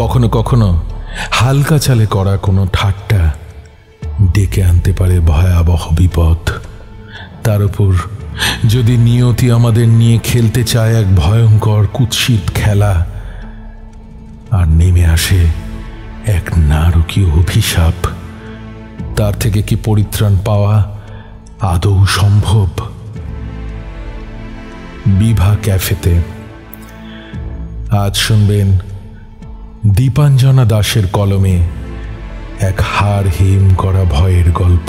কখনো কখনো হালকা চালে করা কোনো ঠাট্টা ডেকে আনতে পারে ভয়াবহ বিপদ। তার উপর যদি নিয়তি আমাদের নিয়ে খেলতে চায় এক ভয়ঙ্কর কুৎসিত খেলা, আর নেমে আসে এক নারকীয় অভিশাপ, তার থেকে কি পরিত্রাণ পাওয়া আদৌ সম্ভব? বিভা ক্যাফেতে আজ শুনবেন দীপাঞ্জনা দাশের কলমে এক হাড় হিম করা ভয়ের গল্প,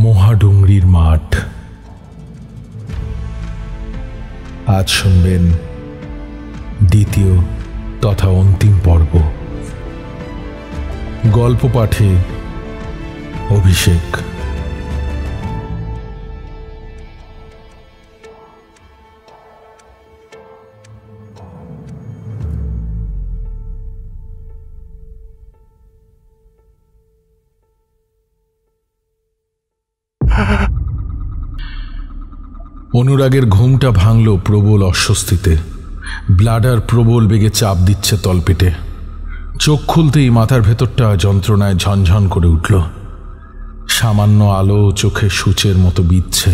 মহাডুংরির মাঠ। আজ শুনবেন দ্বিতীয় তথা অন্তিম পর্ব। গল্প পাঠে অভিষেক। অনুরাগের ঘুমটা ভাঙল প্রবল অস্বস্তিতে। ব্লাডার প্রবল বেগে চাপ দিচ্ছে তলপেটে। চোখ খুলতেই মাথার ভেতরটা যন্ত্রণায় ঝনঝন করে উঠল। সামান্য আলো চোখে সূচের মতো বিচ্ছে।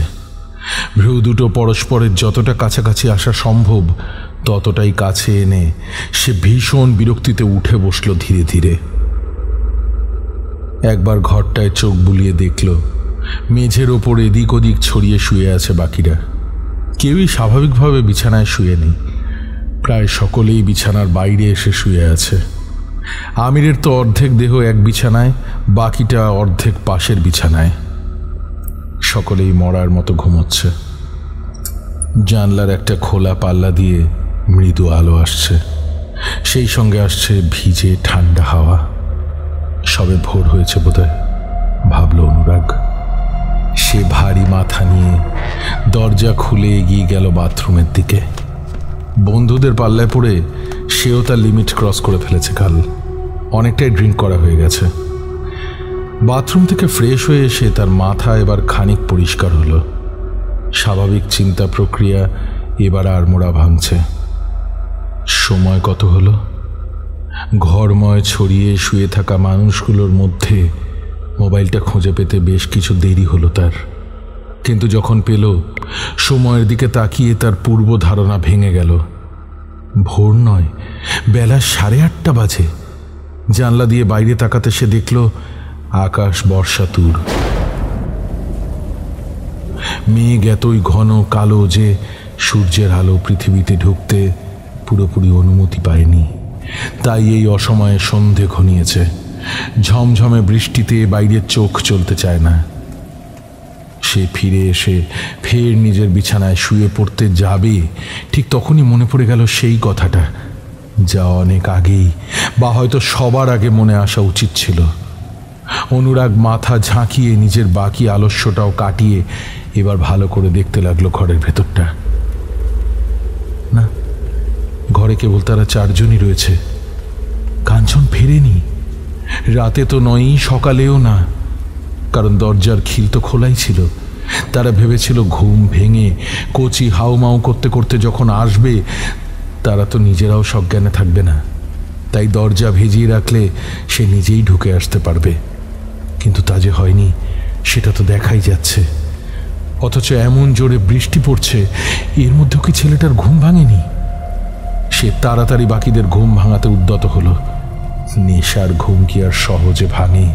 ভ্রু দুটো পরস্পরের যতটা কাছাকাছি আসা সম্ভব ততটাই কাছে এনে সে ভীষণ বিরক্তিতে উঠে বসল ধীরে ধীরে। একবার ঘরটায় চোখ বুলিয়ে দেখল মেঝের ওপর এদিক ওদিক ছড়িয়ে শুয়ে আছে বাকিরা। কেউই স্বাভাবিকভাবে বিছানায় শুয়ে নেই। প্রায় সকলেই বিছানার বাইরে এসে শুয়ে আছে। আমিরের তো অর্ধেক দেহ এক বিছানায়, বাকিটা অর্ধেক পাশের বিছানায়। সকলেই মরার মতো ঘুমোচ্ছে। জানলার একটা খোলা পাল্লা দিয়ে মৃদু আলো আসছে, সেই সঙ্গে আসছে ভিজে ঠান্ডা হাওয়া। সবে ভোর হয়েছে বোধহয়, ভাবল অনুরাগ। সে ভারী মাথা নিয়ে দরজা খুলে এগিয়ে গেল বাথরুমের দিকে। বন্ধুদের পাল্লায় পড়ে সেও তার লিমিট ক্রস করে ফেলেছে কাল। অনেকটাই ড্রিঙ্ক করা হয়ে গেছে। বাথরুম থেকে ফ্রেশ হয়ে এসে তার মাথা এবার খানিক পরিষ্কার হলো। স্বাভাবিক চিন্তা প্রক্রিয়া এবার আর মোড়া ভাঙছে। সময় কত হলো? ঘরময় ছড়িয়ে শুয়ে থাকা মানুষগুলোর মধ্যে মোবাইলটা খুঁজে পেতে বেশ কিছু দেরি হলো তার। কিন্তু যখন পেল, সময়ের দিকে তাকিয়ে তার পূর্ব ধারণা ভেঙে গেল। ভোর নয়, বেলা 8:30 বাজে। জানলা দিয়ে বাইরে তাকাতে সে দেখল আকাশ বর্ষাতুর। মেঘ এতই ঘন কালো যে সূর্যের আলো পৃথিবীতে ঢুকতে পুরোপুরি অনুমতি পায়নি। তাই এই অসময়ে সন্ধে ঘনিয়েছে। ঝমঝমে বৃষ্টিতে বাইরে চোখ চলতে চায় না। সে ফিরে এসে ফের নিজের বিছানায় শুয়ে পড়তে যাবে, ঠিক তখনই মনে পড়ে গেল সেই কথাটা, যা অনেক আগেই বা হয়তো সবার আগে মনে আসা উচিত ছিল। অনুরাগ মাথা ঝাঁকিয়ে নিজের বাকি আলস্যটাও কাটিয়ে এবার ভালো করে দেখতে লাগলো ঘরের ভেতরটা। না, ঘরে কেবল তারা 4 জনই রয়েছে। কাঞ্চন ফেরেনি। রাতে তো নয়ই, সকালেও না, কারণ দরজার খিল তো খোলাই ছিল। তারা ভেবেছিল ঘুম ভেঙে কচি হাউমাউ করতে করতে যখন আসবে, তারা তো নিজেরাও সজ্ঞানে থাকবে না। তাই দরজা ভিজিয়ে রাখলে সে নিজেই ঢুকে আসতে পারবে। কিন্তু তা যে হয়নি সেটা তো দেখাই যাচ্ছে। অথচ এমন জোরে বৃষ্টি পড়ছে, এর মধ্যেও কি ছেলেটার ঘুম ভাঙেনি? সে তাড়াতাড়ি বাকিদের ঘুম ভাঙাতে উদ্যত হলো। নেশার ঘুম কি আর সহজে ভাঙে?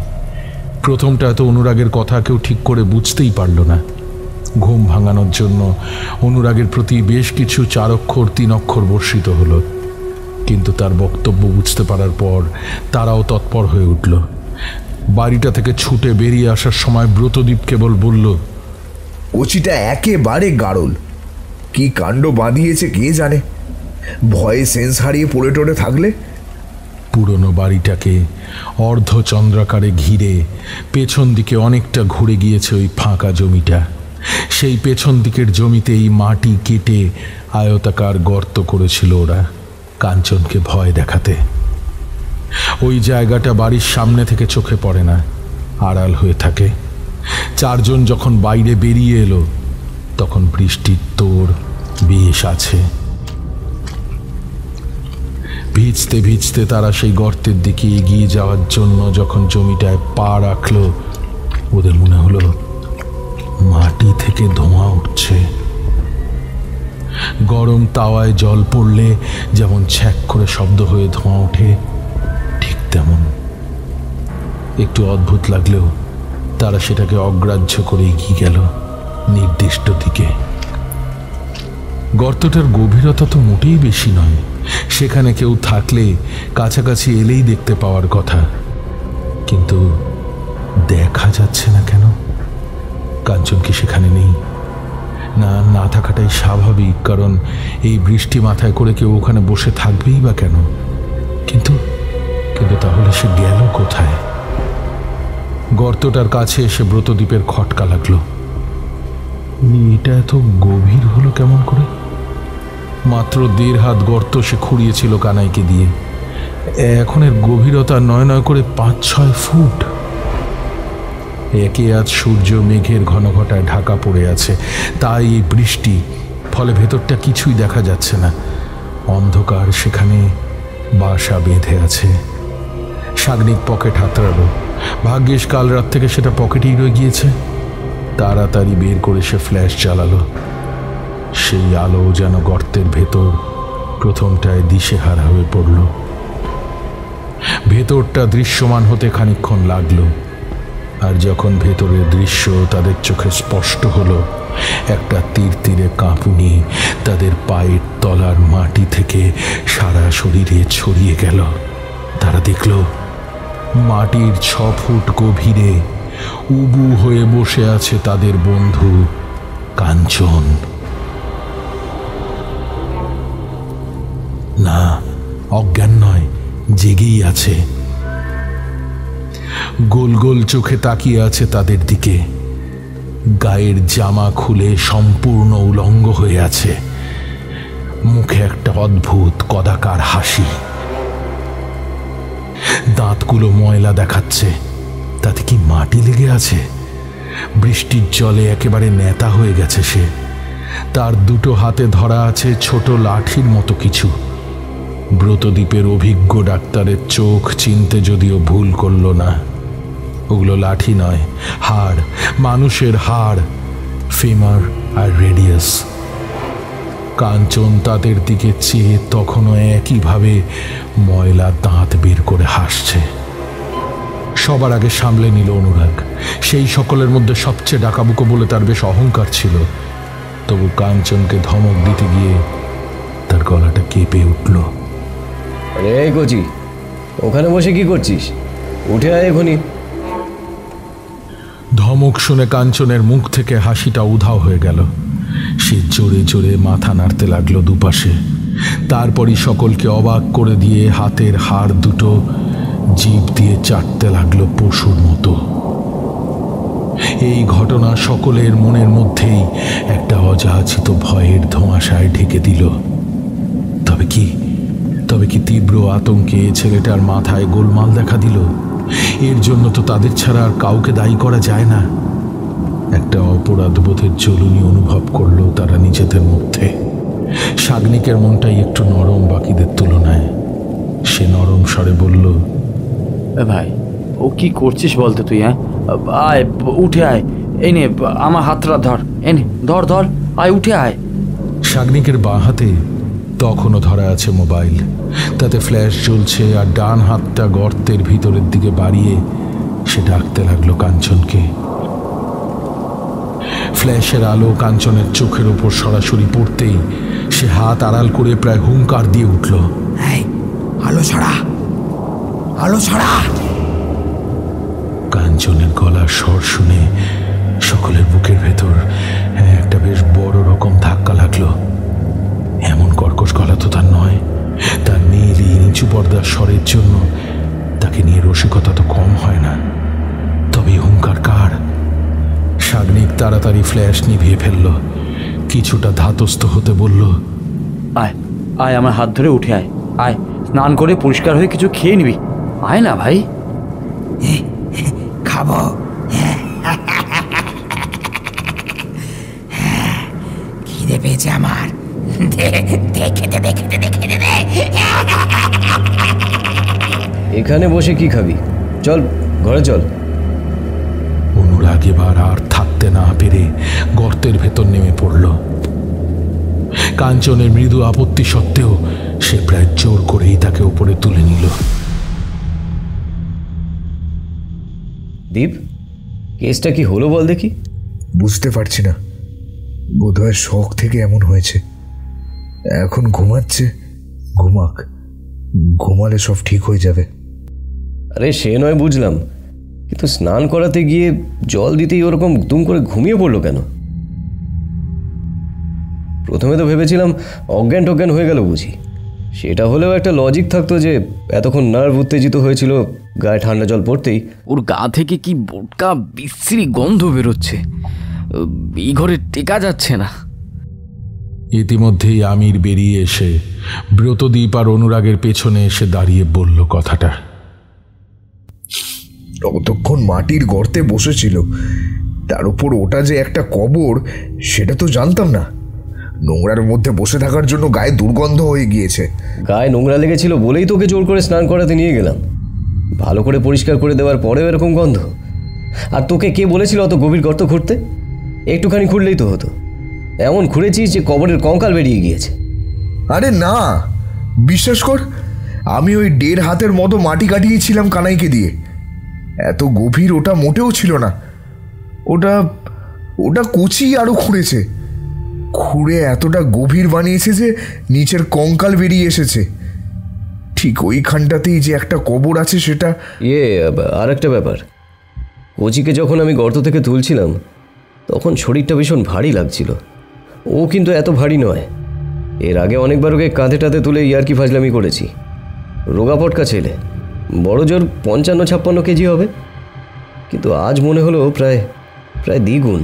প্রথমটা তো অনুরাগের কথা কেউ ঠিক করে বুঝতেই পারল না। ঘুম ভাঙানোর জন্য অনুরাগের প্রতি বেশ কিছু 4 অক্ষর 3 অক্ষর বর্ষিত হলো। কিন্তু তার বক্তব্য বুঝতে পারার পর তারাও তৎপর হয়ে উঠল। বাড়িটা থেকে ছুটে বেরিয়ে আসার সময় ব্রতদীপ কেবল বলল, কচিটা একেবারে গাড়ল। কি কাণ্ড বাঁধিয়েছে কে জানে। ভয়ে সেন্স হারিয়ে পড়ে টড়ে থাকলে। পুরনো বাড়িটাকে অর্ধচন্দ্রাকারে ঘিরে পেছন দিকে অনেকটা ঘুরে গিয়েছে ওই ফাঁকা জমিটা। সেই পেছন দিকের জমিতেই মাটি কেটে আয়তাকার গর্ত করেছিল ওরা, কাঞ্চনকে ভয় দেখাতে। ওই জায়গাটা বাড়ির সামনে থেকে চোখে পড়ে না, আড়াল হয়ে থাকে। 4 জন যখন বাইরে বেরিয়ে এলো তখন বৃষ্টির তোড় বেশ আছে। ভিজতে ভিজতে তারা সেই গর্তের দিকে এগিয়ে যাওয়ার জন্য যখন জমিটায় পা রাখলো, ওদের মনে হলো মাটি থেকে ধোঁয়া উঠছে। গরম তাওয়ায় জল পড়লে যেমন ছ্যাক করে শব্দ হয়ে ধোঁয়া ওঠে, ঠিক তেমন। একটু অদ্ভুত লাগলেও তারা সেটাকে অগ্রাহ্য করে এগিয়ে গেল নির্দিষ্ট দিকে। গর্তটার গভীরতা তো মোটেই বেশি নয়, সেখানে কেউ থাকলে কাছাকাছি এলেই দেখতে পাওয়ার কথা, কিন্তু দেখা যাচ্ছে না কেন? কাঞ্চন কি সেখানে নেই? না, না থাকাটাই স্বাভাবিক, কারণ এই বৃষ্টি মাথায় করে কেউ ওখানে বসে থাকবেই বা কেন? কিন্তু কিন্তু তাহলে সে গেল কোথায়? গর্তটার কাছে এসে ব্রতদ্বীপের খটকা লাগলো। এটা এত গভীর হলো কেমন করে? মাত্র 1.5 হাত গর্ত সে খুঁড়িয়েছিল কানাইকে দিয়ে, এখন এর গভীরতা নয় করে 5-6 ফুট। একে আজ সূর্য মেঘের ঘনঘটায় ঢাকা পড়ে আছে, তাই এই বৃষ্টি, ফলে ভেতরটা কিছুই দেখা যাচ্ছে না। অন্ধকার সেখানে বাসা বেঁধে আছে। সাগ্নিক পকেট হাতড়ালো। ভাগ্যিস কাল রাত থেকে সেটা পকেটেই রয়ে গিয়েছে। তাড়াতাড়ি বের করে সে ফ্ল্যাশ জ্বালালো। সেই আলো যেন গর্তের ভেতর প্রথমটায় দিশেহারা হয়ে পড়ল। ভেতরটা দৃশ্যমান হতে খানিকক্ষণ লাগলো, আর যখন ভেতরের দৃশ্য তাদের চোখে স্পষ্ট হলো, একটা তীরে কাঁপুনি তাদের পায়ের তলার মাটি থেকে সারা শরীরে ছড়িয়ে গেল। তারা দেখল মাটির 6 ফুট গভীরে উবু হয়ে বসে আছে তাদের বন্ধু কাঞ্চন। না, অজ্ঞান নয়, জেগেই আছে। গোল গোল চোখে তাকিয়ে আছে তাদের দিকে। গায়ের জামা খুলে সম্পূর্ণ উলঙ্গ হয়ে আছে। মুখে একটা অদ্ভুত কদাকার হাসি। দাঁতগুলো ময়লা দেখাচ্ছে। তাতে কি মাটি লেগে আছে? বৃষ্টির জলে একেবারে নেতা হয়ে গেছে সে। তার 2 হাতে ধরা আছে ছোট লাঠির মতো কিছু। ব্রতদ্বীপের অভিজ্ঞ ডাক্তারের চোখ চিনতে যদিও ভুল করল না। ওগুলো লাঠি নয়, হাড়, মানুষের হাড়, ফেমার আর রেডিয়াস। কাঞ্চন তাদের দিকে চেয়ে তখনও একইভাবে ময়লা দাঁত বের করে হাসছে। সবার আগে সামলে নিল অনুরাগ। সেই সকলের মধ্যে সবচেয়ে ডাকাবুকো বলে তার বেশ অহংকার ছিল। তবু কাঞ্চনকে ধমক দিতে গিয়ে তার গলাটা কেঁপে উঠল। আরে এই কচি, ওখানে বসে কি করছিস? উঠে আয় এখনই। ধমক শুনে কাঞ্চনের মুখ থেকে হাসিটা উধাও হয়ে গেল। সে জোরে জোরে মাথা নাড়তে লাগলো দুপাশে। তারপরই সকলকে অবাক করে দিয়ে হাতের হাড় 2 জিভ দিয়ে চাটতে লাগলো পশুর মতো। এই ঘটনা সকলের মনের মধ্যেই একটা অযাচিত ভয়ের ধোঁয়াশায় ঢেকে দিল। তবে কি তীব্র আতঙ্কে ছেলেটার মাথায় গোলমাল দেখা দিল? এর জন্য তো তাদের ছাড়া আর কাউকে দায়ী করা যায় না। একটা অপরাধবোধের জ্বলুনি অনুভব করলো তারা নিজেদের মধ্যে। সাগ্নিকের মনটাই একটু নরম বাকিদের তুলনায়। সে নরম স্বরে বলল, ভাই, ও কি করছিস বলতো তুই? হ্যাঁ, আয়, উঠে আয়। এই নে আমার হাতটা ধর, এনে ধর, আয়, উঠে আয়। সাগ্নিকের বাঁ হাতে তখনও ধরা আছে মোবাইল। তাতে ফ্ল্যাশ জ্বলছে, আর ডান হাতটা গর্তের ভিতরের দিকে বাড়িয়ে সে ডাকতে লাগলো কাঞ্চনকে। ফ্ল্যাশের আলো কাঞ্চনের চোখের ওপর সরাসরি পড়তেই সে হাত আড়াল করে প্রায় হুঙ্কার দিয়ে উঠল, আলো ছড়া, আলো ছড়া। কাঞ্চনের গলার স্বর শুনে সকলের বুকের ভেতর একটা বেশ বড় রকম ধাক্কা লাগলো। এমন কর্কশ গলা তো তার নয়। তার নীলি নিচু পর্দার স্বরের জন্য তাকে নিয়ে রসিকতা তো কম হয় না। তবে হুঙ্কার কার? সাগ্নিক তাড়াতাড়ি ফ্ল্যাশ নিভিয়ে ফেলল। কিছুটা ধাতস্থ হতে বলল, আয়, আমার হাত ধরে উঠে আয়। আয়, স্নান করে পরিষ্কার হয়ে কিছু খেয়ে নিবি। আয় না ভাই। খাবো। খিদে পেয়েছে আমার, এখানে বসে কি খাবি? চল ঘরে চল। অনুরাগ এবার আর থাকতে না পেরে গর্তের ভেতর নেমে পড়ল। কাঞ্চনের মৃদু আপত্তি সত্ত্বেও সে প্রায় জোর করেই তাকে উপরে তুলে নিল। দীপ, কেসটা কি হলো বল দেখি। বুঝতে পারছি না, বোধহয় শখ থেকে এমন হয়েছে। এখন ঘুমাচ্ছে, ঘুমাক, ঘুমালে সব ঠিক হয়ে যাবে। আরে সে নয় বুঝলাম, কিন্তু স্নান করাতে গিয়ে জল দিতেই ওরকম দুম করে ঘুমিয়ে পড়লো কেন? প্রথমে তো ভেবেছিলাম অজ্ঞান টজ্ঞান হয়ে গেল বুঝি। সেটা হলেও একটা লজিক থাকতো যে এতক্ষণ নার্ভ উত্তেজিত হয়েছিল, গায়ে ঠান্ডা জল পড়তেই। ওর গা থেকে কি বোটকা বিশ্রী গন্ধ বেরোচ্ছে, এই ঘরে টেকা যাচ্ছে না। ইতিমধ্যেই আমির বেরিয়ে এসে ব্রতদীপ আর অনুরাগের পেছনে এসে দাঁড়িয়ে বলল কথাটা। ততক্ষণ মাটির গর্তে বসেছিল, তার উপর ওটা যে একটা কবর সেটা তো জানতাম না। নোংরার মধ্যে বসে থাকার জন্য গায়ে দুর্গন্ধ হয়ে গিয়েছে। গায়ে নোংরা লেগেছিল বলেই তোকে জোর করে স্নান করাতে নিয়ে গেলাম। ভালো করে পরিষ্কার করে দেওয়ার পরেও এরকম গন্ধ? আর তোকে কে বলেছিল অত গভীর গর্ত খুঁড়তে? একটুখানি খুঁড়লেই তো হতো। এমন খুঁড়েছিস যে কবরের কঙ্কাল বেরিয়ে গিয়েছে। আরে না, বিশ্বাস কর, আমি ওই 1.5 হাতের মতো মাটি কাটিয়েছিলাম কানাইকে দিয়ে। এত গভীর ওটা মোটেও ছিল না। ওটা ওটা কুচি আরো খুঁড়েছে, খুঁড়ে এতটা গভীর বানিয়েছে যে নিচের কঙ্কাল বেরিয়ে এসেছে। ঠিক ওইখানটাতেই যে একটা কবর আছে সেটা। আর একটা ব্যাপার, কচিকে যখন আমি গর্ত থেকে তুলছিলাম তখন শরীরটা ভীষণ ভারী লাগছিল। ও কিন্তু এত ভারী নয়। এর আগে অনেকবার ওকে কাঁধে টাঁধে তুলে ইয়ার্কি ফাজলামি করেছি। রোগা পটকা ছেলে, বড় জোর 55-56 কেজি হবে, কিন্তু আজ মনে হলো প্রায় প্রায় দ্বিগুণ।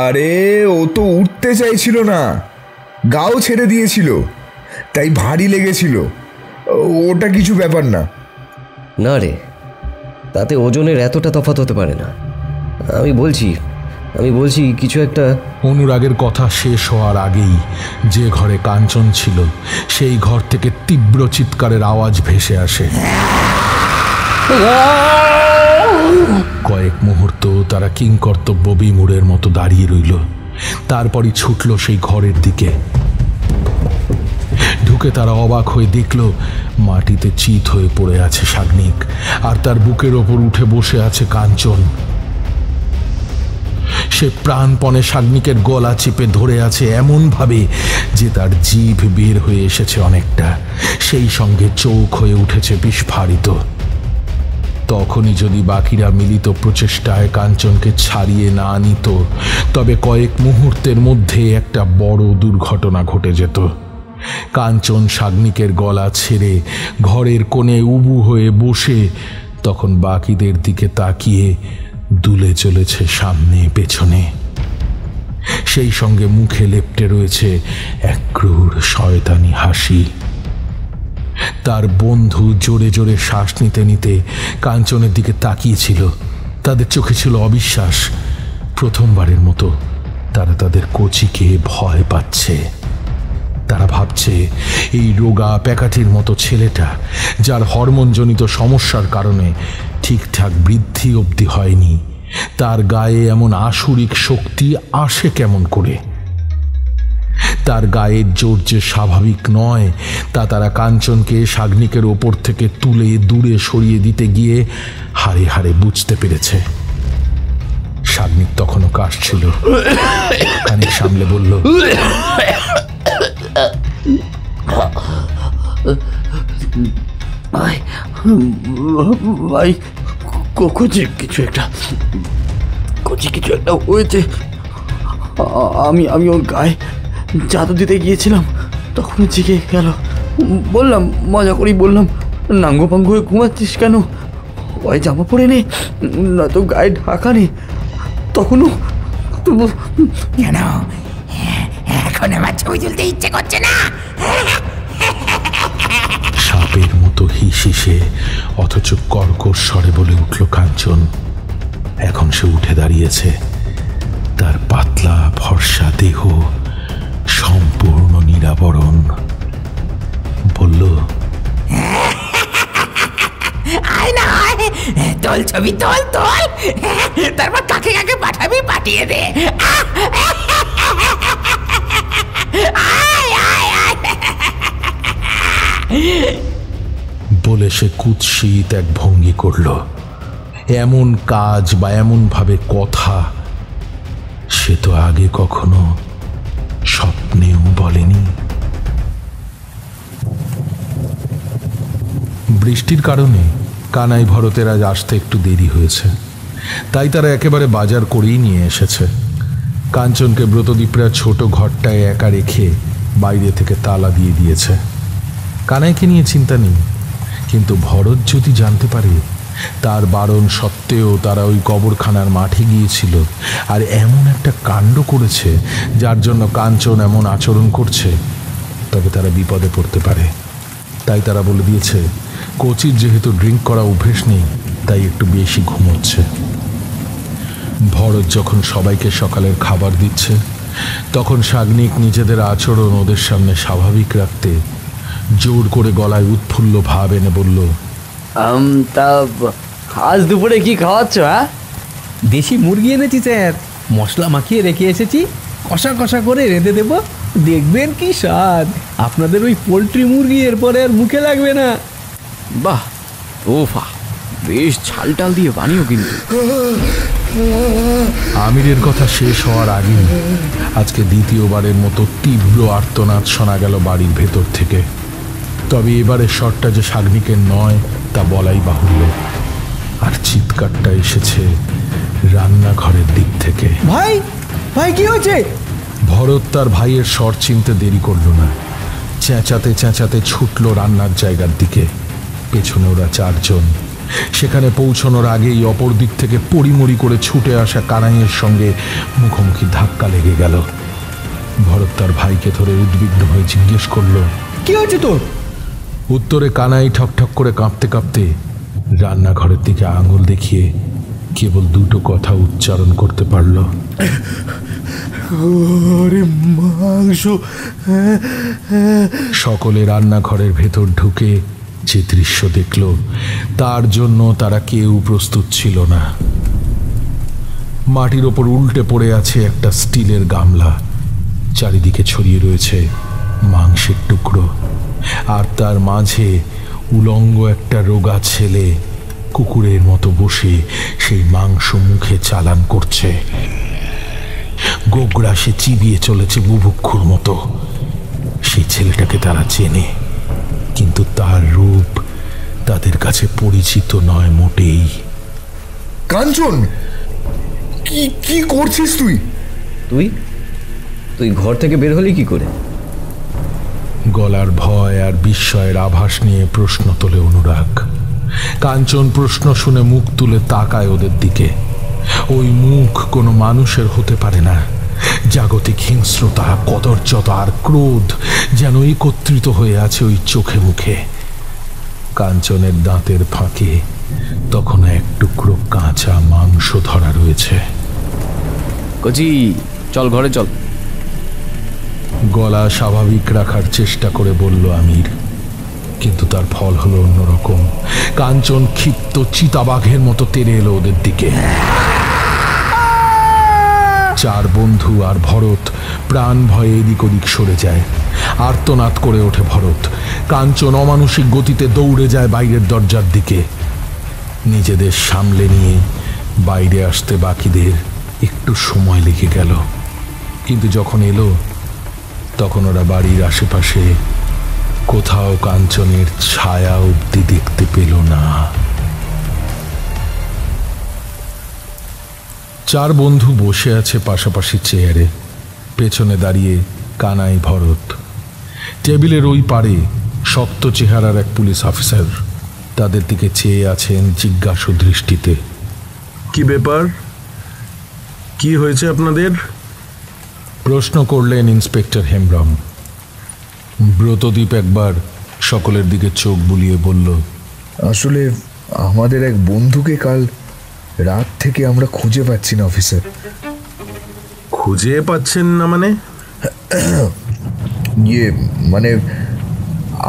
আরে ও তো উঠতে চাইছিল না, গাও ছেড়ে দিয়েছিল, তাই ভারী লেগেছিল। ওটা কিছু ব্যাপার না। না রে, তাতে ওজনের এতটা তফাৎ হতে পারে না। আমি বলছি কিছু একটা। অনুরাগের কথা শেষ হওয়ার আগেই যে ঘরে কাঞ্চন ছিল সেই ঘর থেকে তীব্র চিৎকারের আওয়াজ ভেসে আসে। কয়েক মুহূর্ত তারা কিংকর্তব্য বিমূঢ়ের মতো দাঁড়িয়ে রইল, তারপরই ছুটল সেই ঘরের দিকে। ঢুকে তারা অবাক হয়ে দেখল মাটিতে চিত হয়ে পড়ে আছে শাগনিক, আর তার বুকের ওপর উঠে বসে আছে কাঞ্চন। সে প্রাণপণে শাগনিকের গলা চেপে ধরে আছে এমন ভাবে যে তার জিভ বের হয়ে এসেছে অনেকটা, সেই সঙ্গে চোখ হয়ে উঠেছে বিস্ফারিত। তখনই যদি বাকিরা মিলিত প্রচেষ্টায় কাঞ্চনকে ছাড়িয়ে না নিত, তবে কয়েক মুহূর্তের মধ্যে একটা বড় দুর্ঘটনা ঘটে যেত। কাঞ্চন শাগনিকের গলা ছেড়ে ঘরের কোণে উবু হয়ে বসে তখন বাকিদের দিকে তাকিয়ে দুলে চলেছে সামনে পেছনে। সেই সঙ্গে মুখে লেপ্টে রয়েছে এক ক্রূর শয়তানি হাসি। তার বন্ধু জোরে জোরে শ্বাস নিতে নিতে কাঞ্চনের দিকে তাকিয়েছিল। তাদের চোখে ছিল অবিশ্বাস। প্রথমবারের মতো তারা তাদের কচিকে ভয় পাচ্ছে। তারা ভাবছে এই রোগা প্যাকাঠির মতো ছেলেটা, যার হরমোনজনিত সমস্যার কারণে ঠিকঠাক বৃদ্ধি অবধি হয়নি, তার গায়ে এমন আসুরিক শক্তি আসে কেমন করে? তার গায়ের জোর যে স্বাভাবিক নয় তা তারা কাঞ্চনকে শাগনিকের ওপর থেকে তুলে দূরে সরিয়ে দিতে গিয়ে হাড়ে হাড়ে বুঝতে পেরেছে। শাগনিক তখনও কাশছিল। খানিক সামলে বলল, ভাই কচি কিছু একটা হয়েছে। আমি ওর গায়ে জাদু দিতে গিয়েছিলাম, তখন জেগে গেল। বললাম, মজা করেই বললাম, নাঙ্গ পাঙ্গ হয়ে ঘুমাচ্ছিস কেন? ওই জামা পরে নে, না তো গায়ে ঢাকা নে। তখনও কেন এখন আমার ছবি তুলতে ইচ্ছে করছে না? সাপের মতো হিসিসে অথচ কর্কশ স্বরে বলে উঠল কাঞ্চন। এখন সে উঠে দাঁড়িয়েছে। তার পাতলা ফর্সা দেহ তোল ছবি তোল তোল, তারপর কাকে কাকে পাঠাবি পাঠিয়ে দে। আয় আয় আয়। বলে সে কুৎসিত এক ভঙ্গি করল। এমন কাজ বা এমন ভাবে কথা সে তো আগে কখনো স্বপ্নেও বলেনি। বৃষ্টির কারণে কানাই ভরতের আজ আসতে একটু দেরি হয়েছে, তাই তারা একেবারে বাজার করেই নিয়ে এসেছে। কাঞ্চনকে ব্রতদীপরা ছোট ঘরটায় একা রেখে বাইরে থেকে তালা দিয়ে দিয়েছে। কানাইকে নিয়ে চিন্তা নেই, কিন্তু ভরত যদি জানতে পারে তার বারণ সত্ত্বেও তারা ওই কবরখানার মাঠে গিয়েছিল আর এমন একটা কাণ্ড করেছে যার জন্য কাঞ্চন এমন আচরণ করছে, তবে তারা বিপদে পড়তে পারে। তাই তারা বলে দিয়েছে কোচির যেহেতু ড্রিঙ্ক করা অভ্যেস নেই, তাই একটু বেশি ঘুমোচ্ছে। ভরত যখন সবাইকে সকালের খাবার দিচ্ছে, তখন শাগনিক নিজেদের আচরণ ওদের সামনে স্বাভাবিক রাখতে জোর করে গলায় উৎফুল্ল ভাব এনে বলল, তা আজ দুপুরে কি খাওয়াচ্ছ? হ্যাঁ, দেশি মুরগি এনেছি স্যার, মশলা মাখিয়ে রেখে এসেছি, কষা কষা করে রেঁধে দেবো, দেখবেন কি স্বাদ। আপনাদের ওই পোলট্রি মুরগি এরপরে আর মুখে লাগবে না। বাহ, তোফা, বেশ ঝাল টাল দিয়ে বানিও কিন্তু। আমিরের কথা শেষ হওয়ার আগেই আজকে দ্বিতীয়বারের মতো তীব্র আর্তনাদ শোনা গেল বাড়ির ভেতর থেকে। তবে এবারের শটটা যে শাগনিকের নয় তা বলাই বাহুল্য, আর চিৎকারটা এসেছে রান্নাঘরের দিক থেকে। ভাই, ভাই কি হয়েছে? ভরত তার ভাইয়ের স্বর চিনতে দেরি করল না, চেঁচাতে চেঁচাতে ছুটল রান্নার জায়গার দিকে। পেছনে ওরা চারজন। সেখানে পৌঁছানোর আগেই অপর দিক থেকে পড়িমড়ি করে ছুটে আসা কানাইয়ের সঙ্গে মুখোমুখি ধাক্কা লেগে গেল। ভরত তার ভাইকে ধরে উদ্বিগ্ন হয়ে জিজ্ঞেস করল, কি হয়েছে তোর? উত্তরে কানাই ঠকঠক করে কাঁপতে কাঁপতে রান্নাঘরের দিকে আঙুল দেখিয়ে কেবল দুটো কথা উচ্চারণ করতে পারল, মাংস। সকলে রান্নাঘরের ভেতর ঢুকে যে দৃশ্য দেখল তার জন্য তারা কেউ প্রস্তুত ছিল না। মাটির ওপর উল্টে পড়ে আছে একটা স্টিলের গামলা, চারিদিকে ছড়িয়ে রয়েছে মাংসের টুকরো, আর তার মাঝে উলঙ্গ একটা রোগা ছেলে কুকুরের মতো বসে সেই মাংস মুখে চালান করছে। গোগড়া সে চিবিয়ে চলেছে বুভুক্ষুর মতো। সেই ছেলেটাকে তারা চেনে, কিন্তু তার রূপ তাদের কাছে পরিচিত নয় মোটেই। কাঞ্চন, কি কি করছিস তুই? তুই তুই ঘর থেকে বের হলি কি করে? গলার ভয় আর বিস্ময়ের আভাস নিয়ে প্রশ্ন তোলে অনুরাগ। কাঞ্চন প্রশ্ন শুনে মুখ তুলে তাকায় ওদের দিকে। ওই মুখ কোনো মানুষের হতে পারে না। জাগতিক হিংস্রতা, কদর্যতা আর ক্রোধ যেন একত্রিত হয়ে আছে ওই চোখে মুখে। কাঞ্চনের দাঁতের ফাঁকে তখন এক টুকরো কাঁচা মাংস ধরা রয়েছে। কচি, চল ঘরে চল। গলা স্বাভাবিক রাখার চেষ্টা করে বলল আমির, কিন্তু তার ফল হলো অন্যরকম। কাঞ্চন ক্ষিপ্ত চিতাবাঘের মতো তেড়ে এলো ওদের দিকে। চার বন্ধু আর ভরত প্রাণ ভয়ে এদিক ওদিক সরে যায়। আর্তনাদ করে ওঠে ভরত। কাঞ্চন অমানুষিক গতিতে দৌড়ে যায় বাইরের দরজার দিকে। নিজেদের সামলে নিয়ে বাইরে আসতে বাকিদের একটু সময় লেগে গেল, কিন্তু যখন এলো তখন ওরা বাড়ির আশেপাশে কোথাও কাঞ্চনের ছায়া অবধি দেখতে পেল না। চার বন্ধু বসে আছে পাশাপাশি চেয়ারে, পেছনে দাঁড়িয়ে কানাই, ভরত। টেবিলের ওই পারে শক্ত চেহারার এক পুলিশ অফিসার তাদের দিকে চেয়ে আছেন জিজ্ঞাসু দৃষ্টিতে। কি ব্যাপার? কি হয়েছে আপনাদের? প্রশ্ন করলেন ইন্সপেক্টর হেমব্রম। ব্রতদীপ একবার সকলের দিকে চোখ বুলিয়ে বলল, আসলে আমাদের এক বন্ধুকে কাল রাত থেকে আমরা খুঁজে পাচ্ছি না অফিসার। খুঁজে পাচ্ছেন না মানে? মানে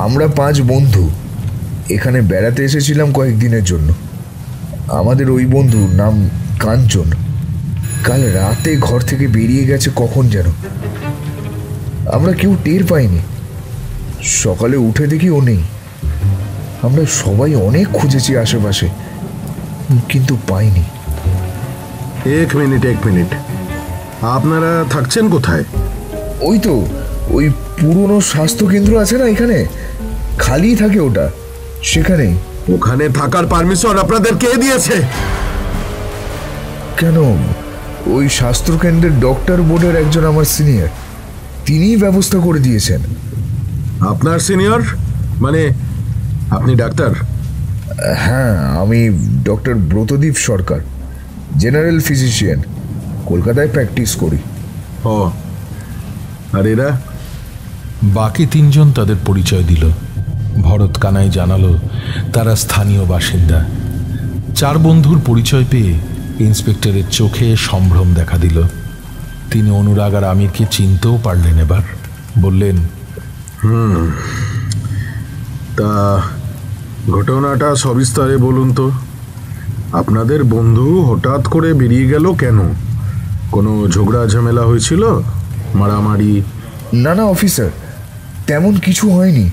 আমরা 5 বন্ধু এখানে বেড়াতে এসেছিলাম কয়েকদিনের জন্য। আমাদের ওই বন্ধু নাম কাঞ্চন কাল রাতে ঘর থেকে বেরিয়ে গেছে কখন যেন, আমরা কেউ টের পাইনি। সকালে উঠে দেখি ও নেই। আমরা সবাই অনেক খুঁজেছি আশেপাশে, কিন্তু পাইনি। এক মিনিট, আপনারা থাকছেন কোথায়? ওই তো ওই পুরনো স্বাস্থ্য কেন্দ্র আছে না এখানে, খালি থাকে ওটা, সেখানেই। ওখানে থাকার পারমিশন আপনাদের কে দিয়েছে? কেন, ওই স্বাস্থ্য কেন্দ্রের ডক্টর বোর্ডের একজন আমার সিনিয়র, তিনিই ব্যবস্থা করে দিয়েছেন। আপনার সিনিয়র মানে আপনি ডাক্তার? হ্যাঁ, আমি ডক্টর ব্রতদীপ সরকার, জেনারেল ফিজিশিয়ান, কলকাতায় প্র্যাকটিস করি। ও, আর এরা? বাকি তিনজন তাদের পরিচয় দিল। ভরত কানাই জানালো তারা স্থানীয় বাসিন্দা। চার বন্ধুর পরিচয় পেয়ে ইন্সপেক্টরের চোখে সম্ভ্রম দেখা দিল। তিনি অনুরাগ আর আমিরকে চিনতেও পারলেন। এবার বললেন, তা ঘটনাটা সবিস্তারে বলুন তো। আপনাদের বন্ধু হঠাৎ করে বেরিয়ে গেল কেন? কোনো ঝগড়া ঝামেলা হয়েছিল? মারামারি? না না অফিসার, তেমন কিছু হয়নি।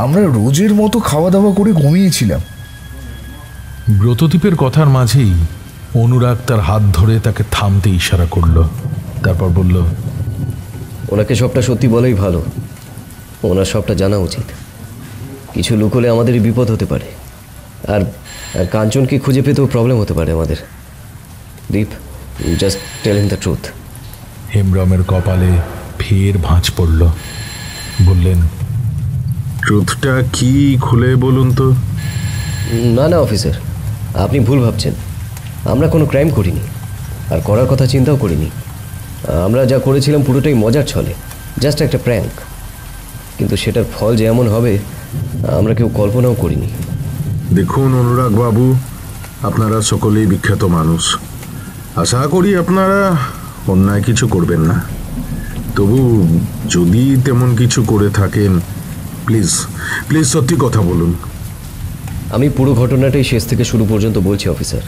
আমরা রোজের মতো খাওয়া দাওয়া করে ঘুমিয়েছিলাম। ব্রতদীপের কথার মাঝেই অনুরাগ তার হাত ধরে তাকে থামতে ইশারা করল। তারপর বলল, ওনাকে সবটা সত্যি বলেই ভালো, ওনার সবটা জানা উচিত। কিছু লুকোলে আমাদেরই বিপদ হতে পারে, আর আর কাঞ্চনকে খুঁজে পেতেও প্রবলেম হতে পারে আমাদের। Deep, just tell him the truth. হেমব্রমের কপালে ফের ভাঁজ পড়ল। বললেন, ট্রুথটা কি খুলে বলুন তো। না না অফিসার, আপনি ভুল ভাবছেন। আমরা কোনো ক্রাইম করিনি, আর করার কথা চিন্তাও করিনি। আমরা যা করেছিলাম পুরোটাই মজার ছলে, জাস্ট একটা প্র্যাঙ্ক। কিন্তু সেটার ফল যে এমন হবে আমরা কেউ কল্পনাও করিনি। দেখুন অনুরাগ বাবু, আপনারা সকলেই বিখ্যাত মানুষ। আশা করি আপনারা অন্যায় কিছু করবেন না। তবু যদি তেমন কিছু করে থাকেন, প্লিজ প্লিজ সত্যি কথা বলুন। আমি পুরো ঘটনাটাই শেষ থেকে শুরু পর্যন্ত বলছি অফিসার।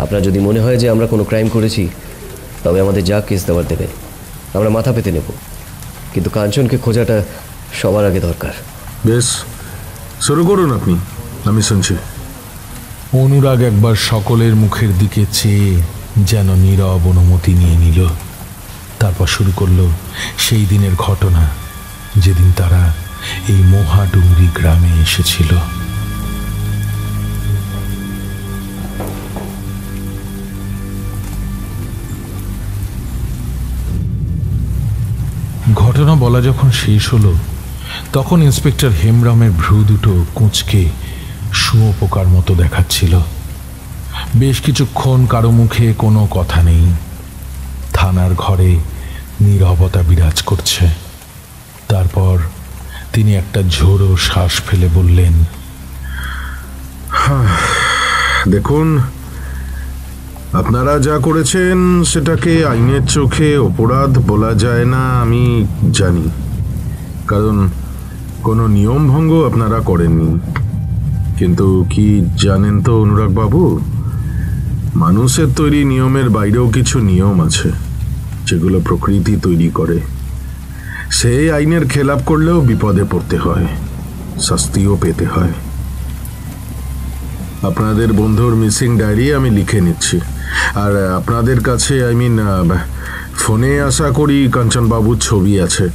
আপনার যদি মনে হয় যে আমরা কোনো ক্রাইম করেছি, তবে আমাদের যা কেস দেওয়ার দেবেন, আমরা মাথা পেতে নেব। কিন্তু কাঞ্চনকে খোঁজাটা সবার আগে দরকার। বেশ, শুরু করুন আপনি, আমি শুনছি। অনুরাগ একবার সকলের মুখের দিকে চেয়ে যেন নীরব অনুমতি নিয়ে নিল। তারপর শুরু করলো সেই দিনের ঘটনা, যেদিন তারা এই মহাডুংরি গ্রামে এসেছিল। ঘটনা বলা যখন শেষ হলো, তখন ইন্সপেক্টর হেমব্রমের ভ্রু দুটো কুঁচকে শুঁয়োপোকার মতো দেখাচ্ছিল। বেশ কিছুক্ষণ কারো মুখে কোনো কথা নেই। থানার ঘরে নীরবতা বিরাজ করছে। তারপর তিনি একটা ঝোড়ো শ্বাস ফেলে বললেন, দেখুন, আপনারা যা করেছেন সেটাকে আইনের চোখে অপরাধ বলা যায় না, আমি জানি। কারণ কোনো নিয়ম ভঙ্গ আপনারা করেননি। কিন্তু কি জানেন তো অনুরাগ বাবু, মানুষের তৈরি নিয়মের বাইরেও কিছু নিয়ম আছে যেগুলো প্রকৃতি তৈরি করে। সেই আইনের খেলাপ করলেও বিপদে পড়তে হয়, শাস্তিও পেতে হয়। আপনাদের বন্ধুর মিসিং ডায়েরি আমি লিখে নিচ্ছি, আর আপনাদের কাছে ফোনে আশা করি কাঞ্চনবাবুর ছবি আছে,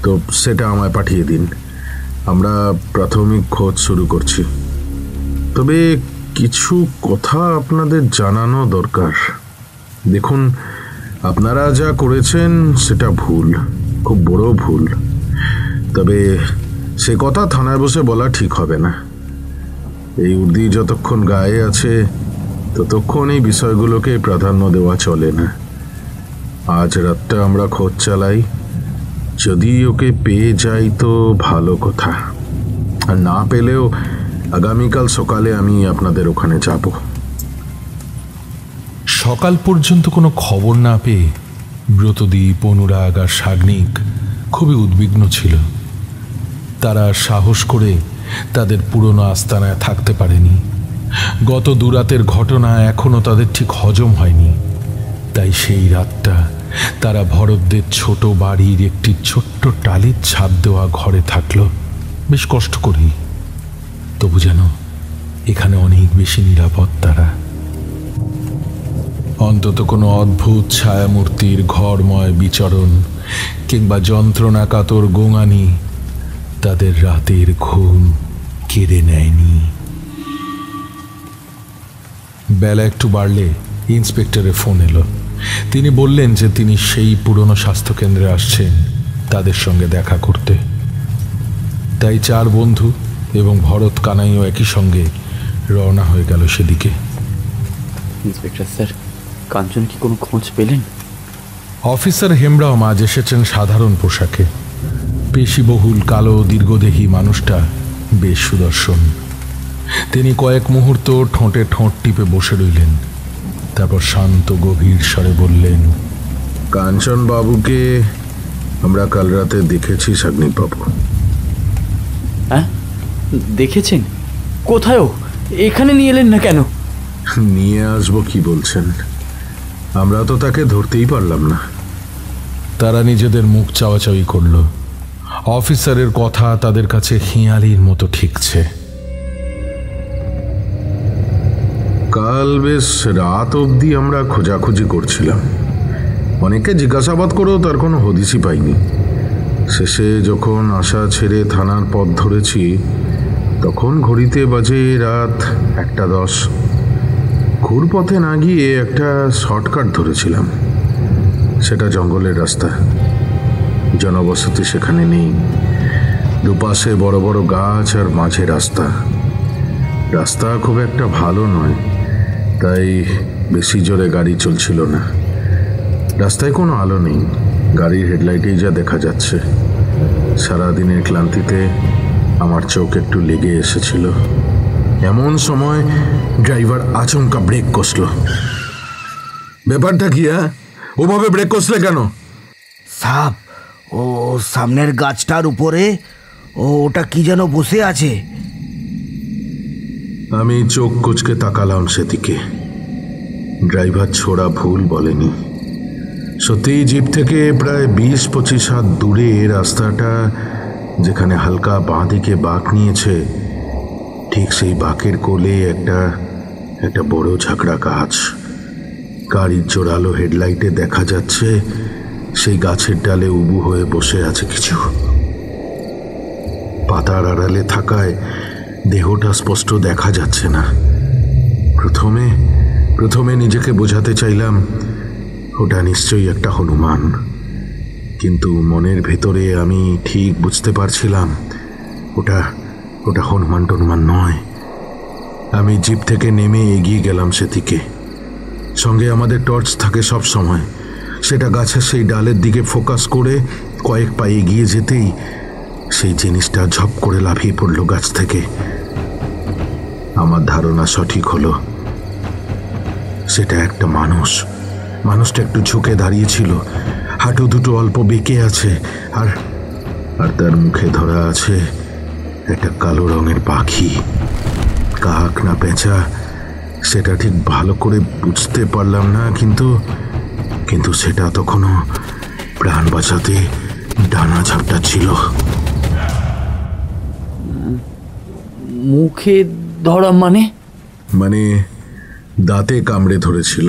তো সেটা আমায় পাঠিয়ে দিন। আমরা প্রাথমিক খোঁজ শুরু করছি। তবে কিছু কথা আপনাদের জানানো দরকার। দেখুন, আপনারা যা করেছেন সেটা ভুল, খুব বড় ভুল। তবে সে কথা থানায় বসে বলা ঠিক হবে না। এই উর্দি যতক্ষণ গায়ে আছে ততক্ষণ এই বিষয়গুলোকে প্রাধান্য দেওয়া চলে না। আজ রাতটা আমরা খোঁজ চালাই, যদি ওকে পেয়ে যাই তো ভালো কথা, আর না পেলেও আগামীকাল সকালে আমি আপনাদের ওখানে যাব। সকাল পর্যন্ত কোনো খবর না পেয়ে ব্রতদীপ, অনুরাগ আর সাগ্নিক খুবই উদ্বিগ্ন ছিল। তারা সাহস করে তাদের পুরনো আস্তানায় থাকতে পারেনি, গত দুরাতের ঘটনা এখনো তাদের ঠিক হজম হয়নি। তাই সেই রাতটা তারা ভরতদের ছোট বাড়ির একটি ছোট্ট টালির ছাদ দেওয়া ঘরে থাকলো, বেশ কষ্ট করি। তবু যেন এখানে অনেক বেশি নিরাপদ তারা। অন্তত কোনো অদ্ভুত ছায়ামূর্তির ঘরময় বিচরণ কিংবা যন্ত্রণাকাতর গোঙানি তাদের রাতের ঘুম কেড়ে নেয়নি। বেলা একটু বাড়লে ইন্সপেক্টরের ফোন এলো। তিনি বললেন যে তিনি সেই পুরনো স্বাস্থ্যকেন্দ্রে আসছেন তাদের সঙ্গে দেখা করতে। তাই 4 বন্ধু এবং ভরত কানাইও একই সঙ্গে রওনা হয়ে গেল সেদিকে। ইন্সপেক্টর স্যার, কাঞ্চন কি কোনো খোঁজ পেলেন? অফিসার হেমরাম আজ এসেছেন সাধারণ পোশাকে। পেশিবহুল কালো দীর্ঘদেহী মানুষটা বেশ সুদর্শন। তিনি কয়েক মুহূর্ত ঠোঁটে ঠোঁট টিপে বসে রইলেন, তারপর শান্ত গভীর স্বরে বললেন, কাঞ্চন বাবুকে আমরা কাল রাতে দেখেছি সাগ্নিক বাবু। হ্যাঁ, দেখেছেন? কোথায়? এখানে নিয়ে এলেন না কেন? নিয়ে আসবো কি বলছেন? আমরা তো তাকে ধরতেই পারলাম না। তারা নিজেদের মুখ চাওয়াচাওয়ি করল। অফিসারের কথা তাদের কাছে হিয়ালির মতো ঠেকছে। কাল বেশ রাত অবধি আমরা খোঁজাখুঁজি করছিলাম। অনেকে জিজ্ঞাসাবাদ করেও তার কোনো হদিসই পাইনি। শেষে যখন আশা ছেড়ে থানার পথ ধরেছি তখন ঘড়িতে বাজে রাত 1:10। ঘুরপথে না গিয়ে একটা শর্টকাট ধরেছিলাম। সেটা জঙ্গলের রাস্তা, জনবসতি সেখানে নেই। দুপাশে বড় বড় গাছ আর মাঝে রাস্তা। রাস্তা খুব একটা ভালো নয়, তাই বেশি জোরে গাড়ি চলছিল না। রাস্তায় কোনো আলো নেই, গাড়ির হেডলাইটেই যা দেখা যাচ্ছে। সারাদিনের ক্লান্তিতে আমার চোখ একটু লেগে এসেছিল। এমন সময় ড্রাইভার আচমকা ব্রেক কষল। ব্যাপারটা কি? ওভাবে ব্রেক কষলে কেন? সাপ, ও সামনের গাছটার উপরে ওটা কি যেন বসে আছে। আমি চোখ কুচকে তাকালাম সেদিকে। ড্রাইভার ছোড়া ভুল বলেনি। সত্যিই জিপ থেকে প্রায় 20-25 হাত দূরে রাস্তাটা যেখানে হালকা বাঁ দিকে বাঁক নিয়েছে, ঠিক সেই বাঁকের কোলে একটা বড় ঝাঁকড়া গাছ। গাড়ির জোরালো হেডলাইটে দেখা যাচ্ছে সেই গাছের ডালে উবু হয়ে বসে আছে কিছু। পাতার আড়ালে থাকায় দেহটা স্পষ্ট দেখা যাচ্ছে না। প্রথমে নিজেকে বোঝাতে চাইলাম ওটা নিশ্চয়ই একটা হনুমান, কিন্তু মনের ভেতরে আমি ঠিক বুঝতে পারছিলাম ওটা হনুমান টনুমান নয়। আমি জিপ থেকে নেমে এগিয়ে গেলাম সেদিকে। সঙ্গে আমাদের টর্চ থাকে সব সময়। সেটা গাছের সেই ডালের দিকে ফোকাস করে কয়েক পা এগিয়ে যেতেই সেই জিনিসটা ঝপ করে লাফিয়ে পড়ল গাছ থেকে। আমার ধারণা সঠিক হলো, সেটা একটা মানুষ। মানুষটা একটু ঝুঁকে দাঁড়িয়েছিল, হাঁটু দুটো অল্প বেঁকে আছে, আর তার মুখে ধরা আছে একটা কালো রঙের পাখি। কাক না পেঁচা সেটা ঠিক ভালো করে বুঝতে পারলাম না, কিন্তু সেটা তখনও প্রাণ বাঁচাতে ডানা ঝাপটা ছিল। মুখে ধরা মানে দাঁতে কামড়ে ধরেছিল।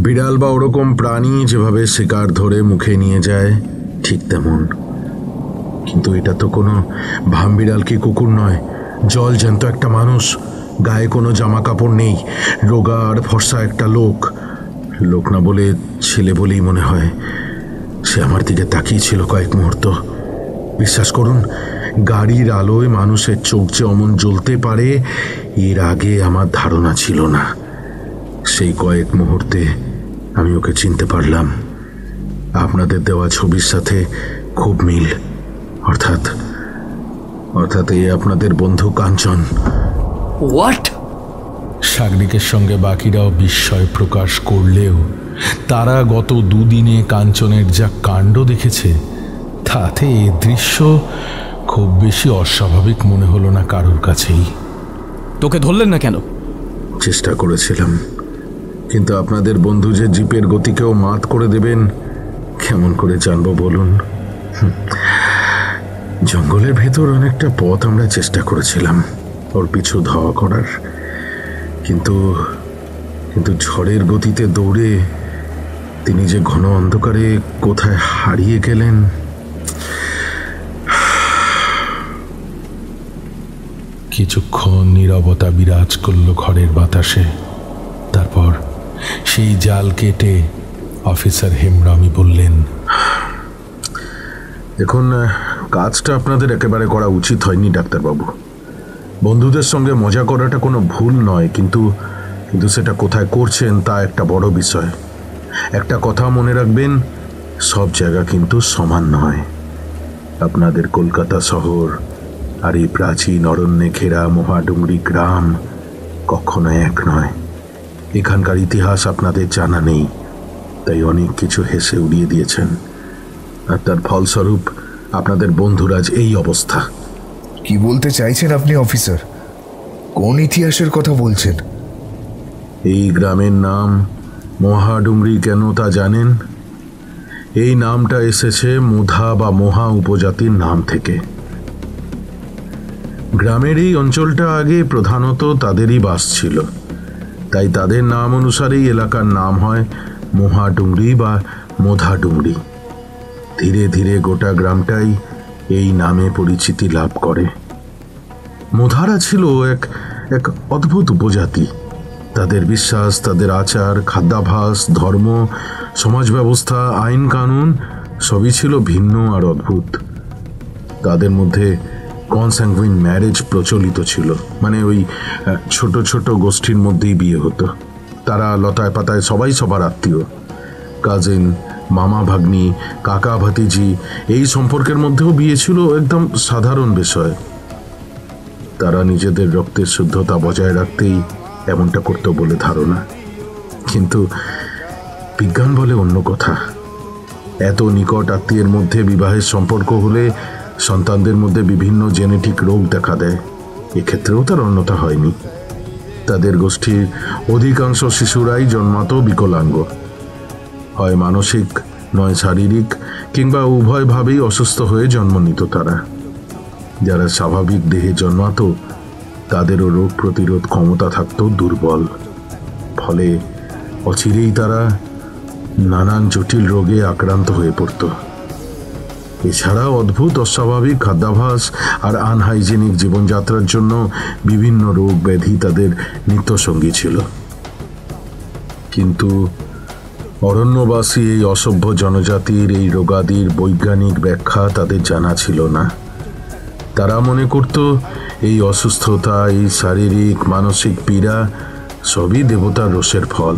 বিড়াল বা ওরকম প্রাণী যেভাবে শিকার ধরে মুখে নিয়ে যায় ঠিক তেমন। কিন্তু এটা তো কোনো ভামবিড়াল কি কুকুর নয়, জল জ্যান্ত একটা মানুষ। গায়ে কোনো জামা কাপড় নেই, রোগা আর ফর্সা একটা লোক না বলে ছেলে বলেই মনে হয়। সে আমার দিকে তাকিয়েছিল কয়েক মুহূর্ত। বিশ্বাস করুন, গাড়ির আলোয় মানুষের চোখ যে অমন জ্বলতে পারে এর আগে আমার ধারণা ছিল না। সেই কয়েক মুহূর্তে আমি ওকে চিনতে পারলাম। আপনাদের দেওয়া ছবির সাথে খুব মিল। অর্থাৎ এই আপনাদের বন্ধু কাঞ্চন। হোয়াট? সাগরিকের সঙ্গে বাকিরাও বিস্ময় প্রকাশ করলেও তারা গত 2 দিনে কাঞ্চনের যা কাণ্ড দেখেছে তাতে এ দৃশ্য খুব বেশি অস্বাভাবিক মনে হলো না কারোর কাছেই। তোকে ধরলেন না কেন? চেষ্টা করেছিলাম, কিন্তু আপনাদের বন্ধু যে জিপের গতিকেও মাত করে দেবেন কেমন করে জানবো বলুন? জঙ্গলের ভেতর অনেকটা পথ আমরা চেষ্টা করেছিলাম ওর পিছু ধাওয়া করার, কিন্তু ঝড়ের গতিতে দৌড়ে তিনি যে ঘন অন্ধকারে কোথায় হারিয়ে গেলেন। কিছুক্ষণ নীরবতা বিরাজ করল ঘরের বাতাসে। তারপর সেই জাল কেটে অফিসার হেমরামি বললেন, দেখুন, কাজটা আপনাদের একেবারে করা উচিত হয়নি ডাক্তারবাবু। বন্ধুদের সঙ্গে মজা করাটা কোনো ভুল নয়, কিন্তু সেটা কোথায় করছেন তা একটা বড় বিষয়। একটা কথা মনে রাখবেন, সব জায়গা কিন্তু সমান নয়। আপনাদের কলকাতা শহর আর এই প্রাচীন অরণ্যে ঘেরা মহাডুংরি গ্রাম কখনো এক নয়। এখানকার ইতিহাস আপনাদের জানা নেই, তাই অনেক কিছু হেসে উড়িয়ে দিয়েছেন, আর তার ফলস্বরূপ আপনাদের বন্ধুরাজ এই অবস্থা। কি বলতে চাইছেন আপনি অফিসার? কোন ইতিহাসের কথা বলছেন? এই গ্রামের নাম মহাডুংরি কেন তা জানেন? এই নামটা এসেছে মোধা বা মহা উপজাতির নাম থেকে। গ্রামের এই অঞ্চলটা আগে প্রধানত তাদেরই বাস ছিল, তাই তাদের নাম অনুসারেই এলাকার নাম হয় মহাডুংরি বা মোধাডুংরি। ধীরে ধীরে গোটা গ্রামটাই এই নামে পরিচিতি লাভ করে। মোধারা ছিল এক অদ্ভুত উপজাতি। তাদের বিশ্বাস, তাদের আচার, খাদ্যাভ্যাস, ধর্ম, সমাজ ব্যবস্থা, আইন কানুন সবই ছিল ভিন্ন আর অদ্ভুত। তাদের মধ্যে কনস্যাঙ্গুইন ম্যারেজ প্রচলিত ছিল, মানে ওই ছোট ছোট গোষ্ঠীর মধ্যেই বিয়ে হতো। তারা লতায় পাতায় সবাই সবার আত্মীয়, কাজিন, মামা ভাগ্নি, কাকা ভাতিজি, এই সম্পর্কের মধ্যেও বিয়ে ছিল একদম সাধারণ বিষয়। তারা নিজেদের রক্তের শুদ্ধতা বজায় রাখতেই এমনটা করতো বলে ধারণা, কিন্তু বিজ্ঞান বলে অন্য কথা। এত নিকট আত্মীয়ের মধ্যে বিবাহের সম্পর্ক হলে সন্তানদের মধ্যে বিভিন্ন জেনেটিক রোগ দেখা দেয়। এক্ষেত্রেও তার অন্যতা হয়নি। তাদের গোষ্ঠীর অধিকাংশ শিশুরাই জন্মাতো বিকলাঙ্গ, হয় মানসিক নয় শারীরিক, কিংবা উভয়ভাবেই অসুস্থ হয়ে জন্ম নিত তারা। যারা স্বাভাবিক দেহে জন্মাতো তাদেরও রোগ প্রতিরোধ ক্ষমতা থাকত দুর্বল, ফলে অচিরেই তারা নানান জটিল রোগে আক্রান্ত হয়ে পড়ত। এছাড়া অদ্ভুত অস্বাভাবিক খাদ্যাভ্যাস আর আনহাইজেনিক জীবনযাত্রার জন্য বিভিন্ন রোগ ব্যাধি তাদের নিত্যসঙ্গী ছিল। কিন্তু অরণ্যবাসী এই অসভ্য জনজাতির এই রোগাদির বৈজ্ঞানিক ব্যাখ্যা তাদের জানা ছিল না। তারা মনে করত এই অসুস্থতা, এই শারীরিক মানসিক পীড়া সবই দেবতার রোষের ফল।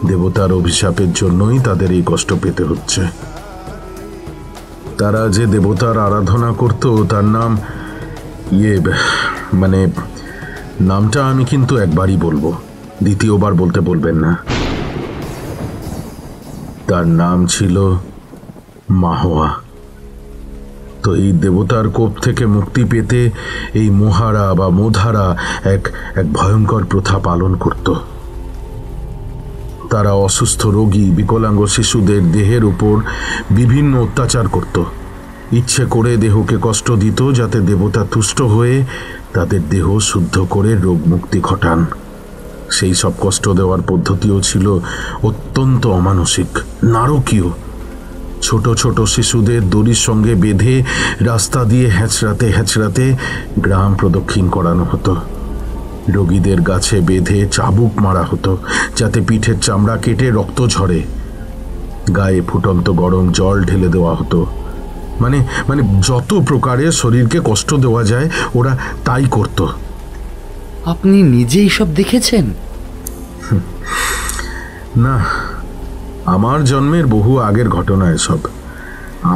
দেবতার অভিশাপের জন্যই তাদের এই কষ্ট পেতে হচ্ছে। তারা যে দেবতার আরাধনা করত তার নাম নামটা আমি কিন্তু একবারই বলবো, দ্বিতীয়বার বলতে বলবেন না। তার নাম ছিল মাহোয়া। তো এই দেবতার কোপ থেকে মুক্তি পেতে এই মোহারা বা মোধারা এক ভয়ঙ্কর প্রথা পালন করত। তারা অসুস্থ রোগী বিকলাঙ্গ শিশুদের দেহের উপর বিভিন্ন অত্যাচার করত। ইচ্ছে করে দেহকে কষ্ট দিত যাতে দেবতা তুষ্ট হয়ে তাদের দেহ শুদ্ধ করে রোগ মুক্তি ঘটান। সেই সব কষ্ট দেওয়ার পদ্ধতিও ছিল অত্যন্ত অমানসিক, নারকীয়। ছোট ছোট শিশুদের দড়ির সঙ্গে বেঁধে রাস্তা দিয়ে হেঁচড়াতে হেঁচড়াতে গ্রাম প্রদক্ষিণ করানো হতো। রোগীদের গাছে বেঁধে চাবুক মারা হতো যাতে পিঠের চামড়া কেটে রক্ত ঝরে। গায়ে ফুটন্ত গরম জল ঢেলে দেওয়া হতো। মানে যত প্রকারের শরীরকে কষ্ট দেওয়া যায় ওরা তাই করত। আপনি নিজেই সব দেখেছেন? না, আমার জন্মের বহু আগের ঘটনা এসব।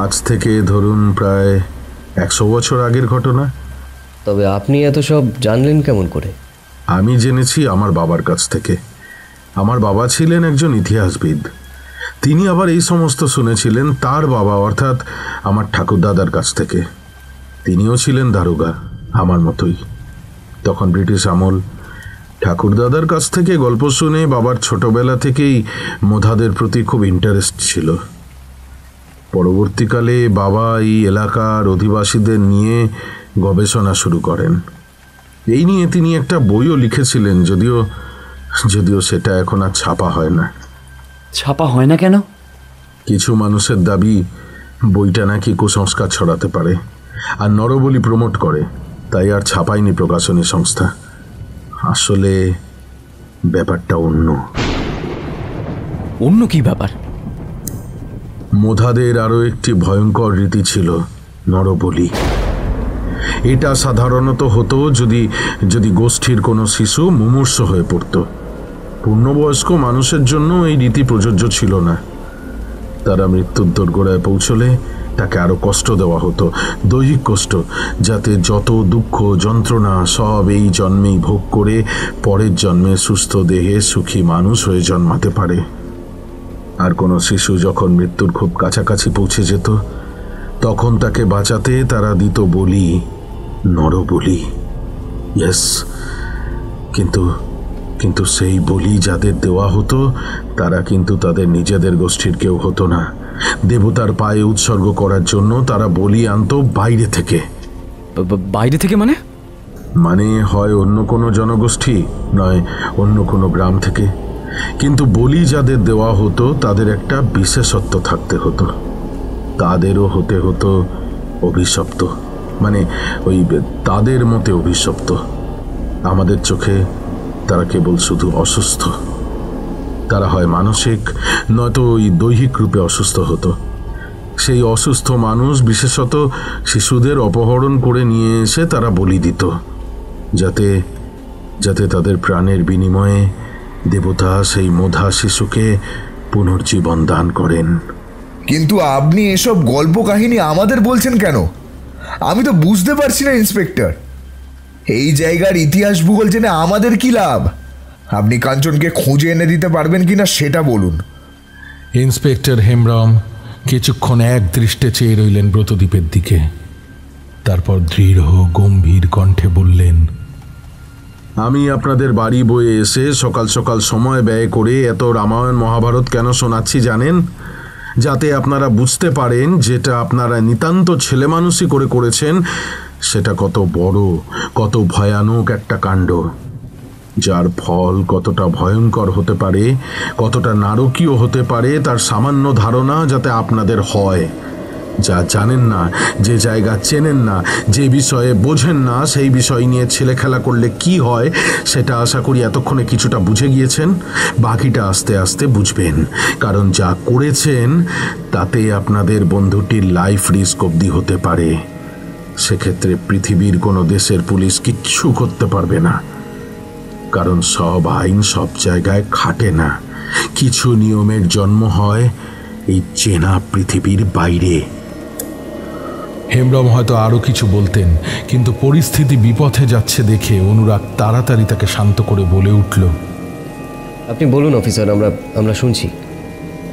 আজ থেকে ধরুন প্রায় 100 বছর আগের ঘটনা। তবে আপনি এত সব জানলেন কেমন করে? আমি জেনেছি আমার বাবার কাছ থেকে। আমার বাবা ছিলেন একজন ইতিহাসবিদ। তিনি আবার এই সমস্ত শুনেছিলেন তার বাবা অর্থাৎ আমার ঠাকুরদাদার কাছ থেকে। তিনিও ছিলেন দারোগা, আমার মতোই। তখন ব্রিটিশ আমল। ঠাকুরদাদার কাছ থেকে গল্প শুনে বাবার ছোটবেলা থেকেই মোধাদের প্রতি খুব ইন্টারেস্ট ছিল। পরবর্তীকালে বাবা এই এলাকার অধিবাসীদের নিয়ে গবেষণা শুরু করেন। এই নিয়ে তিনি একটা বইও লিখেছিলেন, যদিও সেটা এখন আর ছাপা হয় না। ছাপা হয় না কেন? কিছু মানুষের দাবি বইটা নাকি কুসংস্কার ছড়াতে পারে আর নরবলি প্রমোট করে, তাই আর ছাপায়নি প্রকাশনী সংস্থা। আসলে ব্যাপারটা অন্য কি ব্যাপার? মোধাদের আরও একটি ভয়ঙ্কর রীতি ছিল, নরবলি। এটা সাধারণত হতো যদি গোষ্ঠীর কোনো শিশু মুমূর্ষু হয়ে পড়ত। পূর্ণবয়স্ক মানুষের জন্য এই রীতি প্রযোজ্য ছিল না। তারা মৃত্যুর দোরগোড়ায় পৌঁছলে তাকে আরো কষ্ট দেওয়া হতো, দৈহিক কষ্ট, যাতে যত দুঃখ যন্ত্রণা সব এই জন্মেই ভোগ করে পরের জন্মে সুস্থ দেহে সুখী মানুষ হয়ে জন্মাতে পারে। আর কোনো শিশু যখন মৃত্যুর খুব কাছাকাছি পৌঁছে যেত, তখন তাকে বাঁচাতে তারা দিত বলি, নরবলি। ইয়েস, কিন্তু সেই বলি যাদের দেওয়া হতো তারা কিন্তু তাদের নিজেদের গোষ্ঠীর কেউ হতো না। দেবতার পায়ে উৎসর্গ করার জন্য তারা বলি আনতো বাইরে থেকে। বাইরে থেকে মানে হয় অন্য কোনো জনগোষ্ঠী, নয় অন্য কোনো গ্রাম থেকে। কিন্তু বলি যাদের দেওয়া হতো তাদের একটা বিশেষত্ব থাকতে হতো। তাদেরও হতে হতো অভিশপ্ত, মানে ওই তাদের মতে অভিশপ্ত। আমাদের চোখে তারা কেবল শুধু অসুস্থ। তারা হয় মানসিক নয়তো ওই দৈহিক রূপে অসুস্থ হতো। সেই অসুস্থ মানুষ বিশেষত শিশুদের অপহরণ করে নিয়ে এসে তারা বলি দিত, যাতে তাদের প্রাণের বিনিময়ে দেবতা সেই মোধা শিশুকে পুনর্জীবন দান করেন। কিন্তু আপনি এসব গল্প কাহিনী আমাদের বলছেন কেন? আমি তো বুঝতে পারছি না ইন্সপেক্টর। এই জায়গার ইতিহাস ভূগোল জেনে আমাদের কি লাভ? আপনি কাঞ্চনকে খুঁজে এনে দিতে পারবেন কিনা সেটা বলুন। ইন্সপেক্টর হেমব্রম কিছুক্ষণ এক দৃষ্টে চেয়ে রইলেন ব্রতদ্বীপের দিকে। তারপর দৃঢ় গম্ভীর কণ্ঠে বললেন, আমি আপনাদের বাড়ি বয়ে এসে সকাল সকাল সময় ব্যয় করে এত রামায়ণ মহাভারত কেন শোনাচ্ছি জানেন? যাতে আপনারা বুঝতে পারেন যেটা আপনারা নিতান্ত ছেলে মানুষই করেছেন সেটা কত বড়, কত ভয়ানক একটা কাণ্ড, যার ফল কতটা ভয়ঙ্কর হতে পারে, কতটা নারকীয় হতে পারে তার সামান্য ধারণা যাতে আপনাদের হয়। যা জানেন না, যে জায়গা চেনেন না, যে বিষয়ে বোঝেন না, সেই বিষয় নিয়ে ছেলে খেলা করলে কি হয় সেটা আশা করি এতক্ষণে কিছুটা বুঝে গিয়েছেন। বাকিটা আস্তে আস্তে বুঝবেন, কারণ যা করেছেন তাতে আপনাদের বন্ধুটির লাইফ রিস্ক অবধি হতে পারে। সেক্ষেত্রে পৃথিবীর কোনো দেশের পুলিশ কিচ্ছু করতে পারবে না, কারণ সব আইন সব জায়গায় খাটে না। কিছু নিয়মের জন্ম হয় এই চেনা পৃথিবীর বাইরে। হেমব্রম হয়তো আরো কিছু বলতেন, কিন্তু পরিস্থিতি বিপথে যাচ্ছে দেখে অনুরাগ তাড়াতাড়ি তাকে শান্ত করে বলে উঠল, আপনি বলুন অফিসার, আমরা শুনছি।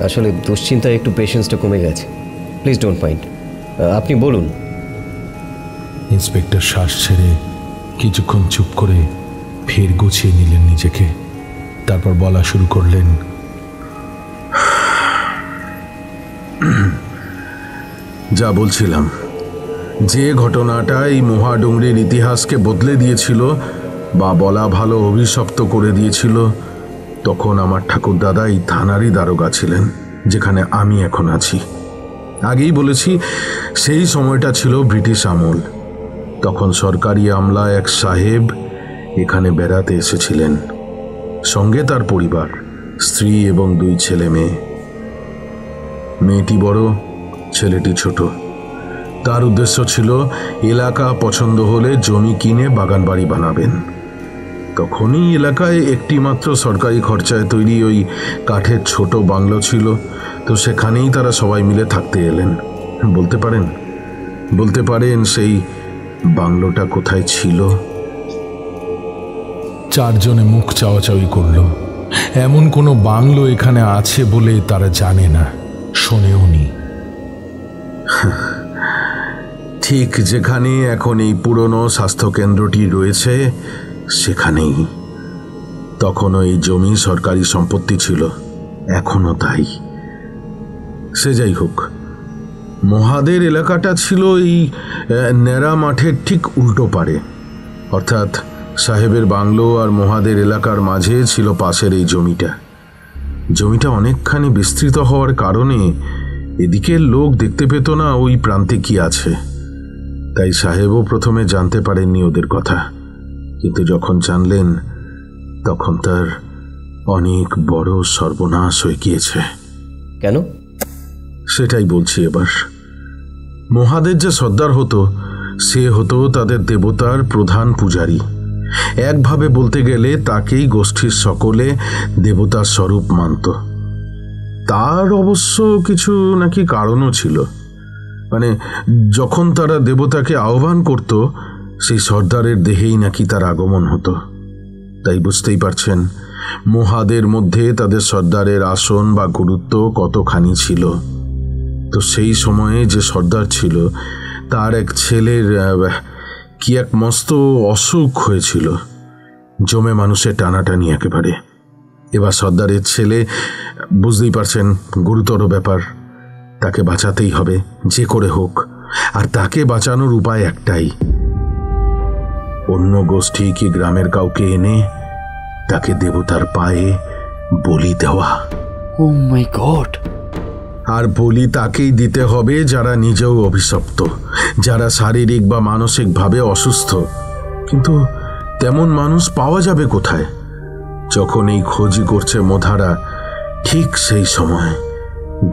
আসলে দুশ্চিন্তায় একটু পেশেন্সটা কমে গেছে। প্লিজ ডোন্ট মাইন্ড, আপনি বলুন। ইন্সপেক্টর শ্বাস ছেড়ে কিছুক্ষণ চুপ করে ফের গুছিয়ে নিলেন নিজেকে। তারপর বলা শুরু করলেন, যা বলছিলাম, যে ঘটনাটা এই মহাডুংরির ইতিহাসকে বদলে দিয়েছিল বা বলা ভালো অভিশপ্ত করে দিয়েছিল, তখন আমার ঠাকুরদাদা এই থানারই দারোগা ছিলেন, যেখানে আমি এখন আছি। আগেই বলেছি, সেই সময়টা ছিল ব্রিটিশ আমল। তখন সরকারি আমলা এক সাহেব এখানে বেড়াতে এসেছিলেন, সঙ্গে তার পরিবার, স্ত্রী এবং 2 ছেলে মেয়ে। মেয়েটি বড়, ছেলেটি ছোট। তার উদ্দেশ্য ছিল এলাকা পছন্দ হলে জমি কিনে বাগান বাড়ি বানাবেন। তখনই এলাকায় একটি মাত্র সরকারি খরচায় তৈরি ওই কাঠের ছোট বাংলো ছিল, তো সেখানেই তারা সবাই মিলে থাকতে এলেন। বলতে পারেন সেই বাংলোটা কোথায় ছিল? 4 জনে মুখ চাওয়াচাওয়ি করল। এমন কোনো বাংলো এখানে আছে বলে তারা জানে না, শোনেও নি। ঠিক যেখানে এখন এই পুরনো স্বাস্থ্যকেন্দ্রটি রয়েছে সেখানেই। তখনও এই জমি সরকারি সম্পত্তি ছিল, এখনো তাই। সে যাই হোক, মহাদের এলাকাটা ছিল এই ন্যাড়া মাঠের ঠিক উল্টো পারে, অর্থাৎ সাহেবের বাংলো আর মহাদের এলাকার মাঝে ছিল পাশের এই জমিটা। জমিটা অনেকখানি বিস্তৃত হওয়ার কারণে এদিকের লোক দেখতে পেত না ওই প্রান্তে কি আছে। তাই সাহেবও প্রথমে জানতে পারেননি ওদের কথা, কিন্তু যখন জানলেন তখন তার অনেক বড় সর্বনাশ হয়ে গিয়েছে। কেন? সেটাই বলছি এবার। মহাদের যে সর্দার হতো, সে হতো তাদের দেবতার প্রধান পূজারী। একভাবে বলতে গেলে তাকেই গোষ্ঠীর সকলে দেবতার স্বরূপ মানত। তার অবশ্য কিছু নাকি কারণও ছিল। মানে যখন তারা দেবতাকে আহ্বান করত, সেই সর্দারের দেহেই নাকি তার আগমন হতো। তাই বুঝতেই পারছেন মহাদের মধ্যে তাদের সর্দারের আসন বা গুরুত্ব কতখানি ছিল। তো সেই সময়ে যে সর্দার ছিল তার এক ছেলের কি এক মস্ত অসুখ হয়েছিল, জমে মানুষের টানাটানি একেবারে। এবার সর্দারের ছেলে, বুঝতেই পারছেন গুরুতর ব্যাপার, তাকে বাঁচাতেই হবে যে করে হোক। আর তাকে বাঁচানোর উপায় একটাই, অন্য গোষ্ঠী কি গ্রামের কাউকে এনে তাকে দেবতার পায়ে বলি দেওয়া। ও মাই গড! আর বলি তাকেই দিতে হবে যারা নিজেও অভিশপ্ত, যারা শারীরিক বা মানসিকভাবে অসুস্থ। কিন্তু তেমন মানুষ পাওয়া যাবে কোথায়? যখন এই খোঁজি করছে মোধারা, ঠিক সেই সময়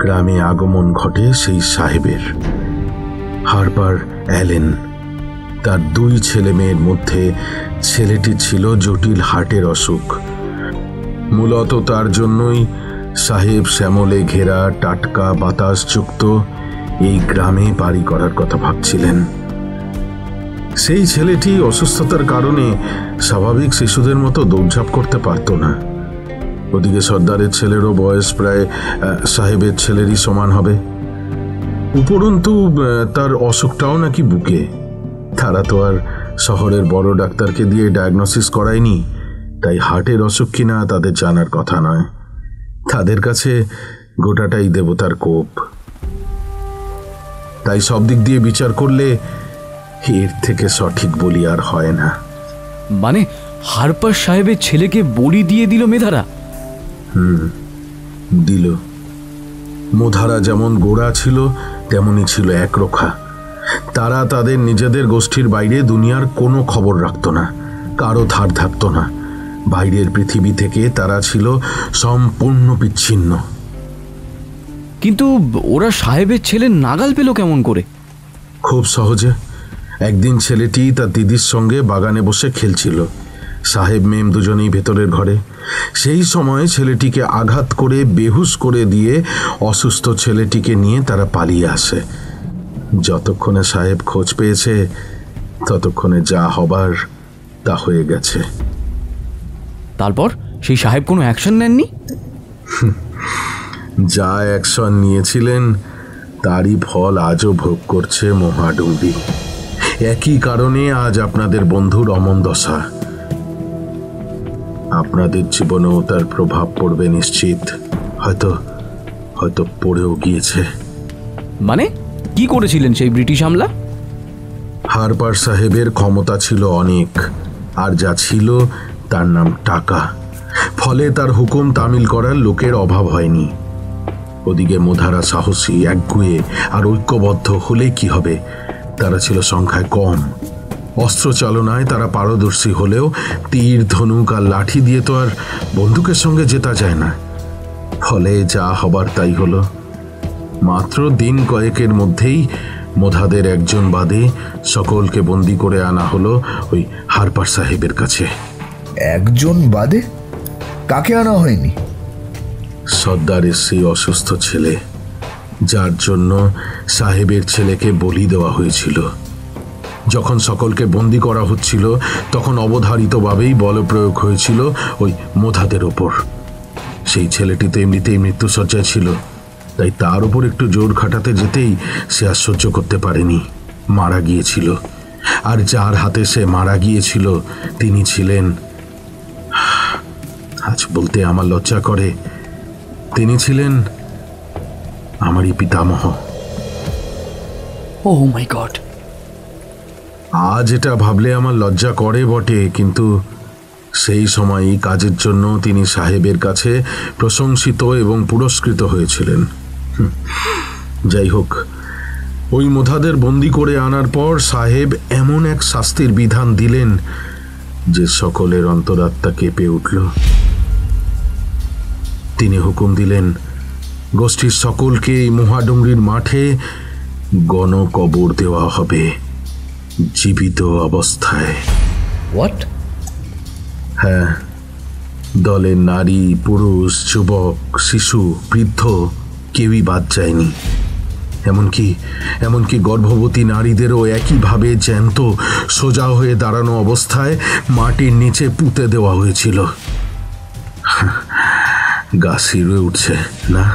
গ্রামে আগমন ঘটে সেই সাহেবের। হারপার অ্যালেন, তার 2 ছেলে মেয়ের মধ্যে ছেলেটি ছিল জটিল হার্টের অসুখ। মূলত তার জন্যই সাহেব শ্যামলে ঘেরা টাটকা বাতাসযুক্ত এই গ্রামে বাড়ি করার কথা ভাবছিলেন। সেই ছেলেটি অসুস্থতার কারণে স্বাভাবিক শিশুদের মতো দৌড়ঝাঁপ করতে পারত না। ওদিকে সর্দারের ছেলেরও বয়স প্রায় সাহেবের ছেলেরই সমান হবে। উপরন্তু তার অসুখটাও নাকি বুকে। তারা তো আর শহরের বড় ডাক্তারকে দিয়ে ডায়াগনোসিস করায়নি, তাই হার্টের অসুখ কিনা তাদের জানার কথা নয়। তাদের কাছে গোটাটাই দেবতার কোপ। তাই সব দিক দিয়ে বিচার করলে এর থেকে সঠিক বলি আর হয় না। মানে হারপার সাহেবের ছেলেকে বলি দিয়ে দিল মেধারা? দিল। মোধারা যেমন গোড়া ছিল তেমনই ছিল একরোখা। তারা তাদের নিজেদের গোষ্ঠীর বাইরে দুনিয়ার কোনো খবর রাখত না, কারো ধার ধারত না। বাইরের পৃথিবী থেকে তারা ছিল সম্পূর্ণ বিচ্ছিন্ন। কিন্তু ওরা সাহেবের ছেলের নাগাল পেল কেমন করে? খুব সহজে। একদিন ছেলেটি তার দিদির সঙ্গে বাগানে বসে খেলছিল। সাহেব মেম দুজনেই ভেতরের ঘরে। সেই সময় ছেলেটিকে আঘাত করে বেহুশ করে দিয়ে অসুস্থ ছেলেটিকে নিয়ে তারা পালিয়ে আসে। যতক্ষণে সাহেব খোঁজ পেয়েছে ততক্ষণে যা হবার তা হয়ে গেছে। তারপর সেই সাহেব কোনো অ্যাকশন নেননি? যা অ্যাকশন নিয়েছিলেন তারই ফল আজও ভোগ করছে মহাডুঙ্গি। একই কারণে আজ আপনাদের বন্ধুর অমন দশা। আপনাদের জীবনেও তার প্রভাব পড়বে নিশ্চিত। হয়তো হয়তো পড়েও গিয়েছে। মানে কি করেছিলেন সেই ব্রিটিশ আমলা? হারপার সাহেবের ক্ষমতা ছিল অনেক, আর যা ছিল তার নাম টাকা। ফলে তার হুকুম তামিল করার লোকের অভাব হয়নি। ওদিকে মোধারা সাহসী, একগুঁয়ে আর ঐক্যবদ্ধ হলে কি হবে, তারা ছিল সংখ্যায় কম। অস্ত্র চালনায় তারা পারদর্শী হলেও তীর, ধনুক আর লাঠি দিয়ে তো আর বন্দুকের সঙ্গে জেতা যায় না। ফলে যা হবার তাই হলো। মাত্র দিন কয়েকের মধ্যেই মোধাদের একজন বাদে সকলকে বন্দি করে আনা হলো ওই হারপার সাহেবের কাছে। একজন বাদে? কাকে আনা হয়নি? সর্দারের সেই অসুস্থ ছেলে, যার জন্য সাহেবের ছেলেকে বলি দেওয়া হয়েছিল। যখন সকলকে বন্দি করা হচ্ছিল তখন অবধারিতভাবেই বলপ্রয়োগ হয়েছিল ওই মোধাদের ওপর। সেই ছেলেটি তো এমনিতেই মৃত্যুশয্যায় ছিল, তাই তার উপর একটু জোর খাটাতে যেতেই সে আর সহ্য করতে পারেনি। মারা গিয়েছিল, আর যার হাতে সে মারা গিয়েছিল তিনি ছিলেন, আজ বলতে আমার লজ্জা করে, তিনি ছিলেন আমারই পিতামহ। ও মাই গড! আজ এটা ভাবলে আমার লজ্জা করে বটে, কিন্তু সেই সময়ই কাজের জন্য তিনি সাহেবের কাছে প্রশংসিত এবং পুরস্কৃত হয়েছিলেন। যাই হোক, ওই মোধাদের বন্দি করে আনার পর সাহেব এমন এক শাস্তির বিধান দিলেন যে সকলের অন্তরাত্মা কেঁপে উঠল। তিনি হুকুম দিলেন, গোষ্ঠীর সকলকে এই মহাডুংরির মাঠে গণকবর দেওয়া হবে, জীবিত অবস্থায়। হোয়াট? হ্যাঁ, দলের নারী, পুরুষ, যুবক, শিশু, বৃদ্ধ কেউই বাদ যায়নি। এমনকি গর্ভবতী নারীদেরও একইভাবে জ্যান্ত সোজা হয়ে দাঁড়ানো অবস্থায় মাটির নিচে পুঁতে দেওয়া হয়েছিল। গা শিউরে উঠছে না?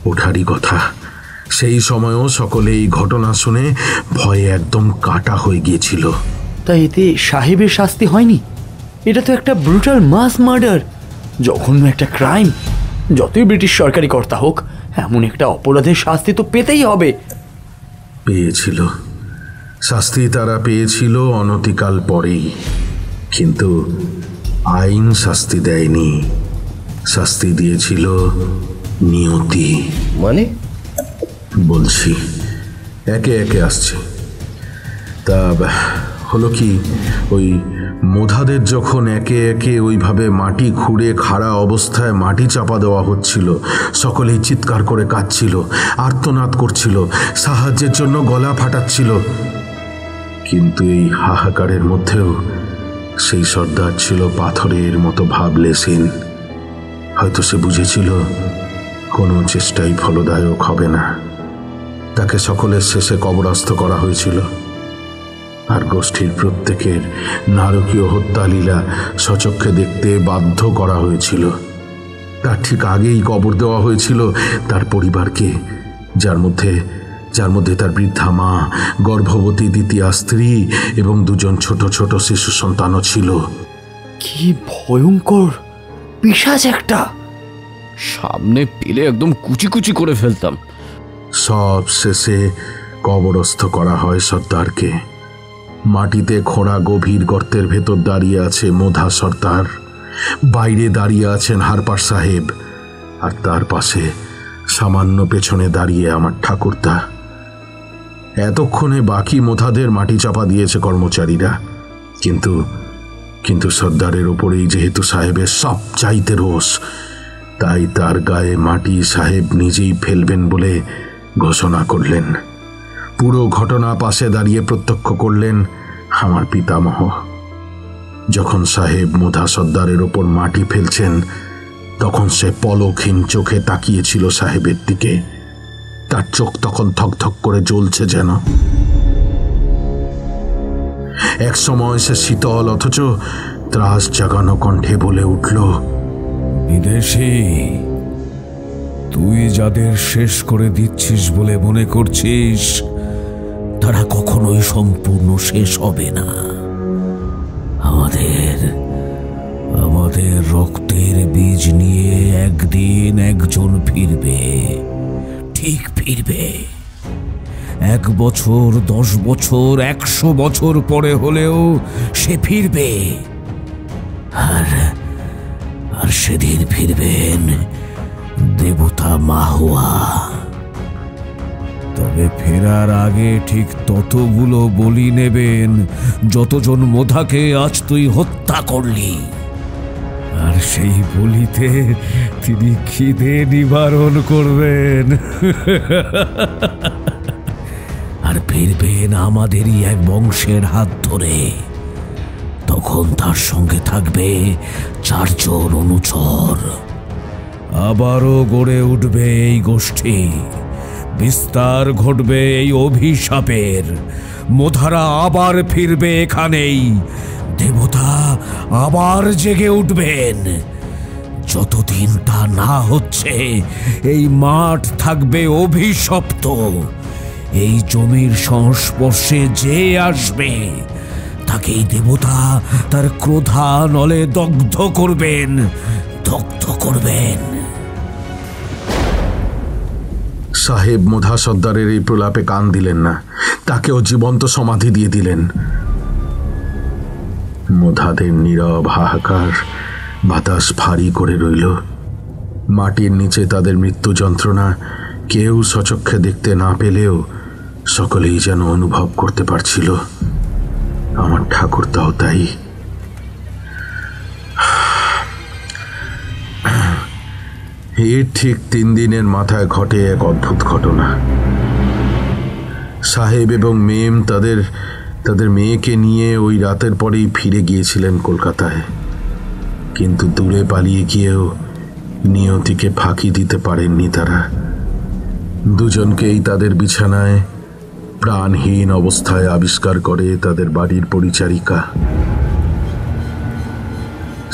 ওঠারই কথা। সেই সময়ও সকলে এই ঘটনা শুনে ভয়ে একদম কাটা হয়ে গিয়েছিল। তাই এতে সাহেবের শাস্তি হয়নি? এটা তো একটা ব্রুটাল মাস মার্ডার, জঘন্য একটা ক্রাইম। যতই ব্রিটিশ সরকারি কর্তা হোক, এমন একটা অপরাধের শাস্তি তো পেতেই হবে। পেয়েছিল, শাস্তি তারা পেয়েছিল অনতিকাল পরেই, কিন্তু আইন শাস্তি দেয়নি, শাস্তি দিয়েছিল নিয়তি। মানে? বলছি, একে একে আসছে। তা হলো কি, ওই মোধাদের যখন একে একে ওইভাবে মাটি খুঁড়ে খাড়া অবস্থায় মাটি চাপা দেওয়া হচ্ছিল, সকলেই চিৎকার করে কাঁদছিল, আর্তনাদ করছিল, সাহায্যের জন্য গলা ফাটাচ্ছিল। কিন্তু এই হাহাকারের মধ্যেও সেই সর্দার ছিল পাথরের মতো ভাবলেশীন। হয়তো সে বুঝেছিল কোনো চেষ্টাই ফলদায়ক হবে না। তাকে সকলের শেষে কবরস্থ করা হয়েছিল, আর গোষ্ঠীর প্রত্যেকের নারকীয় হত্যালীলা সচক্ষে দেখতে বাধ্য করা হয়েছিল। তার ঠিক আগেই কবর দেওয়া হয়েছিল তার পরিবারকে, যার মধ্যে তার বৃদ্ধা মা, গর্ভবতী দ্বিতীয় স্ত্রী এবং দুজন ছোট ছোট শিশু সন্তানও ছিল। কি ভয়ঙ্কর পিশাচ একটা! সামনে পেলে একদম কুচি কুচি করে ফেলতাম। সব শেষে কবরস্থ করা হয় সর্দারকে। মাটিতে খোঁড়া গভীর গর্তের ভেতর দাঁড়িয়ে আছে মোধা সর্দার, বাইরে দাঁড়িয়ে আছেন হারপার সাহেব, আর তার পাশে সামান্য পেছনে দাঁড়িয়ে আমার ঠাকুরদা। এতক্ষণে বাকি মোধাদের মাটি চাপা দিয়েছে কর্মচারীরা, কিন্তু সর্দারের ওপরেই যেহেতু সাহেবের সব চাইতে রোষ, তাই তার গায়ে মাটি সাহেব নিজেই ফেলবেন বলে ঘোষণা করলেন। পুরো ঘটনা পাশে দাঁড়িয়ে প্রত্যক্ষ করলেন আমার পিতামহ। যখন সাহেব মোধা সর্দারের ওপর মাটি ফেলছেন, তখন সে পলকহীন চোখে তাকিয়েছিল সাহেবের দিকে। তার চোখ তখন থকথক করে জ্বলছে যেন। এক সময় সে শীতল অথচ ত্রাস জাগানো কণ্ঠে বলে উঠল, বিদেশি, তুই যাদের শেষ করে দিচ্ছিস বলে মনে করছিস, তারা কখনোই সম্পূর্ণ শেষ হবে না। আমাদের রক্তের বীজ নিয়ে একদিন একজন ফিরবে, ঠিক ফিরবে। 1 বছর, 10 বছর, 100 বছর পরে হলেও সে ফিরবে। আর সেদিন ফিরবেন দেবতা মাহুয়া। তবে ফেরার আগে ঠিক ততগুলো বলি নেবেন যতজন মোধাকে আজ তুই হত্যা করলি, আর সেই বলিতে তিনি খিদে নিবারণ করবেন। আর ফিরবেন আমাদেরই এক বংশের হাত ধরে। তখন তার সঙ্গে থাকবে 4 জন অনুচর। আবারও গড়ে উঠবে এই গোষ্ঠী, বিস্তার ঘটবে এই অভিশাপের। মোধারা আবার ফিরবে এখানেই, দেবতা আবার জেগে উঠবেন। যতদিন তা না হচ্ছে, এই মাঠ থাকবে অভিশপ্ত। এই জমির সংস্পর্শে যে আসবে তাকেই দেবতা তার ক্রোধা নলে দগ্ধ করবেন। সাহেব মোধা সর্দারের এই প্রলাপে কান দিলেন না, তাকেও জীবন্ত সমাধি দিয়ে দিলেন। মোধাদের নীরব হাহাকার বাতাস ভারী করে রইল। মাটির নিচে তাদের মৃত্যু যন্ত্রণা কেউ সচক্ষে দেখতে না পেলেও সকলেই যেন অনুভব করতে পারছিল। আমার ঠাকুরদাও তাই। এর ঠিক 3 দিনের মাথায় ঘটে এক অদ্ভুত ঘটনা। সাহেব এবং মেম তাদের মেয়েকে নিয়ে ওই রাতের পরেই ফিরে গিয়েছিলেন কলকাতায়, কিন্তু দূরে পালিয়ে গিয়েও নিয়তিকে ফাঁকি দিতে পারেননি তারা। দুজনকেই তাদের বিছানায় প্রাণহীন অবস্থায় আবিষ্কার করে তাদের বাড়ির পরিচারিকা।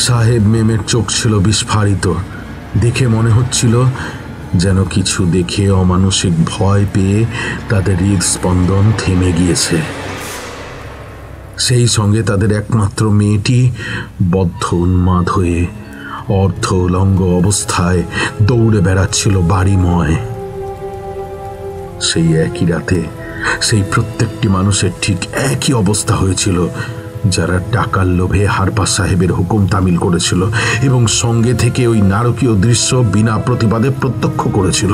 সাহেব মেমের চোখ ছিল বিস্ফারিত, দেখে মনে হচ্ছিল যেন কিছু দেখে অমানসিক ভয় পেয়ে তাদের হৃদস্পন্দন থেমে গিয়েছে। সেই সঙ্গে তাদের একমাত্র মেয়েটি বদ্ধ উন্মাদ হয়ে অর্ধ উলঙ্গ অবস্থায় দৌড়ে বেড়াচ্ছিল বাড়িময়। সেই একই রাতে সেই প্রত্যেকটি মানুষের ঠিক একই অবস্থা হয়েছিল যারা টাকার লোভে হারপা সাহেবের হুকুম তামিল করেছিল এবং সঙ্গে থেকে ওই নারকীয় দৃশ্য বিনা প্রতিবাদে প্রত্যক্ষ করেছিল।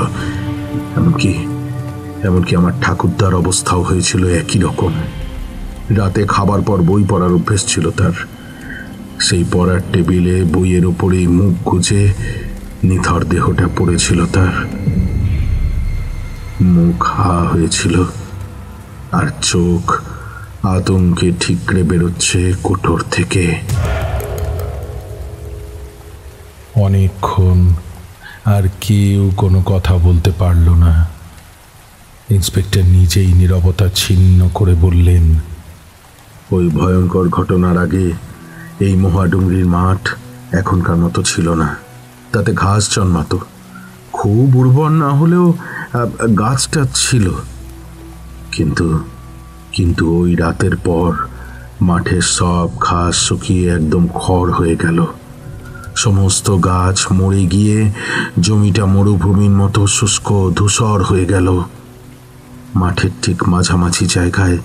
এমনকি আমার ঠাকুরদার অবস্থাও হয়েছিল একই রকম। রাতে খাবার পর বই পড়ার অভ্যেস ছিল তার। সেই পড়ার টেবিলে বইয়ের ওপরেই মুখ গুজে নিথর দেহটা পড়েছিল তার। মুখ হা হয়েছিল আর চোখ আতঙ্কে ঠিকরে বেরোচ্ছে কোটর থেকে। অনেকক্ষণ আর কেউ কোনো কথা বলতে পারল না। ইন্সপেক্টর নিজেই নীরবতা ছিন্ন করে বললেন, ওই ভয়ঙ্কর ঘটনার আগে এই মহাডুংরির মাঠ এখনকার মতো ছিল না। তাতে ঘাস জন্মাতো, খুব উর্বর না হলেও গাছটা ছিল। কিন্তু ওই রাতের পর মাঠের সব ঘাস শুকিয়ে একদম খড় হয়ে গেল। সমস্ত গাছ মরে গিয়ে জমিটা মরুভূমির মতো শুষ্ক ধূসর হয়ে গেল। মাঠের ঠিক মাঝামাঝি জায়গায়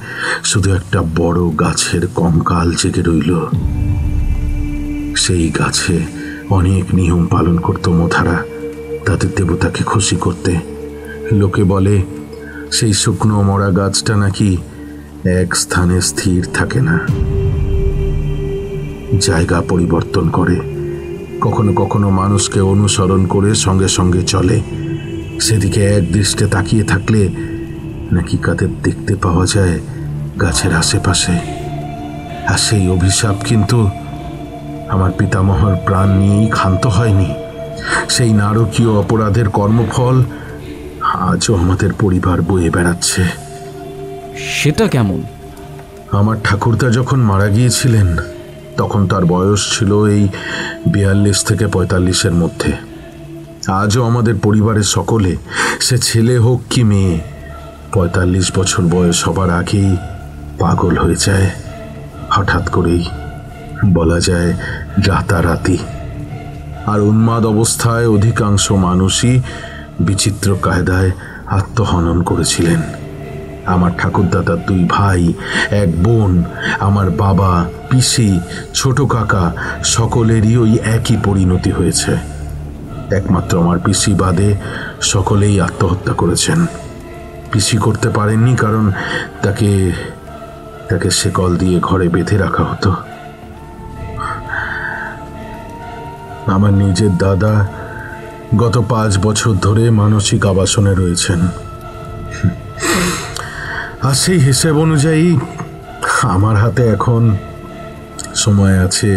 শুধু একটা বড় গাছের কঙ্কাল জেগে রইল। সেই গাছে অনেক নিয়ম পালন করত মোধারা তাদের দেবতাকে খুশি করতে। লোকে বলে সেই শুকনো মরা গাছটা নাকি এক স্থানে স্থির থাকে না, জায়গা পরিবর্তন করে, কখনো কখনো মানুষকে অনুসরণ করে সঙ্গে সঙ্গে চলে। সেদিকে এক দৃষ্টে তাকিয়ে থাকলে নাকি কাদের দেখতে পাওয়া যায় গাছের আশেপাশে। আর সেই অভিশাপ কিন্তু আমার পিতামহর প্রাণ নিয়েই ক্ষান্ত হয়নি। সেই নারকীয় অপরাধের কর্মফল আজও আমাদের পরিবার বয়ে বেড়াচ্ছে। সেটা কেমন? আমার ঠাকুরদা যখন মারা গিয়েছিলেন তখন তার বয়স ছিল এই 42 থেকে 45-এর মধ্যে। আজও আমাদের পরিবারের সকলে, সে ছেলে হোক কি মেয়ে, 45 বছর বয়স হবার আগেই পাগল হয়ে যায়। হঠাৎ করেই, বলা যায় রাতারাতি। আর উন্মাদ অবস্থায় অধিকাংশ মানুষই বিচিত্র কায়দায় আত্মহনন করেছিলেন। আমার ঠাকুরদাদার 2 ভাই, 1 বোন, আমার বাবা, পিসি, ছোট কাকা সকলেরই ওই একই পরিণতি হয়েছে। একমাত্র আমার পিসি বাদে সকলেই আত্মহত্যা করেছেন। পিসি করতে পারেননি কারণ তাকে শেকল দিয়ে ঘরে বেঁধে রাখা হতো। আমার নিজের দাদা গত 5 বছর ধরে মানসিক আবাসনে রয়েছেন। আর সেই হিসেব অনুযায়ী আমার হাতে এখন সময় আছে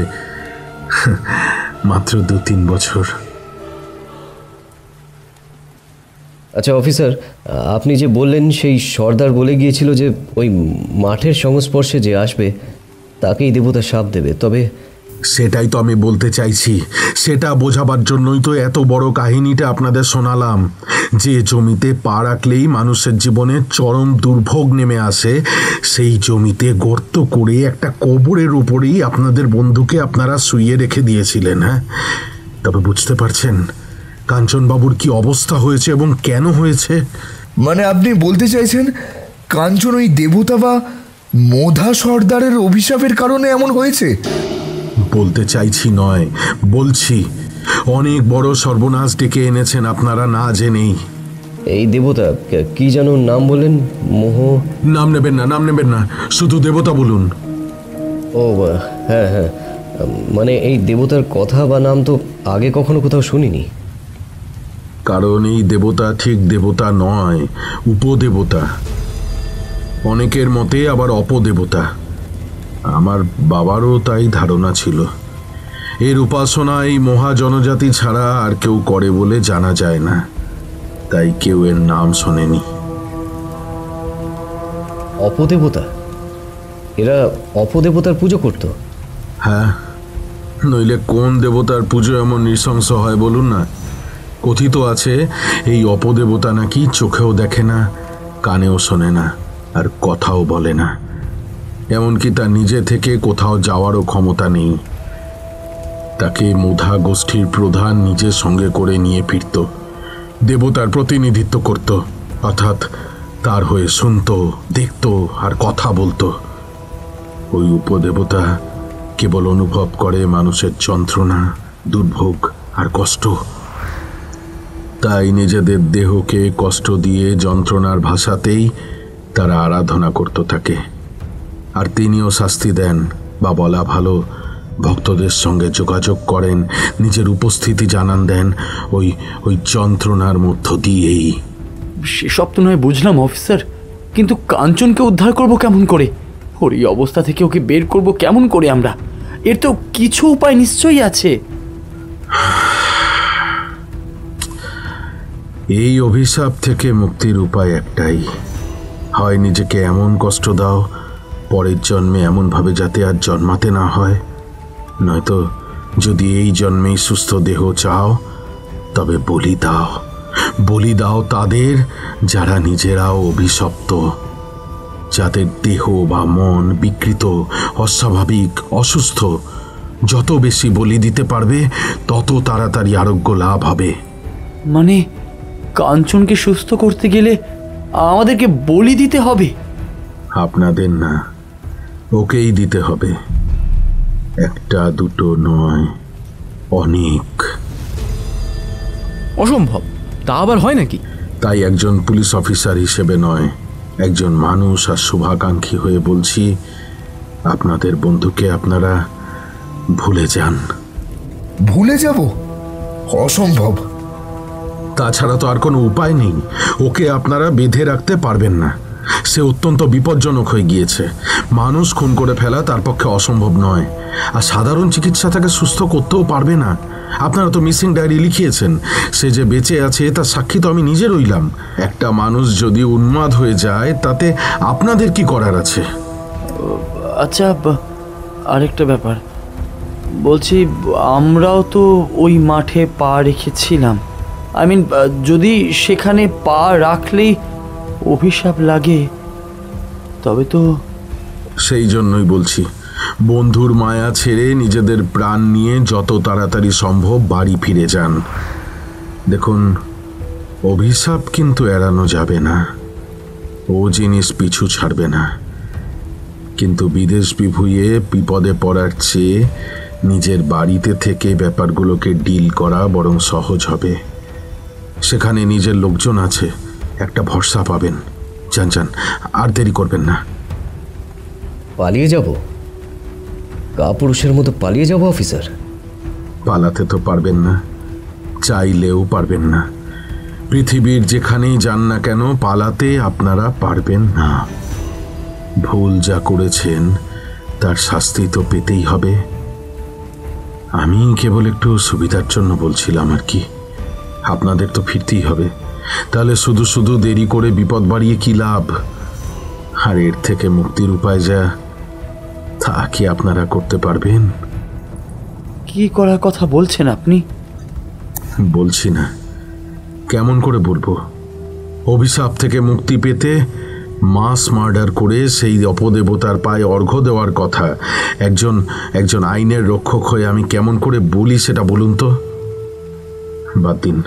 মাত্র 2-3 বছর। আচ্ছা অফিসার, আপনি যে বললেন সেই সর্দার বলে গিয়েছিল যে ওই মাঠের সংস্পর্শে যে আসবে তাকেই দেবতা শাপ দেবে, তবে সেটাই তো আমি বলতে চাইছি, সেটা বোঝাবার জন্যই তো এত বড় কাহিনীটা আপনাদের শোনালাম। যে জমিতে পা রাখলেই মানুষের জীবনে চরম দুর্ভোগ নেমে আসে, সেই জমিতে গর্ত করে একটা কবরের উপরেই আপনাদের বন্ধুকে আপনারা শুইয়ে রেখে দিয়েছিলেন। হ্যাঁ, তবে বুঝতে পারছেন কাঞ্চনবাবুর কি অবস্থা হয়েছে এবং কেন হয়েছে? মানে আপনি বলতে চাইছেন কাঞ্চন ওই দেবতা বা মোধা সর্দারের অভিশাপের কারণে এমন হয়েছে? বলতে চাইছি নয়, বলছি অনেক বড় সর্বনাশ ডেকে এনেছেন আপনারা না জেনেই। এই দেবতা কি যেন নাম বলেন? নাম নেবেন না, নাম নেবেন না, শুধু দেবতা বলুন। ও হ্যাঁ হ্যাঁ, মানে এই দেবতার কথা বা নাম তো আগে কখনো কোথাও শুনিনি। কারণ এই দেবতা ঠিক দেবতা নয়, উপদেবতা। অনেকের মতে আবার অপদেবতা। আমার বাবারও তাই ধারণা ছিল। এর উপাসনা এই মহা জনজাতি ছাড়া আর কেউ করে বলে জানা যায় না, তাই কেউ এর নাম শোনেনি। অপদেবতা? এরা অপদেবতার পুজো করত? হ্যাঁ, নইলে কোন দেবতার পুজো এমন নৃশংস হয় বলুন না? কথিত আছে এই অপদেবতা নাকি চোখেও দেখে না, কানেও শোনে না, আর কথাও বলে না। এমনকি তার নিজে থেকে কোথাও যাওয়ারও ক্ষমতা নেই। তাকে মোধা গোষ্ঠীর প্রধান নিজের সঙ্গে করে নিয়ে ফিরত, দেবতার প্রতিনিধিত্ব করত, অর্থাৎ তার হয়ে শুনত, দেখত আর কথা বলতো। ওই উপদেবতা কেবল অনুভব করে মানুষের যন্ত্রণা, দুর্ভোগ আর কষ্ট। তাই নিজেদের দেহকে কষ্ট দিয়ে যন্ত্রণার ভাষাতেই তারা আরাধনা করতে থাকে। আর তিনিও শাস্তি দেন, বা বলা ভালো ভক্তদের সঙ্গে যোগাযোগ করেন, নিজের উপস্থিতি জানান দেন ওই যন্ত্রণার মধ্য দিয়েই। সেসব তো নয় বুঝলাম অফিসার, কিন্তু কাঞ্চনকে উদ্ধার করব কেমন করে? ওর এই অবস্থা থেকে ওকে বের করব কেমন করে আমরা? এর তো কিছু উপায় নিশ্চয়ই আছে। এই অভিশাপ থেকে মুক্তির উপায় একটাই, হয় নিজেকে এমন কষ্ট দাও পরের জন্মে এমনভাবে যাতে আর জন্মাতে না হয়, নয়তো যদি এই জন্মেই সুস্থ দেহ চাও তবে বলি দাও। বলি দাও তাদের যারা নিজেরাও অভিশপ্ত, যাদের দেহ বা মন বিকৃত, অস্বাভাবিক, অসুস্থ। যত বেশি বলি দিতে পারবে তত তাড়াতাড়ি আরোগ্য লাভ হবে। মানে কাঞ্চনকে সুস্থ করতে গেলে আমাদেরকে বলি দিতে হবে? আপনাদের না, ওকেই দিতে হবে। একটা দুটো নয়, অনেক। অসম্ভব, তা আবার হয় নাকি? তাই একজন পুলিশ অফিসার হিসেবে নয়, একজন মানুষ আর শুভাকাঙ্ক্ষী হয়ে বলছি, আপনাদের বন্ধুকে আপনারা ভুলে যান। ভুলে যাব? অসম্ভব। তাছাড়া তো আর কোনো উপায় নেই। ওকে আপনারা বেঁধে রাখতে পারবেন না, সে অত্যন্ত বিপজ্জনক হয়ে গিয়েছে। মানুষ খুন করে ফেলা তার পক্ষে অসম্ভব নয়, আর সাধারণ চিকিৎসা তাকে সুস্থ করতেও পারবে না। আপনারা তো মিসিং ডায়েরি লিখিয়েছেন, সে যে বেঁচে আছে তার সাক্ষী তো আমি নিজে রইলাম। একটা মানুষ যদি উন্মাদ হয়ে যায় তাতে আপনাদের কি করার আছে? আচ্ছা, আরেকটা ব্যাপার বলছি, আমরাও তো ওই মাঠে পা রেখেছিলাম। যদি সেখানে পা রাখলেই অভিশাপ লাগে তবে তো। সেই জন্যই বলছি, বন্ধুর মায়া ছেড়ে নিজেদের প্রাণ নিয়ে যত তাড়াতাড়ি সম্ভব বাড়ি ফিরে যান। দেখুন, অভিশাপ কিন্তু এড়ানো যাবে না, ও জিনিস পিছু ছাড়বে না। কিন্তু বিদেশ বিভুঁইয়ে বিপদে পড়ার চেয়ে নিজের বাড়িতে থেকে ব্যাপারগুলোকে ডিল করা বরং সহজ হবে। সেখানে নিজের লোকজন আছে, একটা ভরসা পাবেন। যান যান, আর দেরি করবেন না। পালিয়ে যাব? কাপুরুষের মতো পালিয়ে যাব অফিসার? পালাতে তো পারবেন না, চাইলেও পারবেন না। পৃথিবীর যেখানেই যান না কেন পালাতে আপনারা পারবেন না। ভুল যা করেছেন তার শাস্তি তো পেতেই হবে। আমি কেবল একটু সুবিধার জন্য বলছিলাম আর কি। আপনাদের তো ফিরতেই হবে, তাহলে শুধু শুধু দেরি করে বিপদ বাড়িয়ে কি লাভ? আর এর থেকে মুক্তির উপায় যা, তা কি আপনারা করতে পারবেন? কি করার কথা বলছেন আপনি? বলছি না, কেমন করে বলবো? অভিশাপ থেকে মুক্তি পেতে মাস মার্ডার করে সেই অপদেবতার পায়ে অর্ঘ্য দেওয়ার কথা একজন আইনের রক্ষক হয়ে আমি কেমন করে বলি সেটা বলুন তো। বাদ দিন,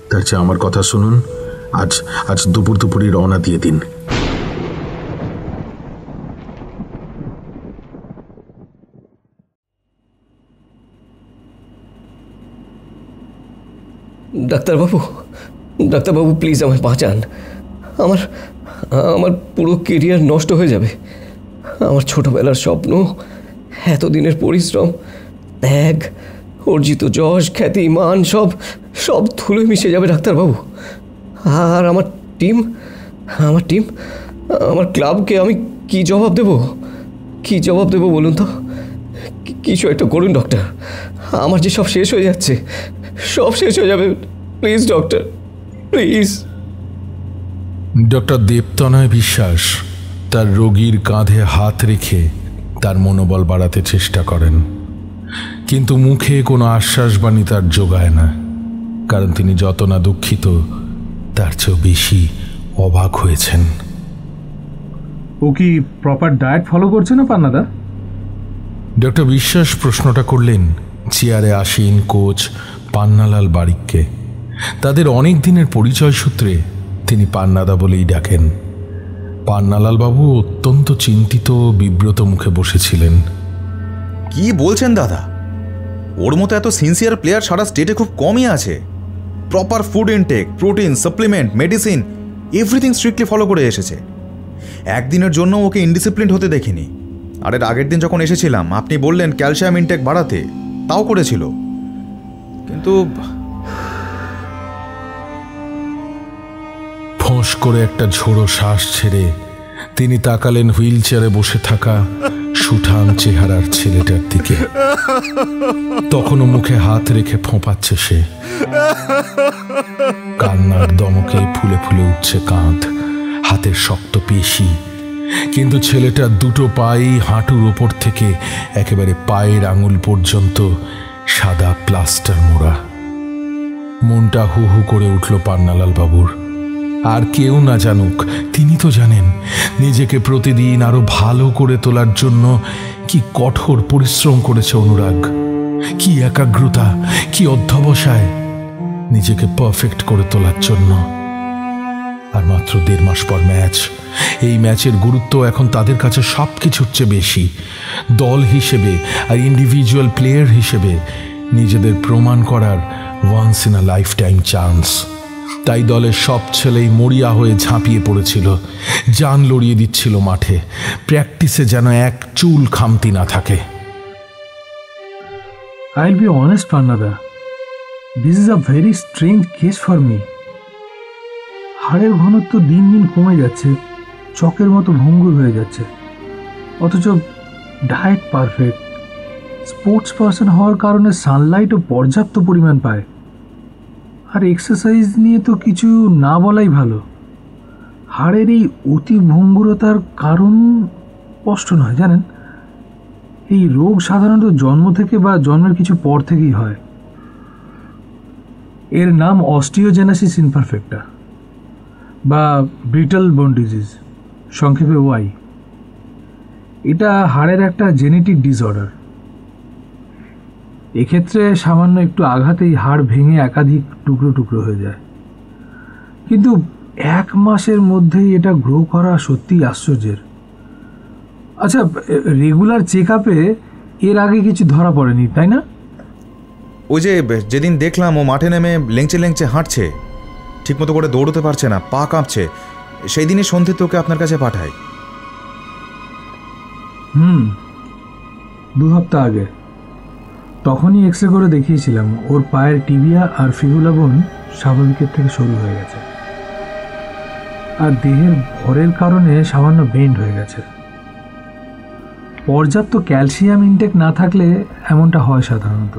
তার চেয়ে আমার কথা শুনুন। আজ দুপুরই রওনা দিয়ে দিন। ডাক্তারবাবু প্লিজ আমায় বাঁচান। আমার পুরো কেরিয়ার নষ্ট হয়ে যাবে। আমার ছোটবেলার স্বপ্ন, এতদিনের পরিশ্রম, ত্যাগ, অর্জিত যশ, খ্যাতি, মান সব ধুলোয় মিশে যাবে ডাক্তারবাবু। আর আমার টিম, আমার ক্লাবকে আমি কি জবাব দেব বলুন তো? কিছু একটা করুন ডক্টর। আমার যে সব শেষ হয়ে যাচ্ছে, সব শেষ হয়ে যাবে। Please doctor, please. Doctor Debtanay বিশ্বাস তার রোগীর কাঁধে হাত রেখে তার মনোবল বাড়াতে চেষ্টা করেন, কিন্তু মুখে কোনো আশ্বাসবাণী তার জোগায় না। কারণ তিনি যত না দুঃখিত, তার চেয়েও বেশি অবাক হয়েছেন। ও কি প্রপার ডায়েট ফলো করছে না পান্নাদা? ডক্টর বিশ্বাস প্রশ্নটা করলেন চেয়ারে আসীন কোচ পান্নালাল বারিককে। তাদের অনেক দিনের পরিচয় সূত্রে তিনি পান্নাদা বলেই ডাকেন। পান্নালাল বাবু অত্যন্ত চিন্তিত, বিব্রত মুখে বসেছিলেন। কি বলছেন দাদা? ওর মতো এত সিনসিয়ার প্লেয়ার সারা স্টেটে খুব কমই আছে। Proper food intake, protein, supplement, medicine, everything strictly follow করে এসেছে। একদিনের জন্য ওকে ইনডিসিপ্লিনড হতে দেখিনি। আর এর আগের দিন যখন এসেছিলাম আপনি বললেন ক্যালসিয়াম ইনটেক বাড়াতে, তাও করেছিল। কিন্তু ফোঁস করে একটা ঝোড়ো শ্বাস ছেড়ে তিনি তাকালেন হুইল চেয়ারে বসে থাকা সুঠাম চেহারার ছেলেটার দিকে। তখনও মুখে হাত রেখে ফোঁপাচ্ছে সে। কান্নার দমকে ফুলে ফুলে উঠছে কাঁধ, হাতের শক্ত পেশি। কিন্তু ছেলেটার দুটো পায়েই হাঁটুর ওপর থেকে একেবারে পায়ের আঙুল পর্যন্ত সাদা প্লাস্টার মোড়া। মনটা হু হু করে উঠল পান্নালাল বাবুর। আর কেউ না জানুক, তিনি তো জানেন নিজেকে প্রতিদিন আরো ভালো করে তোলার জন্য কি কঠোর পরিশ্রম করেছে অনুরাগ, কি একাগ্রতা, কি অধ্যবসায় নিজেকে পারফেক্ট করে তোলার জন্য। আর মাত্র 1.5 মাস পর ম্যাচ। এই ম্যাচের গুরুত্ব এখন তাদের কাছে সব কিছুর চেয়ে বেশি। দল হিসেবে আর ইন্ডিভিজুয়াল প্লেয়ার হিসেবে নিজেদের প্রমাণ করার once in a lifetime chance. তাই দলের সব ছেলেই মরিয়া হয়ে ঝাঁপিয়ে পড়েছিল, জান লড়িয়ে দিচ্ছিল মাঠে। প্র্যাকটিসে যেন এক চুল খামতি না থাকে। I'll be honest, Pannada. This is a very strange case for me. হাড়ের ঘনত্ব দিন দিন কমে যাচ্ছে, চকের মতো ভঙ্গুর হয়ে যাচ্ছে, অথচ ডায়েট পারফেক্ট। স্পোর্টস পার্সন হওয়ার কারণে সানলাইটও পর্যাপ্ত পরিমাণ পায়। আর এক্সারসাইজ নিয়ে তো কিছু না বলাই ভালো। হাড়ের এই অতি ভঙ্গুরতার কারণ স্পষ্ট নয়, জানেন। এই রোগ সাধারণত জন্ম থেকে বা জন্মের কিছু পর থেকেই হয়। এর নাম অস্টিওজেনেসিস ইমপারফেক্টা বা ব্রিটল বোন ডিজিজ, সংক্ষেপে ওয়াই। এটা হাড়ের একটা জেনেটিক ডিসঅর্ডার। এক্ষেত্রে সামান্য একটু আঘাতেই হাড় ভেঙে একাধিক টুকরো টুকরো হয়ে যায়। কিন্তু 1 মাসের মধ্যেই এটা গ্রো করা সত্যিই আশ্চর্যের। আচ্ছা, রেগুলার চেক আপে এর আগে কিছু ধরা পড়েনি, তাই না? ওই যে যেদিন দেখলাম ও মাঠে নেমে লেংচে লেংচে হাঁটছে, ঠিকমতো করে দৌড়তে পারছে না, পা কাঁপছে, সেই দিনই সন্ধে তোকে আপনার কাছে পাঠাই। 2 সপ্তাহ আগে। তখনই এক্স রে করে দেখিয়েছিলাম ওর পায়ের টিবিয়া আর ফিবুলা বোন স্বাভাবিকের থেকে সরু হয়ে গেছে, আর দেহের ভরের কারণে সামান্য বেন্ড হয়ে গেছে। পর্যাপ্ত ক্যালসিয়াম ইনটেক না থাকলে এমনটা হয় সাধারণত,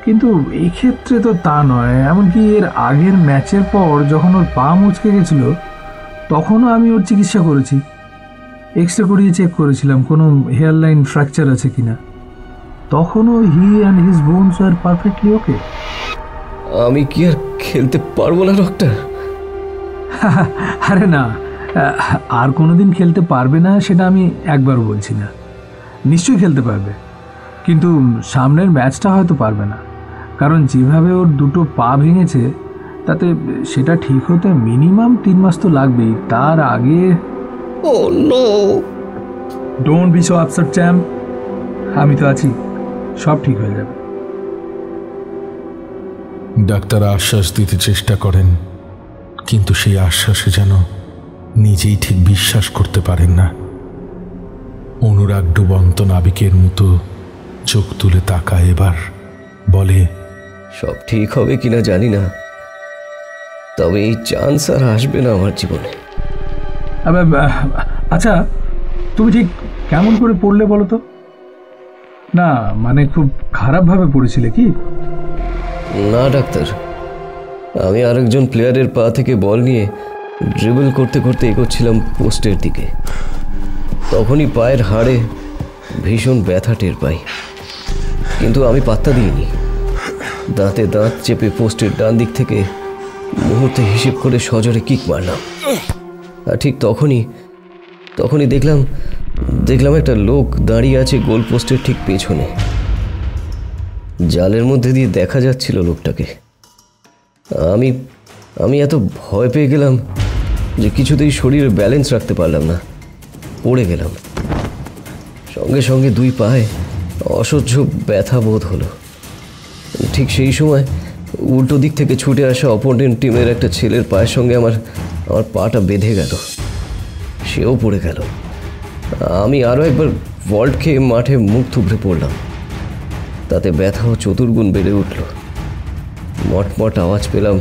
কিন্তু এক্ষেত্রে তো তা নয়। এমনকি এর আগের ম্যাচের পর যখন ওর পা মুচকে গেছিল, তখনও আমি ওর চিকিৎসা করেছি। এক্স রে করিয়ে চেক করেছিলাম কোনো হেয়ার লাইন ফ্র্যাকচার আছে কিনা। তখনও he and his bones are perfectly okay. আমি কি আর খেলতে পারবো না ডক্টর? আরে না, আর কোনোদিন খেলতে পারবে না সেটা আমি একবারও বলছি না, নিশ্চয়ই খেলতে পারবে, কিন্তু সামনের ম্যাচটা হয়তো পারবে না, কারণ যেভাবে ওর দুটো পা ভেঙেছে তাতে সেটা ঠিক হতে মিনিমাম 3 মাস তো লাগবেই। তার আগে don't be so upset champ, আমি তো আছি, সব ঠিক হয়ে যাবে। ডাক্তার আশ্বাস দিতে চেষ্টা করেন, কিন্তু সেই আশ্বাসে যেন নিজেই ঠিক বিশ্বাস করতে পারেন না। অনুরাগ ডুবন্ত নাবিকের মতো চোখ তুলে তাকায়, এবার বলে, সব ঠিক হবে কিনা জানি না, তবে এই চান্স আর আসবে না আমার জীবনে। আচ্ছা, তুমি ঠিক কেমন করে পড়লে বলো তো? না মানে খুব খারাপভাবে পড়েছিলে কি? না ডাক্তার, আমি আরেকজন প্লেয়ারের পা থেকে বল নিয়ে ড্রিবল করতে করতে এগোচ্ছিলাম পোস্টের দিকে। তখনই পায়ের হাড়ে ভীষণ ব্যথা টের পাই, কিন্তু আমি পাত্তা দিইনি। দাঁতে দাঁত চেপে পোস্টের ডান দিক থেকে মুহূর্তে হিসেব করে সজোরে কিক মারলাম। আর ঠিক তখনই দেখলাম একটা লোক দাঁড়িয়ে আছে গোল পোস্টের ঠিক পেছনে। জালের মধ্যে দিয়ে দেখা যাচ্ছিল লোকটাকে। আমি এত ভয় পেয়ে গেলাম যে কিছুতেই শরীরে ব্যালেন্স রাখতে পারলাম না, পড়ে গেলাম। সঙ্গে সঙ্গে 2 পায়ে অসহ্য ব্যথা বোধ হলো। ঠিক সেই সময় উল্টো দিক থেকে ছুটে আসা অপোনেন্ট টিমের একটা ছেলের পায়ের সঙ্গে আমার পাটা বেঁধে গেল, সেও পড়ে গেল। আমি আরও একবার ভল্ট খেয়ে মাঠে মুখ থুবড়ে পড়লাম। তাতে ব্যথাও চতুর্গুণ বেড়ে উঠল। মটমট আওয়াজ পেলাম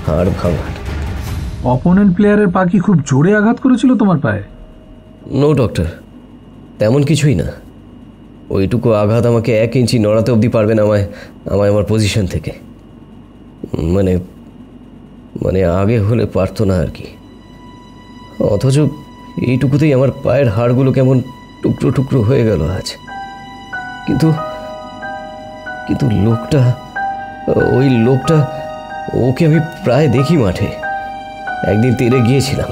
হাড় ভাঙার। অপোনেন্ট প্লেয়ারের পা কি খুব জোরে আঘাত করেছিল তোমার পায়ে? নো ডক্টর, তেমন কিছুই না। ওইটুকু আঘাত আমাকে 1 ইঞ্চি নড়াতে অবধি পারবে না আমায় আমার পজিশন থেকে। মানে আগে হলে পারতো না আর কি। অথচ এইটুকুতেই আমার পায়ের হাড়গুলো কেমন টুকরো টুকরো হয়ে গেল আজ। কিন্তু ওই লোকটা ওকে আমি প্রায় দেখি মাঠে। একদিন তীরে গিয়েছিলাম,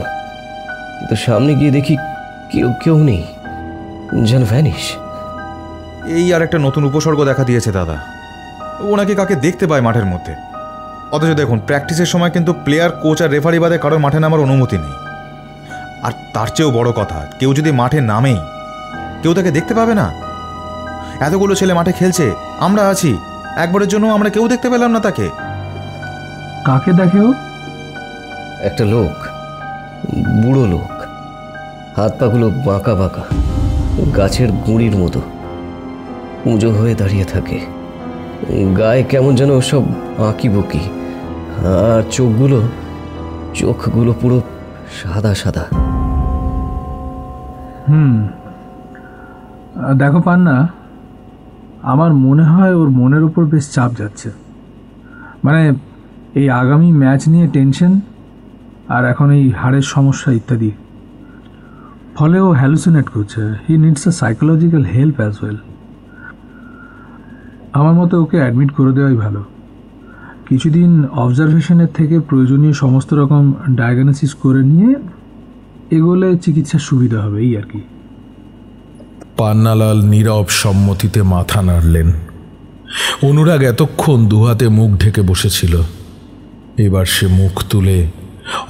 কিন্তু সামনে গিয়ে দেখি কেউ নেই, যেন ভ্যানিশ। এই আর একটা নতুন উপসর্গ দেখা দিয়েছে দাদা। ওনাকে কাকে দেখতে পায় মাঠের মধ্যে। অথচ দেখুন, প্র্যাকটিসের সময় কিন্তু প্লেয়ার, কোচ আর রেফারি বাদে কারোর মাঠে নামার অনুমতি নেই। আর তার চেয়েও বড় কথা, কেউ যদি মাঠে নামেই, কেউ তাকে দেখতে পাবে না। এতগুলো ছেলে মাঠে খেলছে, আমরা আছি, একবারের জন্য আমরা কেউ দেখতে পেলাম না তাকে। কাকে দেখে ও? একটা লোক, বুড়ো লোক, হাত পাগুলো বাঁকা বাঁকা, গাছের গুঁড়ির মতো উঁচু হয়ে দাঁড়িয়ে থাকে। গায়ে কেমন যেন সব আঁকি বকি, আর চোখগুলো পুরো সাদা সাদা। দেখো পান্না, আমার মনে হয় ওর মনের উপর বেশ চাপ যাচ্ছে। মানে এই আগামী ম্যাচ নিয়ে টেনশন, আর এখন এই হাড়ের সমস্যা ইত্যাদি, ফলে ও হ্যালুসিনেট করছে। হি needs a psychological help as well. আমার মতে ওকে অ্যাডমিট করে দেওয়াই ভালো। কিছুদিন অবজারভেশনের থেকে প্রয়োজনীয় সমস্ত রকম ডায়াগনোসিস করে নিয়ে এগোলে চিকিৎসার সুবিধা হবে, এই আর কি। পান্নালাল নীরব সম্মতিতে মাথা নাড়লেন। অনুরাগ এতক্ষণ 2 হাতে মুখ ঢেকে বসেছিল। এবার সে মুখ তুলে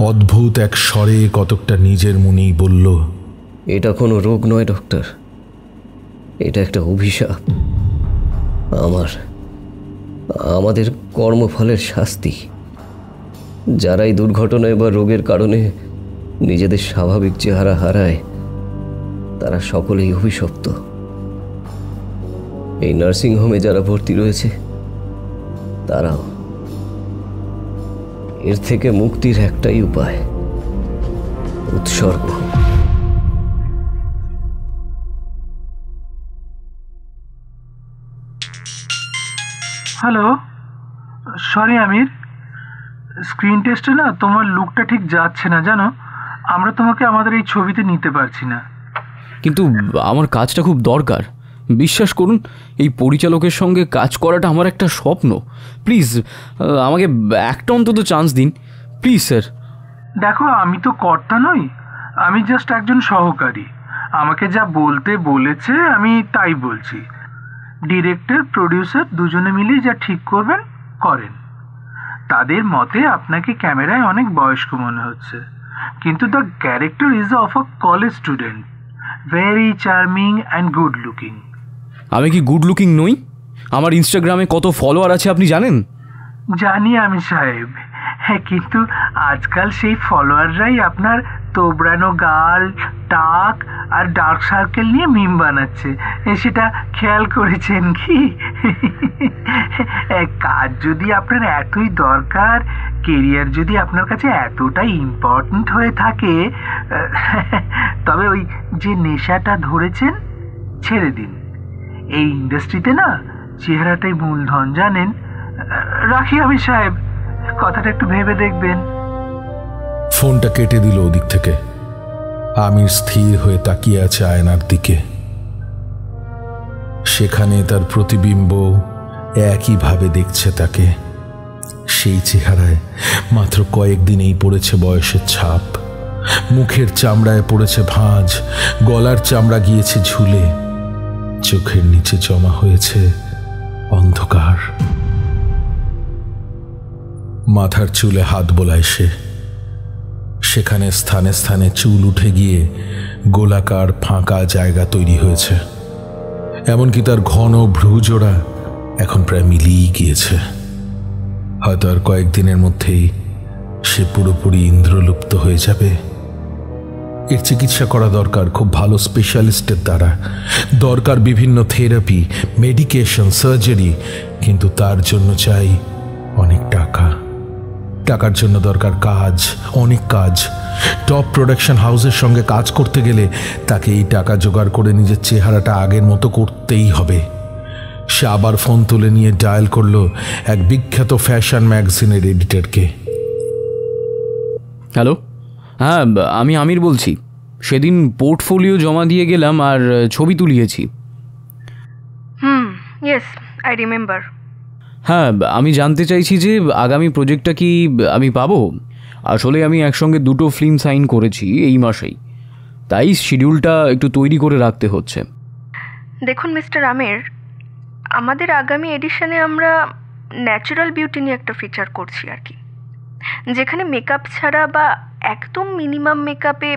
অদ্ভুত এক স্বরে কতকটা নিজের মনেই বলল, এটা কোনো রোগ নয় ডক্টর, এটা একটা অভিশাপ। আমাদের কর্মফলের শাস্তি। যারাই দুর্ঘটনায় বা রোগের কারণে নিজেদের স্বাভাবিক চেহারা হারায়, তারা সকলেই অভিশপ্ত। এই নার্সিংহোমে যারা ভর্তি রয়েছে তারাও। এর থেকে মুক্তির একটাই উপায়, উৎসর্গ। হ্যালো, সরি আমির, স্ক্রিন টেস্টে না তোমার লুকটা ঠিক যাচ্ছে না জানো। আমরা তোমাকে আমাদের এই ছবিতে নিতে পারছি না। কিন্তু আমার কাজটা খুব দরকার, বিশ্বাস করুন, এই পরিচালকের সঙ্গে কাজ করাটা আমার একটা স্বপ্ন। প্লিজ আমাকে একটা অন্তত চান্স দিন, প্লিজ স্যার। দেখো, আমি তো কর্তা নই, আমি জাস্ট একজন সহকারী। আমাকে যা বলতে বলেছে আমি তাই বলছি। ডিরেক্টর প্রডিউসার দুজনে মিলে যা ঠিক করবেন করেন। তাদের মতে আপনাকে ক্যামেরায় অনেক বয়স্ক মনে হচ্ছে, কিন্তু the character is of a college student, very charming and good looking. আমি কি গুড লুকিং নই? আমার ইনস্টাগ্রামে কত ফলোয়ার আছে আপনি জানেন? জানি আমি সাহেব, হ্যাঁ, কিন্তু আজকাল সেই ফলোয়াররাই আপনার তোবড়ানো গাল, টাক আর ডার্ক সার্কেল নিয়ে মিম বানাচ্ছে। সেটা খেয়াল করেছেন কি? কাজ যদি আপনার এতই দরকার, কেরিয়ার যদি আপনার কাছে এতটাই ইম্পর্ট্যান্ট হয়ে থাকে, তবে ওই যে নেশাটা ধরেছেন ছেড়ে দিন। এই ইন্ডাস্ট্রিতে না চেহারাটাই মূলধন, জানেন। রাখি আমি সাহেব, কথাটা একটু ভেবে দেখবেন। ফোনটা কেটে দিল ওদিক থেকে। আমির স্থির হয়ে তাকিয়ে আছে আয়নার দিকে। সেখানে তার প্রতিবিম্ব একইভাবে দেখছে তাকে। সেই চেহারায় মাত্র কয়েকদিনেই পড়েছে বয়সের ছাপ। মুখের চামড়ায় পড়েছে ভাঁজ, গলার চামড়া গিয়েছে ঝুলে, চোখের নিচে জমা হয়েছে অন্ধকার। মাথার চুলে হাত বোলায় সে। সেখানে স্থানে স্থানে চুল উঠে গিয়ে গোলাকার ফাঁকা জায়গা তৈরি হয়েছে। এমনকি তার ঘন ভ্রুজোড়া এখন প্রায় মিলিয়ে গিয়েছে। হয়তো আর কয়েকদিনের মধ্যেই সে পুরোপুরি ইন্দ্রলুপ্ত হয়ে যাবে। এর চিকিৎসা করা দরকার খুব ভালো স্পেশালিস্টের দ্বারা, দরকার বিভিন্ন থেরাপি, মেডিকেশন, সার্জারি, কিন্তু তার জন্য চাই অনেক টাকা। টাকার জন্য দরকার কাজ, অনেক কাজ। টপ প্রোডাকশন হাউসের সঙ্গে কাজ করতে গেলে তাকে এই টাকা জোগাড় করে নিজের চেহারাটা আগের মতো করতেই হবে। সে আবার ফোন তুলে নিয়ে ডায়াল করলো এক বিখ্যাত ফ্যাশন ম্যাগাজিনের এডিটরকে। হ্যালো, হ্যাঁ, আমি আমির বলছি। সেদিন পোর্টফোলিও জমা দিয়ে গেলাম আর ছবি তুলিয়েছি। Yes, I remember. হ্যাঁ, আমি জানতে চাইছি যে আগামী প্রজেক্টটা কি আমি পাবো? আসলে আমি একসঙ্গে দুটো ফিল্ম সাইন করেছি এই মাসেই, তাই শিডিউলটা একটু তৈরি করে রাখতে হচ্ছে। দেখুন মিস্টার আমির, আমাদের আগামী এডিশনে আমরা ন্যাচারাল বিউটি নিয়ে একটা ফিচার করছি আর কি, যেখানে মেকআপ ছাড়া বা একদম মিনিমাম মেকআপে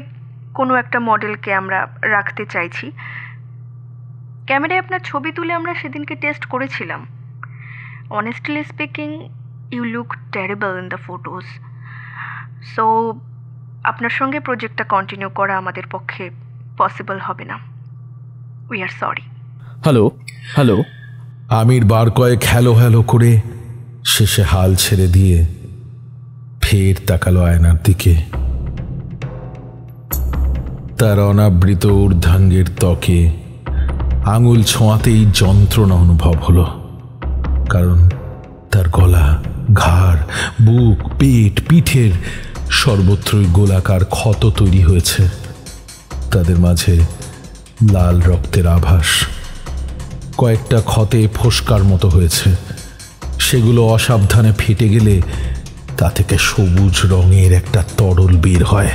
কোনো একটা মডেলকে আমরা রাখতে চাইছি। ক্যামেরায় আপনার ছবি তুলে আমরা সেদিনকে টেস্ট করেছিলাম। Honestly speaking, you look terrible in the photos. So আপনার সঙ্গে প্রজেক্টটা কন্টিনিউ করা আমাদের পক্ষে পসিবল হবে না। We are sorry. Hello hello. Aamir বার কয়েক হ্যালো হ্যালো করে শেষে হাল ছেড়ে দিয়ে ফের তাকালো আয়নার দিকে। তার অনাবৃত ঊর্ধ্বাঙ্গের ত্বকে আঙুল ছোঁয়াতেই যন্ত্রণা অনুভব হলো, কারণ তার গলা, ঘাড়, বুক, পেট, পিঠের সর্বত্রই গোলাকার ক্ষত তৈরি হয়েছে। তাদের মাঝে লাল রক্তের আভাস। কয়েকটা ক্ষতে ফোস্কার মতো হয়েছে। সেগুলো অসাবধানে ফেটে গেলে তা থেকে সবুজ রঙের একটা তরল বের হয়।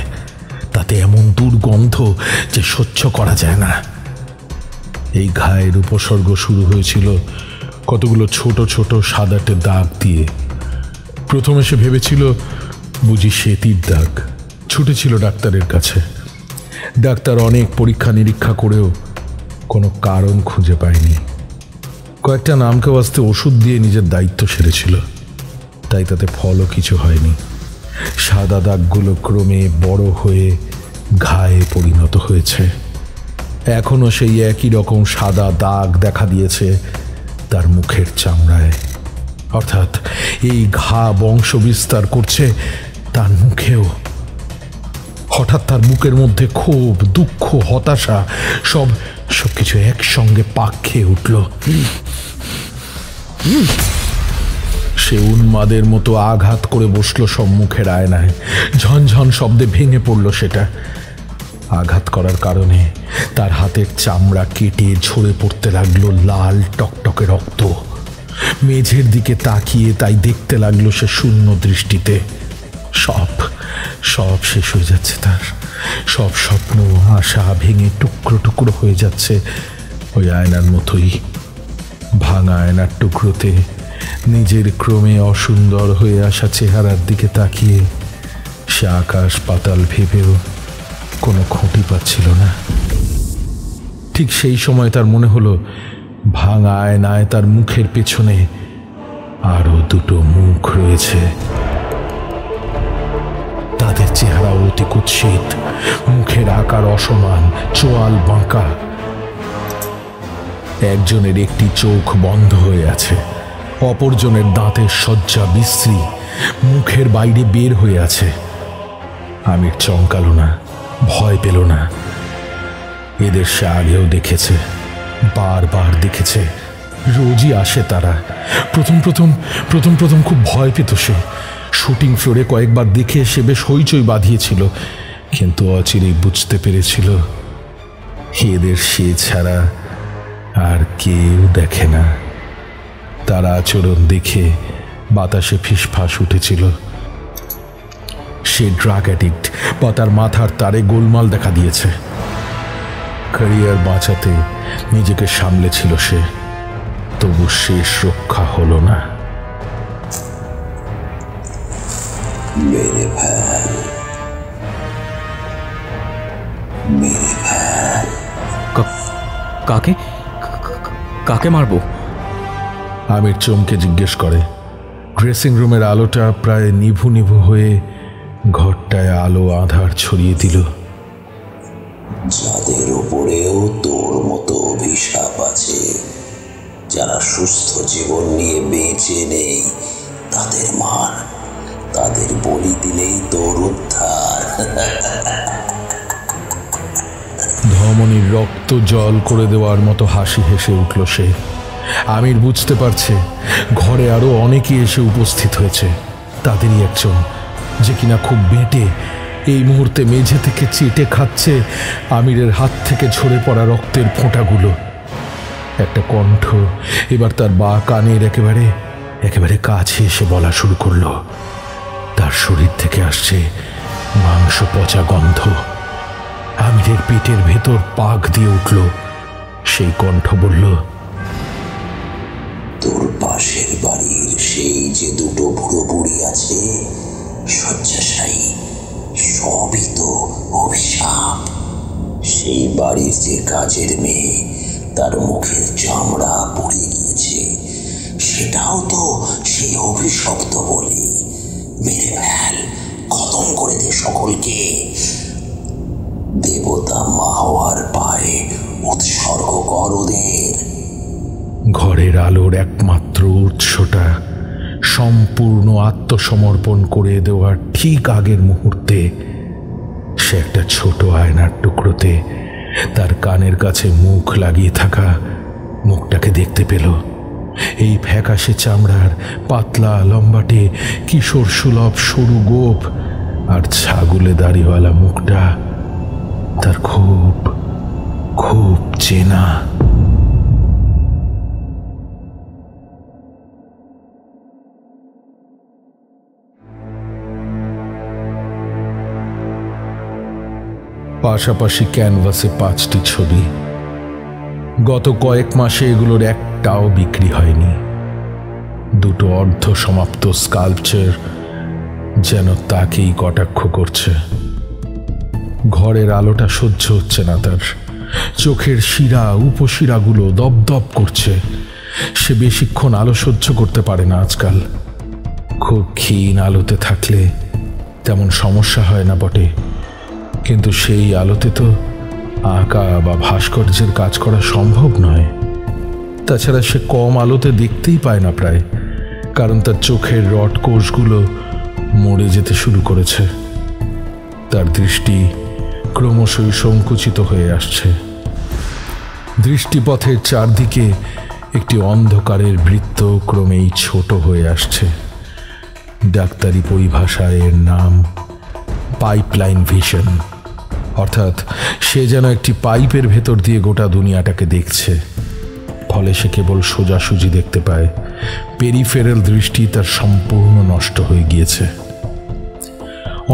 তাতে এমন দুর্গন্ধ যে সহ্য করা যায় না। এই ঘায়ের উপসর্গ শুরু হয়েছিল কতগুলো ছোট ছোট সাদাটে দাগ দিয়ে। প্রথমে সে ভেবেছিল বুঝি সেতির দাগ। ছুটেছিল ডাক্তারের কাছে। ডাক্তার অনেক পরীক্ষা নিরীক্ষা করেও কোনো কারণ খুঁজে পায়নি। কয়েকটা নামকে বাস্তে ওষুধ দিয়ে নিজের দায়িত্ব সেরেছিল, তাই তাতে ফলও কিছু হয়নি। সাদা দাগগুলো ক্রমে বড় হয়ে ঘায়ে পরিণত হয়েছে। এখনো সেই একই রকম সাদা দাগ দেখা দিয়েছে তার মুখের চামড়ায়। অর্থাৎ এই ঘা বংশ বিস্তার করছে তার মুখেও। হঠাৎ তার বুকের মধ্যে ক্ষোভ, দুঃখ, হতাশা সবকিছু একসঙ্গে পাক খেয়ে উঠল। সে উন্মাদের মতো আঘাত করে বসলো সম্মুখের আয়নায়। ঝনঝন শব্দে ভেঙে পড়ল সেটা। আঘাত করার কারণে তার হাতের চামড়া কেটে ঝরে পড়তে লাগলো লাল টকটকে রক্ত। মেঝের দিকে তাকিয়ে তাই দেখতে লাগলো সে শূন্য দৃষ্টিতে। সব সব শেষ হয়ে যাচ্ছে তার। সব স্বপ্ন আশা ভেঙে টুকরো টুকরো হয়ে যাচ্ছে ওই আয়নার মতোই। ভাঙা আয়নার টুকরোতে নিজের ক্রমে অসুন্দর হয়ে আসা চেহারার দিকে তাকিয়ে সে আকাশ পাতাল ভেবেও কোনো খুঁটি পাচ্ছিল না। ঠিক সেই সময় তার মনে হলো ভাঙা আয়নায় তার মুখের পেছনে আরো দুটো মুখ রয়েছে। তাদের চেহারা অতি কুৎসিত, মুখের আকার অসমান, চোয়াল বাঁকা। একজনের একটি চোখ বন্ধ হয়ে আছে, অপরজনের দাঁতের সজ্জা বিশ্রী, মুখের বাইরে বের হয়ে আছে। আমির চমকালো না, ভয় পেল না। এদের সে আগেও দেখেছে, বারবার দেখেছে, রোজই আসে তারা। প্রথম প্রথম খুব ভয় পেত সে। শুটিং ফ্লোরে কয়েকবার দেখে সে বেশ হইচই বাঁধিয়েছিল, কিন্তু অচিরেই বুঝতে পেরেছিল এদের সে ছাড়া আর কেউ দেখে না। তার আচরণ দেখে বাতাসে ফিসফাস উঠেছিল। সে ড্রাগ অ্যাডিক্ট বা তার মাথার তারে গোলমাল দেখা দিয়েছে। ক্যারিয়ার বাঁচাতে নিজেকে সামলেছিল সে, তবু শেষ রক্ষা হলো না। কাকে কাকে মারবো? আমির চমকে জিজ্ঞেস করে। ড্রেসিং রুমের আলোটা প্রায় নিভু নিভু হয়ে ঘরটায় আলো আধার ছড়িয়ে দিল। যাদের উপরেও তোর মতো অভিশাপ আছে, যারা সুস্থ জীবন নিয়ে বেঁচে নেই, তাদের মার, তাদের বলি দিলেই তোর উদ্ধার। ধমনীর রক্ত জল করে দেওয়ার মতো হাসি হেসে উঠল সে। আমির বুঝতে পারছে ঘরে আরো অনেকে এসে উপস্থিত হয়েছে। তাদেরই একজন, যে কিনা খুব বেঁটে, এই মুহূর্তে মেঝে থেকে চেটে খাচ্ছে আমিরের হাত থেকে ঝরে পড়া রক্তের ফোঁটাগুলো। একটা কণ্ঠ এবার তার বা কানের একেবারে কাছে এসে বলা শুরু করলো। তার শরীর থেকে আসছে মাংস পচা গন্ধ। আমিরের পেটের ভেতর পাক দিয়ে উঠল। সেই কণ্ঠ বলল, তোর পাশের বাড়ির সেই যে দুটো বুড়ো বুড়ি আছে শয্যাশায়ী, সবই তো অভিশাপ। সেই বাড়ির যে কাজের মেয়ে, তার মুখের চামড়া পুড়ে গিয়েছে, সেটাও তো সেই অভিশপ্ত বলেই। মেরে ফেল, খতম করে দে সকলকে। দেবতা মা হওয়ার পায়ে উৎসর্গ কর ওদের। ঘরের আলোর একমাত্র উৎসটা সম্পূর্ণ আত্মসমর্পণ করে দেওয়ার ঠিক আগের মুহূর্তে সে একটা ছোট আয়নার টুকরোতে তার কানের কাছে মুখ লাগিয়ে থাকা মুখটাকে দেখতে পেল। এই ফ্যাকাশে চামড়ার, পাতলা লম্বাটে, কিশোর সুলভ সরু গোপ আর ছাগলে দাড়িওয়ালা মুখটা তার খুব খুব চেনা। পাশাপাশি ক্যানভাসে 5টি ছবি। গত কয়েক মাসে এগুলোর একটাও বিক্রি হয়নি। দুটো অর্ধ সমাপ্ত স্কাল্পচার যেন তাকেই কটাক্ষ করছে। ঘরের আলোটা সহ্য হচ্ছে না তার। চোখের শিরা, উপশিরাগুলো দপদপ করছে। সে বেশিক্ষণ আলো সহ্য করতে পারে না আজকাল। খুব ক্ষীণ আলোতে থাকলে তেমন সমস্যা হয় না বটে, কিন্তু সেই আলোতে তো আঁকা বা ভাস্কর্যের কাজ করা সম্ভব নয়। তাছাড়া সে কম আলোতে দেখতেই পায় না প্রায়, কারণ তার চোখের রড কোষগুলো মরে যেতে শুরু করেছে। তার দৃষ্টি ক্রমশই সংকুচিত হয়ে আসছে। দৃষ্টিপথের চারদিকে একটি অন্ধকারের বৃত্ত ক্রমেই ছোট হয়ে আসছে। ডাক্তারি পরিভাষায় এর নাম পাইপলাইন ভিশন। অর্থাৎ সে যেন একটি পাইপের ভেতর দিয়ে গোটা দুনিয়াটাকে দেখছে। ফলে সে কেবল সোজাসুজি দেখতে পায়, পেরিফেরাল দৃষ্টি তার সম্পূর্ণ নষ্ট হয়ে গিয়েছে।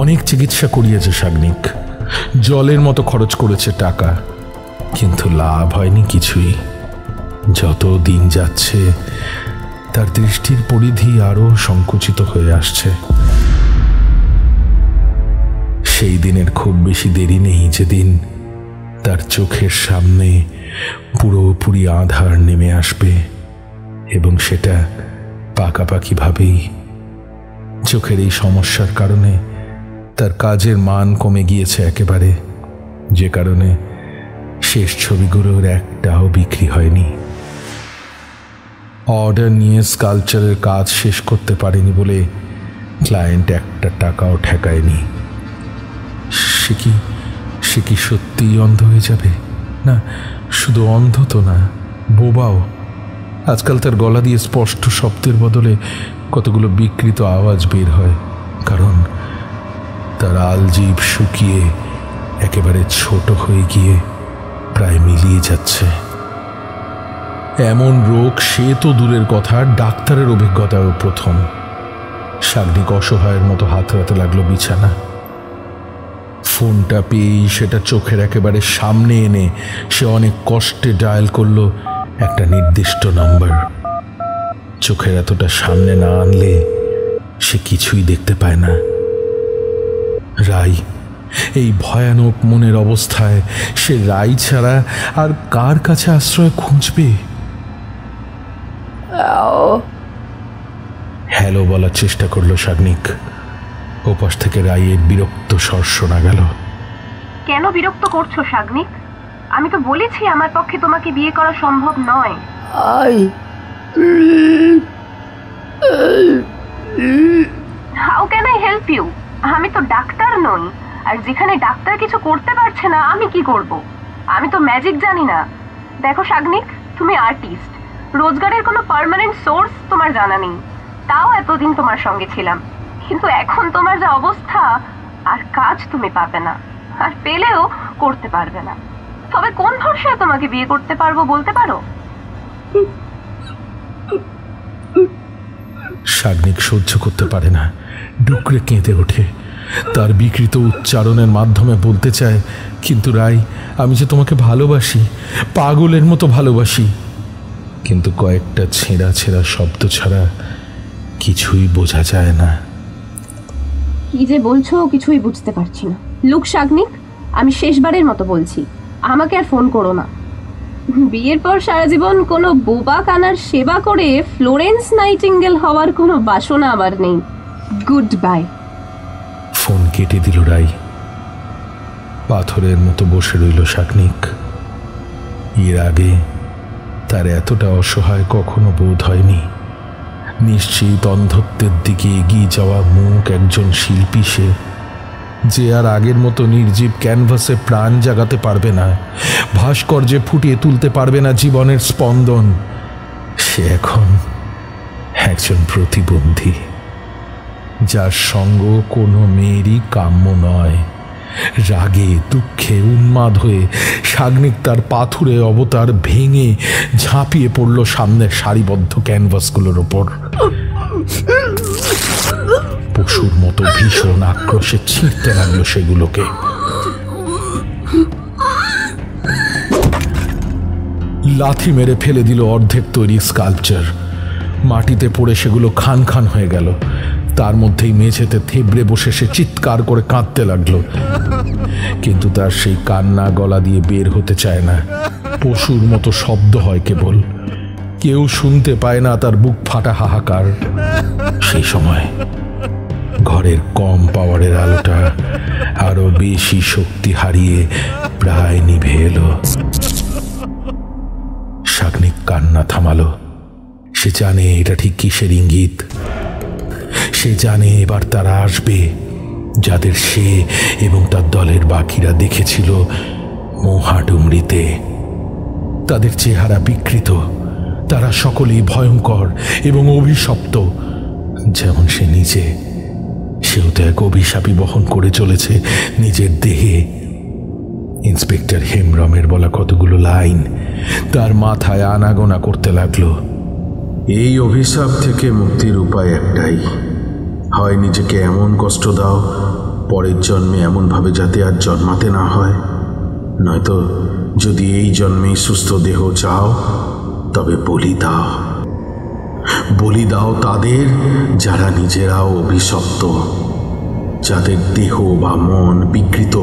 অনেক চিকিৎসা করিয়েছে সাগ্নিক, জলের মতো খরচ করেছে টাকা, কিন্তু লাভ হয়নি কিছুই। যত দিন যাচ্ছে তার দৃষ্টির পরিধি আরো সংকুচিত হয়ে আসছে। সেই দিনের খুব বেশি দেরি নেই যেদিন তার চোখের সামনে পুরোপুরি আঁধার নেমে আসবে, এবং সেটা পাকাপাকিভাবেই। চোখের এই সমস্যার কারণে তার কাজের মান কমে গিয়েছে একেবারে, যে কারণে শেষ ছবিগুলোর একটাও বিক্রি হয়নি। অর্ডার নিয়ে স্কাল্পচারের কাজ শেষ করতে পারেনি বলে ক্লায়েন্ট একটা টাকাও ঠেকায়নি। সে কি সত্যিই অন্ধ হয়ে যাবে? না, শুধু অন্ধ তো না, বোবাও। আজকাল তার গলা দিয়ে স্পষ্ট শব্দের বদলে কতগুলো বিকৃত আওয়াজ বের হয়, কারণ তার আলজিভ শুকিয়ে একেবারে ছোট হয়ে গিয়ে প্রায় মিলিয়ে যাচ্ছে। এমন রোগ সে তো দূরের কথা, ডাক্তারের অভিজ্ঞতাও প্রথম। সাগ্নিক অসহায়ের মতো হাতড়াতে লাগলো বিছানা। ফোনটা পেয়েই সেটা চোখের একেবারে সামনে এনে সে অনেক কষ্টে ডায়াল করলো একটা নির্দিষ্ট নাম্বার। চোখের এতটা সামনে না আনলে সে কিছুই দেখতে পায় না। রাই, এই ভয়ানক মনের অবস্থায় সে রাই ছাড়া আর কার কাছে আশ্রয় খুঁজবে? হ্যালো বলার চেষ্টা করলো সাগ্নিক। ওপাশ থেকে রাইয়ের বিরক্ত স্বর শোনা গেল। কেন বিরক্ত করছো সাগ্নিক? আমি তো বলেছি আমার পক্ষে তোমাকে বিয়ে করা সম্ভব নয়। How can I help you? আমি তো ডাক্তার নই, আর যেখানে ডাক্তার কিছু করতে পারছে না আমি কি করব? আমি তো ম্যাজিক জানি না। দেখো সাগ্নিক, তুমি আর্টিস্ট, রোজগারের কোনো পার্মানেন্ট সোর্স তোমার জানা নেই। তাও এতদিন তোমার সঙ্গে ছিলাম, কিন্তু এখন তোমার যা অবস্থা, আর কাজ তুমি পাবে না, আর পেলেও করতে পারবে না। তবে কোন ভরসায় তোমাকে বিয়ে করতে পারবো বলতে পারো? সাগ্নিক সহ্য করতে পারে না, ডুকরে কেঁদে ওঠে। তার বিকৃত উচ্চারণের মাধ্যমে বলতে চায়, কিন্তু রাই, আমি যে তোমাকে ভালোবাসি, পাগলের মতো ভালোবাসি। কিন্তু কয়েকটা ছেঁড়া ছেঁড়া শব্দ ছাড়া কিছুই বোঝা যায় না। কি যে বলছো কিছুই বুঝতে পারছি না। লুক সাগ্নিক, আমি শেষবারের মতো বলছি, আমাকে আর ফোন করো না। বিয়ের পর সারা জীবন কোনো বোবা কানার সেবা করে ফ্লোরেন্স নাইটিঙ্গেল হওয়ার কোনো বাসনা আবার নেই। Good bye. ফোন কেটে দিল রাই। পাথরের মতো বসে রইল সাগ্নিক। এর আগে তার এতটা অসহায় কখনো বোধ হয়নি। নিশ্চিত অন্ধত্বের দিকে এগিয়ে যাওয়া মুখ একজন শিল্পী সে, যে আর আগের মতো নির্জীব ক্যানভাসে প্রাণ জাগাতে পারবে না, ভাস্কর্যে ফুটিয়ে তুলতে পারবে না জীবনের স্পন্দন। সে এখন একজন প্রতিবন্ধী, যার সঙ্গ কোনো মেয়েরই কাম্য নয়। রাগে দুঃখে উন্মাদ হয়ে সাগ্নিক তার পাথুরে অবতার ভেঙে ঝাঁপিয়ে পড়ল সামনের সারিবদ্ধ ক্যানভাসগুলোর ওপর। পশুর মতো ভীষণ আক্রোশে ছিঁড়তে লাগলো সেগুলোকে। লাথি মেরে ফেলে দিল অর্ধেক তৈরি স্কাল্পচার। মাটিতে পড়ে সেগুলো খান খান হয়ে গেল। তার মধ্যেই মেঝেতে থেবড়ে বসে সে চিৎকার করে কাঁদতে লাগলো, কিন্তু তার সেই কান্না গলা দিয়ে বের হতে চায় না। পশুর মতো শব্দ হয় কেবল, কেউ শুনতে পায় না তার বুক ফাটা হাহাকার। সেই সময় ঘরের কম পাওয়ারের আলোটা আরো বেশি শক্তি হারিয়ে প্রায় নিভে এলো। সাগ্নিক কান্না থামালো। সে জানে এটা ঠিক কিসের ইঙ্গিত। সে জানে এবার তারা আসবে, যাদের সে এবং তার দলের বাকিরা দেখেছিল মহাডুমরিতে। তাদের চেহারা বিকৃত, তারা সকলেই ভয়ঙ্কর এবং অভিশপ্ত। যেমন সে নিজে, সেও তো এক অভিশাপই বহন করে চলেছে নিজের দেহে। ইন্সপেক্টর হেমব্রমের বলা কতগুলো লাইন তার মাথায় আনাগোনা করতে লাগলো। এই অভিশাপ থেকে মুক্তির উপায় একটাই, হয় নিজেকে এমন কষ্ট দাও পরের জন্মে এমনভাবে যাতে আর জন্মাতে না হয়, নয়তো যদি এই জন্মেই সুস্থ দেহ চাও তবে বলি দাও। বলি দাও তাদের যারা নিজেরাও অভিশপ্ত, যাদের দেহ বা মন বিকৃত,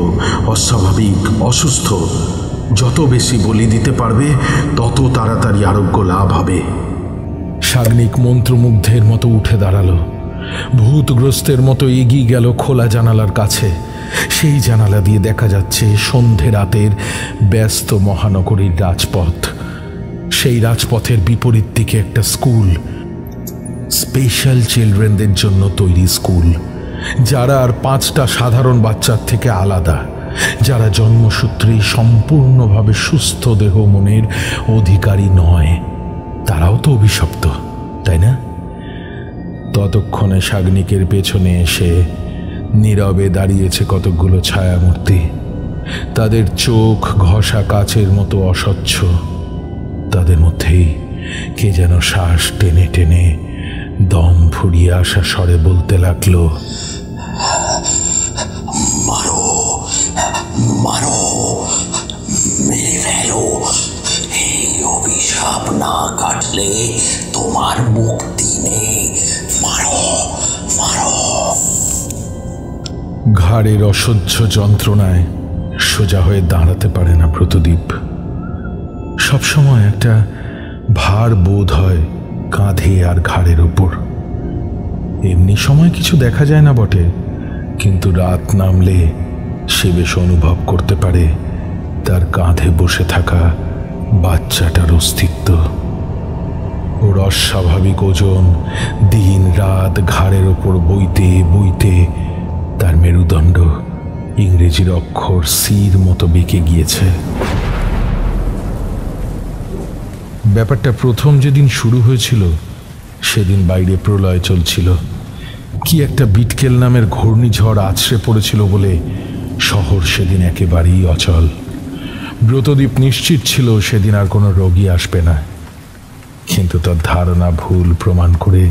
অস্বাভাবিক, অসুস্থ। যত বেশি বলি দিতে পারবে তত তাড়াতাড়ি আরোগ্য লাভ হবে। শাগনিক মন্ত্রমুগ্ধের মতো উঠে দাঁড়ালো, ভূতগ্রস্তের মতো এগিয়ে গেল খোলা জানালার কাছে। সেই জানালা দিয়ে দেখা যাচ্ছে সন্ধে রাতের ব্যস্ত মহানগরীর রাজপথ। সেই রাজপথের বিপরীত দিকে একটা স্কুল, স্পেশাল চিলড্রেনদের জন্য তৈরি স্কুল, যারা আর 5টা সাধারণ বাচ্চার থেকে আলাদা, যারা জন্মসূত্রেই সম্পূর্ণভাবে সুস্থ দেহ মনের অধিকারী নয়। তারাও তো অভিশপ্ত, তাই না? ততক্ষণে শাগনিকের পেছনে এসে নীরবে দাঁড়িয়েছে কতকগুলো ছায়ামূর্তি। তাদের চোখ ঘষা কাচের মতো অস্বচ্ছ। তাদের মধ্যেই কে যেন শ্বাস টেনে টেনে দম ফুরিয়ে আসা স্বরে বলতে লাগলো, মারো মারো, মেরে ফেলো। এই অভিশাপ না কাটলে তোমার মুক্তি নেই। মারো মারো। ঘাড়ের অসহ্য যন্ত্রণায় সোজা হয়ে দাঁড়াতে পারে না ব্রতদীপ। সবসময় একটা ভার বোধ হয় কাঁধে আর ঘাড়ের উপর। এমনি সময় কিছু দেখা যায় না বটে, কিন্তু রাত নামলে সে বেশ অনুভব করতে পারে তার কাঁধে বসে থাকা বাচ্চাটার অস্তিত্ব। ওর অস্বাভাবিক ওজন দিন রাত ঘাড়ের ওপর বইতে বইতে তার মেরুদণ্ড ইংরেজির অক্ষর সির মতো বেঁকে গিয়েছে। ব্যাপারটা প্রথম যেদিন শুরু হয়েছিল সেদিন বাইরে প্রলয় চলছিল। কি একটা বিটকেল নামের ঘূর্ণিঝড় আছড়ে পড়েছিল বলে শহর সেদিন একেবারেই অচল। ব্রতদীপ নিশ্চিত ছিল সেদিন আর কোনো রোগী আসবে না, কিন্তু তার ধারণা ভুল প্রমাণ করে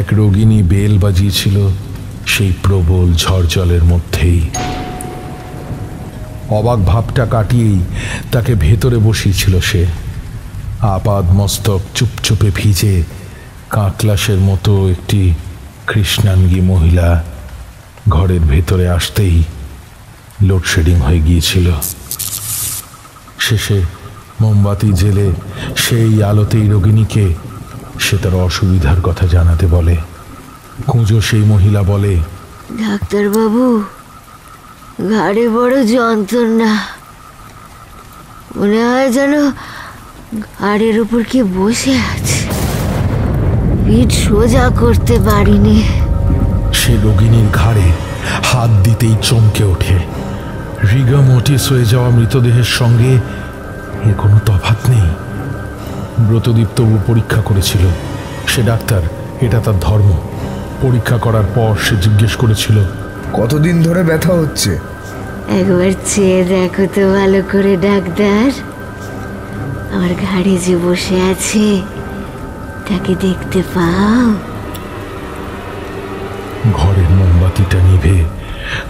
এক রোগিণী বেল বাজিয়েছিল সেই প্রবল ঝড় জলের মধ্যেই। অবাক ভাবটা কাটিয়েই তাকে ভেতরে বসিয়েছিল সে। আপাদ মস্তক চুপচুপে ভিজে কাকলাসের মতো একটি কৃষ্ণাঙ্গী মহিলা ঘরের ভেতরে আসতেই লোডশেডিং হয়ে গিয়েছিল। শেষে মোমবাতি জেলে সেই আলোতেই রোগিণীকে সে তার অসুবিধার কথা জানাতে বলে। কুঁজো সেই মহিলা বলে, ডাক্তারবাবু, ঘাড়ে বড় যন্ত্রণা, মনে হয় যেন ঘাড়ের উপর কি বসে আছে, পিঠ সোজা করতে পারিনি। সে রোগিণীর ঘাড়ে হাত দিতেই চমকে ওঠে। রিগামোটিস হয়ে যাওয়া মৃতদেহের সঙ্গে এর কোনো তফাৎ নেই। ব্রতদীপ তবু পরীক্ষা করেছিল। সে ডাক্তার, এটা তার ধর্ম। পরীক্ষা করার পর সে জিজ্ঞেস করেছিল, কতদিন ধরে ব্যথা হচ্ছে? একবার চেয়ে দেখো তো ভালো করে ডাক্তার, আমার ঘাড়ে যে বসে আছে তাকে দেখতে পাও? ঘরের মোমবাতিটা নিভে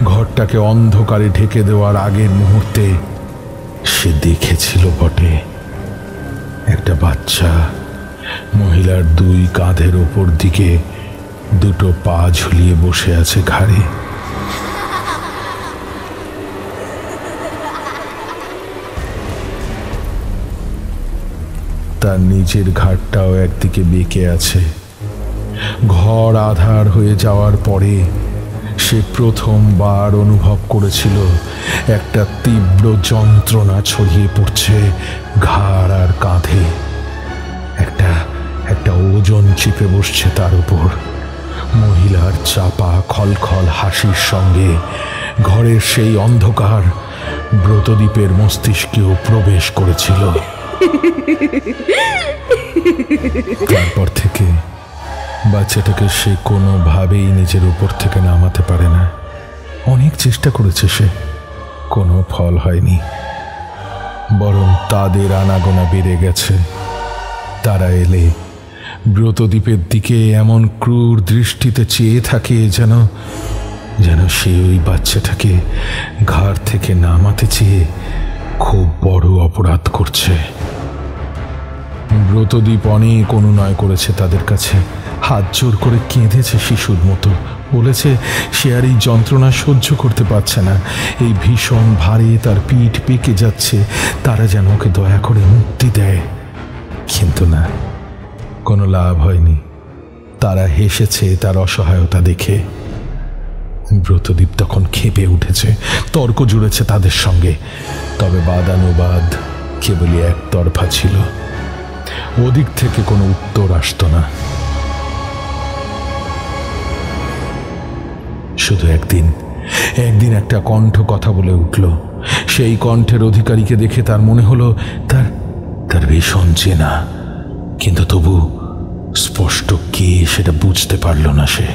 ঘরটাকে অন্ধকারে ঢেকে দেওয়ার আগের মুহূর্তে সে দেখেছিল বটে একটা বাচ্চা মহিলার 2 কাঁধের ওপর দিকে 2 পা ঝুলিয়ে বসে আছে ঘাড়ে। তার নিচের ঘাড়টাও একদিকে বেঁকে আছে। ঘর আধার হয়ে যাওয়ার পরে সে প্রথমবার অনুভব করেছিল একটা তীব্র যন্ত্রণা ছড়িয়ে পড়ছে ঘাড় আর কাঁধে। একটা ওজন চেপে বসছে তার উপর। মহিলার চাপা খলখল হাসির সঙ্গে ঘরের সেই অন্ধকার ব্রতদীপের মস্তিষ্কেও প্রবেশ করেছিল। তারপর থেকে বাচ্চাটাকে সে কোনোভাবেই নিজের উপর থেকে নামাতে পারে না। অনেক চেষ্টা করেছে সে, কোনো ফল হয়নি, বরং তাদের আনাগোনা বেড়ে গেছে। তারা এলে ব্রতদ্বীপের দিকে এমন ক্রূর দৃষ্টিতে চেয়ে থাকে যেন যেন সে ওই বাচ্চাটাকে ঘাড় থেকে নামাতে চেয়ে খুব বড় অপরাধ করছে। ব্রতদ্বীপ অনেক অনুনয় করেছে তাদের কাছে, হাত জোর করে কেঁদেছে শিশুর মতো, বলেছে সে আর এই যন্ত্রণা সহ্য করতে পারছে না, এই ভীষণ ভারে তার পিঠ পেকে যাচ্ছে, তারা যেন ওকে দয়া করে মুক্তি দেয়। কিন্তু না, কোনো লাভ হয়নি। তারা হেসেছে তার অসহায়তা দেখে। ব্রতদ্বীপ তখন ক্ষেপে উঠেছে, তর্ক জুড়েছে তাদের সঙ্গে, তবে বাদানুবাদ কেবলই একতরফা ছিল, ওদিক থেকে কোনো উত্তর আসতো না। শুধু একদিন একটা কণ্ঠ কথা বলে উঠল। সেই কণ্ঠের অধিকারীকে দেখে তার মনে হলো তার ভীষণ চেনা, কিন্তু তবু স্পষ্ট কে সেটা বুঝতে পারল না সে।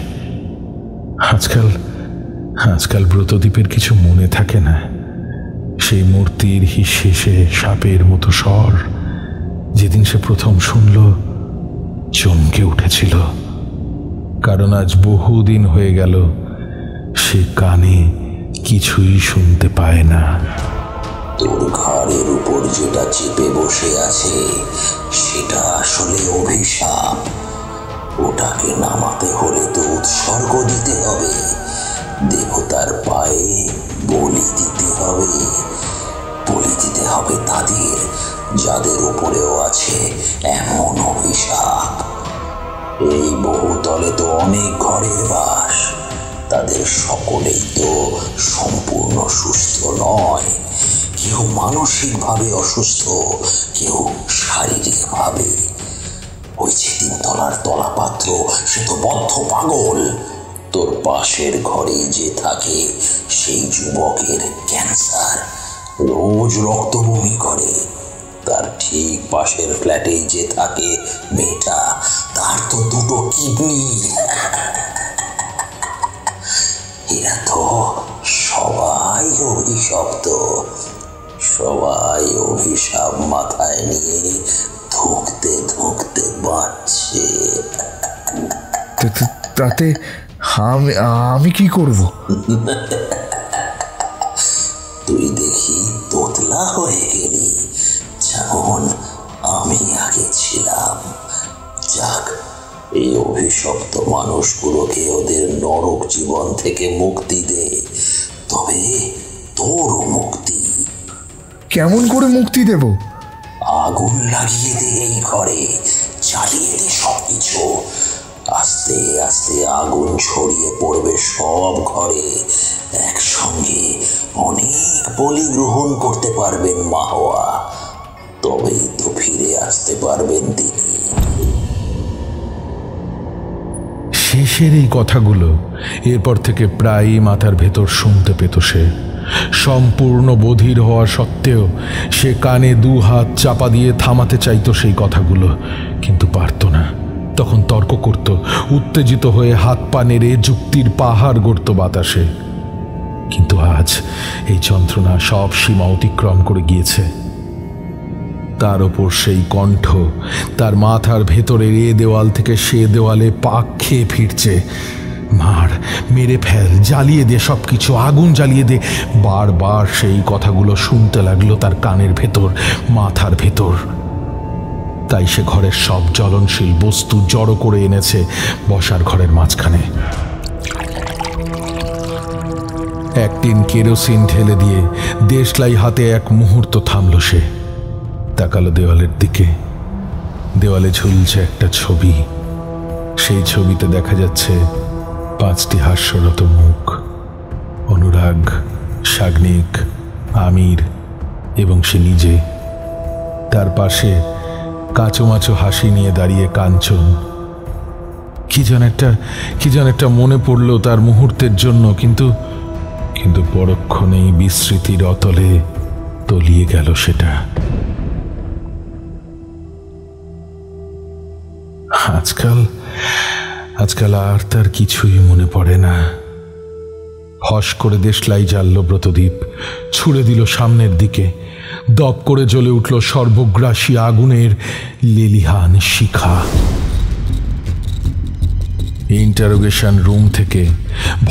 আজকাল ব্রতদ্বীপের কিছু মনে থাকে না। সেই মূর্তির হিসেসে সাপের মতো স্বর যেদিন সে প্রথম শুনল, চমকে উঠেছিল, কারণ আজ বহুদিন হয়ে গেল সে কানে কিছুই শুনতে পায় না। তোর ঘাড়ের উপর যেটা চেপে বসে আছে সেটা আসলে অভিশাপ। ওটাকে নামাতে হলে তো উৎসর্গ দিতে হবে, দেবতার পায়ে বলি দিতে হবে। বলি দিতে হবে তাদের যাদের উপরেও আছে এমন অভিশাপ। এই বহুতলে তো অনেক ঘরের বাস, তাদের সকলেই তো সম্পূর্ণ সুস্থ নয়। কেউ মানসিকভাবে অসুস্থ, কেউ শারীরিকভাবে। ওই যে তিনতলার তলাপাত্র, সে তো বদ্ধ পাগল। তোর পাশের ঘরে যে থাকে সেই যুবকের ক্যান্সার, রোজ রক্ত বমি করে। তার ঠিক পাশের ফ্ল্যাটে যে থাকে মেয়েটা, তার তো দুটো কিডনি। এরা তো সবাই অভিশপ্ত, সবাই অভিশাপ মাথায় নিয়ে ধুঁকতে ধুঁকতে বাঁচছে। তাতে আমি কি করব? তুই দেখি তোতলা হয়ে গেলি, যেমন আমি আগে ছিলাম। যাক, এই অভিশপ্ত মানুষগুলোকে ওদের নরক জীবন থেকে মুক্তি দে, তবে তোরও মুক্তি। কেমন করে মুক্তি দেব? আগুন লাগিয়ে দে এই ঘরে, জ্বালিয়ে দে সবকিছু। আস্তে আস্তে আগুন ছড়িয়ে পড়বে সব ঘরে। একসঙ্গে অনেক বলি গ্রহণ করতে পারবেন মাহওয়া, তবেই তো ফিরে আসতে পারবেন তিনি। শেষের এই কথাগুলো এরপর থেকে প্রায়ই মাথার ভেতর শুনতে পেত সে। সম্পূর্ণ বধির হওয়া সত্ত্বেও সে কানে দু হাত চাপা দিয়ে থামাতে চাইতো সেই কথাগুলো, কিন্তু পারত না। তখন তর্ক করত, উত্তেজিত হয়ে হাত পা নেড়ে যুক্তির পাহাড় গড়ত বাতাসে। কিন্তু আজ এই যন্ত্রণা সব সীমা অতিক্রম করে গিয়েছে। তার ওপর সেই কণ্ঠ তার মাথার ভেতরের এ দেওয়াল থেকে সে দেওয়ালে পাক খেয়ে ফিরছে। মার, মেরে ফেল, জ্বালিয়ে দে সবকিছু, আগুন জ্বালিয়ে দে। বারবার সেই কথাগুলো শুনতে লাগলো তার কানের ভেতর, মাথার ভেতর। তাই সে ঘরের সব জ্বলনশীল বস্তু জড়ো করে এনেছে বসার ঘরের মাঝখানে। এক টিন কেরোসিন ঢেলে দিয়ে দেশলাই হাতে এক মুহূর্ত থামল সে। তাকালো দেওয়ালের দিকে। দেওয়ালে ঝুলছে একটা ছবি। সেই ছবিতে দেখা যাচ্ছে 5টি হাস্যরত মুখ। অনুরাগ, সাগ্নিক, আমির এবং সে নিজে। তার পাশে কাঁচোমাচো হাসি নিয়ে দাঁড়িয়ে কাঞ্চন। কি যেন একটা মনে পড়ল তার মুহূর্তের জন্য, কিন্তু পরক্ষণেই বিস্মৃতির অতলে তলিয়ে গেল সেটা। আজকাল আর তার কিছুই মনে পড়ে না। ফস করে দেশলাই জ্বালল ব্রতদীপ, ছুড়ে দিল সামনের দিকে। দপ করে জ্বলে উঠল সর্বগ্রাসী আগুনের লেলিহান শিখা। ইন্টারোগেশন রুম থেকে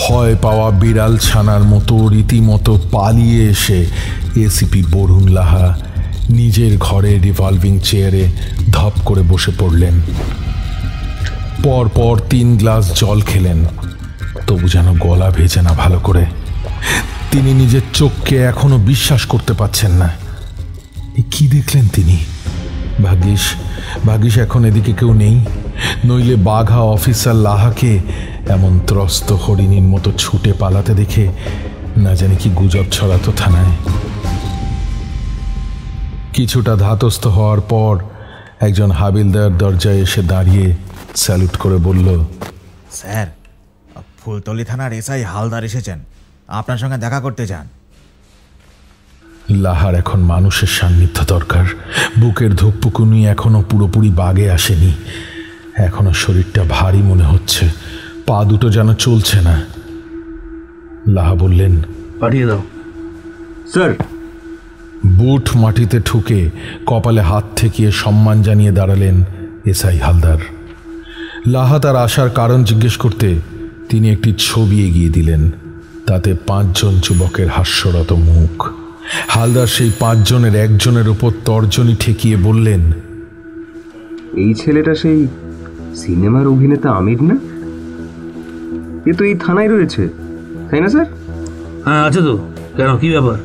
ভয় পাওয়া বিড়াল ছানার মতো রীতিমতো পালিয়ে এসে এসিপি বরুণ লাহা নিজের ঘরে রিভলভিং চেয়ারে ধপ করে বসে পড়লেন। পরপর 3 গ্লাস জল খেলেন, তবু যেন গলা ভেজে না ভালো করে। তিনি নিজের চোখকে এখনো বিশ্বাস করতে পারছেন না। কি দেখলেন তিনি? ভাগ্যিস এখন এদিকে কেউ নেই, নইলে বাঘা অফিসার লাহাকে এমন ত্রস্ত হরিণীর মতো ছুটে পালাতে দেখে না জানি কি গুজব ছড়াতো থানায়। কিছুটা ধাতস্থ হওয়ার পর একজন হাবিলদার দরজায় এসে দাঁড়িয়ে স্যালুট করে বলল, স্যার, ফুলতলি থানার এসআই হালদার এসেছেন, আপনার সঙ্গে দেখা করতে চান। লাহার এখন মানুষের সান্নিধ্য দরকার। বুকের ধুকপুকুনি এখনো পুরোপুরি বাগে আসেনি। এখনো শরীরটা ভারী মনে হচ্ছে, পা দুটো যেন চলছে না। লাহা বললেন, পাঠিয়ে দাও স্যার। বুট মাটিতে ঠুকে কপালে হাত ঠেকিয়ে সম্মান জানিয়ে দাঁড়ালেন এসআই হালদার। লাহা তার আসার কারণ জিজ্ঞেস করতে তিনি একটি ছবি এগিয়ে দিলেন। তাতে 5 জন যুবকের হাস্যরত মুখ। হালদার সেই 5 জনের একজনের উপর তর্জনী ঠেকিয়ে বললেন, এই ছেলেটা সেই সিনেমার অভিনেতা আমির না? এ তো এই থানায় রয়েছে, তাই না স্যার? হ্যাঁ আছে তো। কেন, কি ব্যাপার?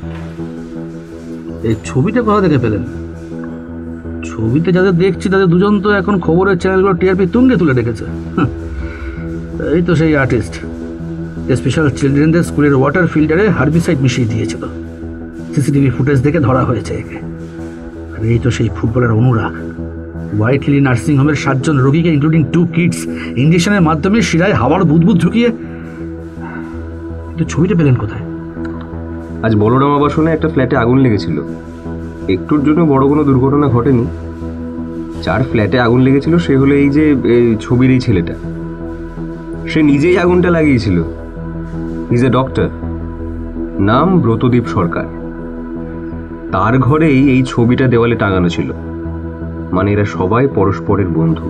এই ছবিটা কোথা থেকে পেলেন? ছবিতে যাদের দেখছি তাদের দুজন তো এখন খবরের চ্যানেলগুলো টিআরপি তুঙ্গে তুলে রেখেছে। এই তো সেই আর্টিস্ট, স্পেশাল চিলড্রেনদের স্কুলের ওয়াটার ফিল্টারে হার্বিসাইড মিশিয়ে দিয়েছিল। সিসিটিভি ফুটেজ দেখে ধরা হয়েছে একে। আর এই তো সেই ফুটবলের অনুরাগ, হোয়াইট লিলি নার্সিংহোমের 7 জন রোগীকে ইনক্লুডিং 2 কিডস ইঞ্জেকশনের মাধ্যমে শিরায় হাওয়ার বুদবুদ ঢুকিয়ে। কিন্তু ছবিটা পেলেন কোথায়? আজ বলরাম আবাসনে একটা ফ্ল্যাটে আগুন লেগেছিল। একটুর জন্য বড় কোনো দুর্ঘটনা ঘটেনি। যার ফ্ল্যাটে আগুন লেগেছিল সে হলো এই যে ছবির এই ছেলেটা। সে নিজেই আগুনটা লাগিয়েছিল। ইজ এ ডক্টর, নাম ব্রতদীপ সরকার। তার ঘরেই এই ছবিটা দেওয়ালে টাঙানো ছিল। মানে এরা সবাই পরস্পরের বন্ধু।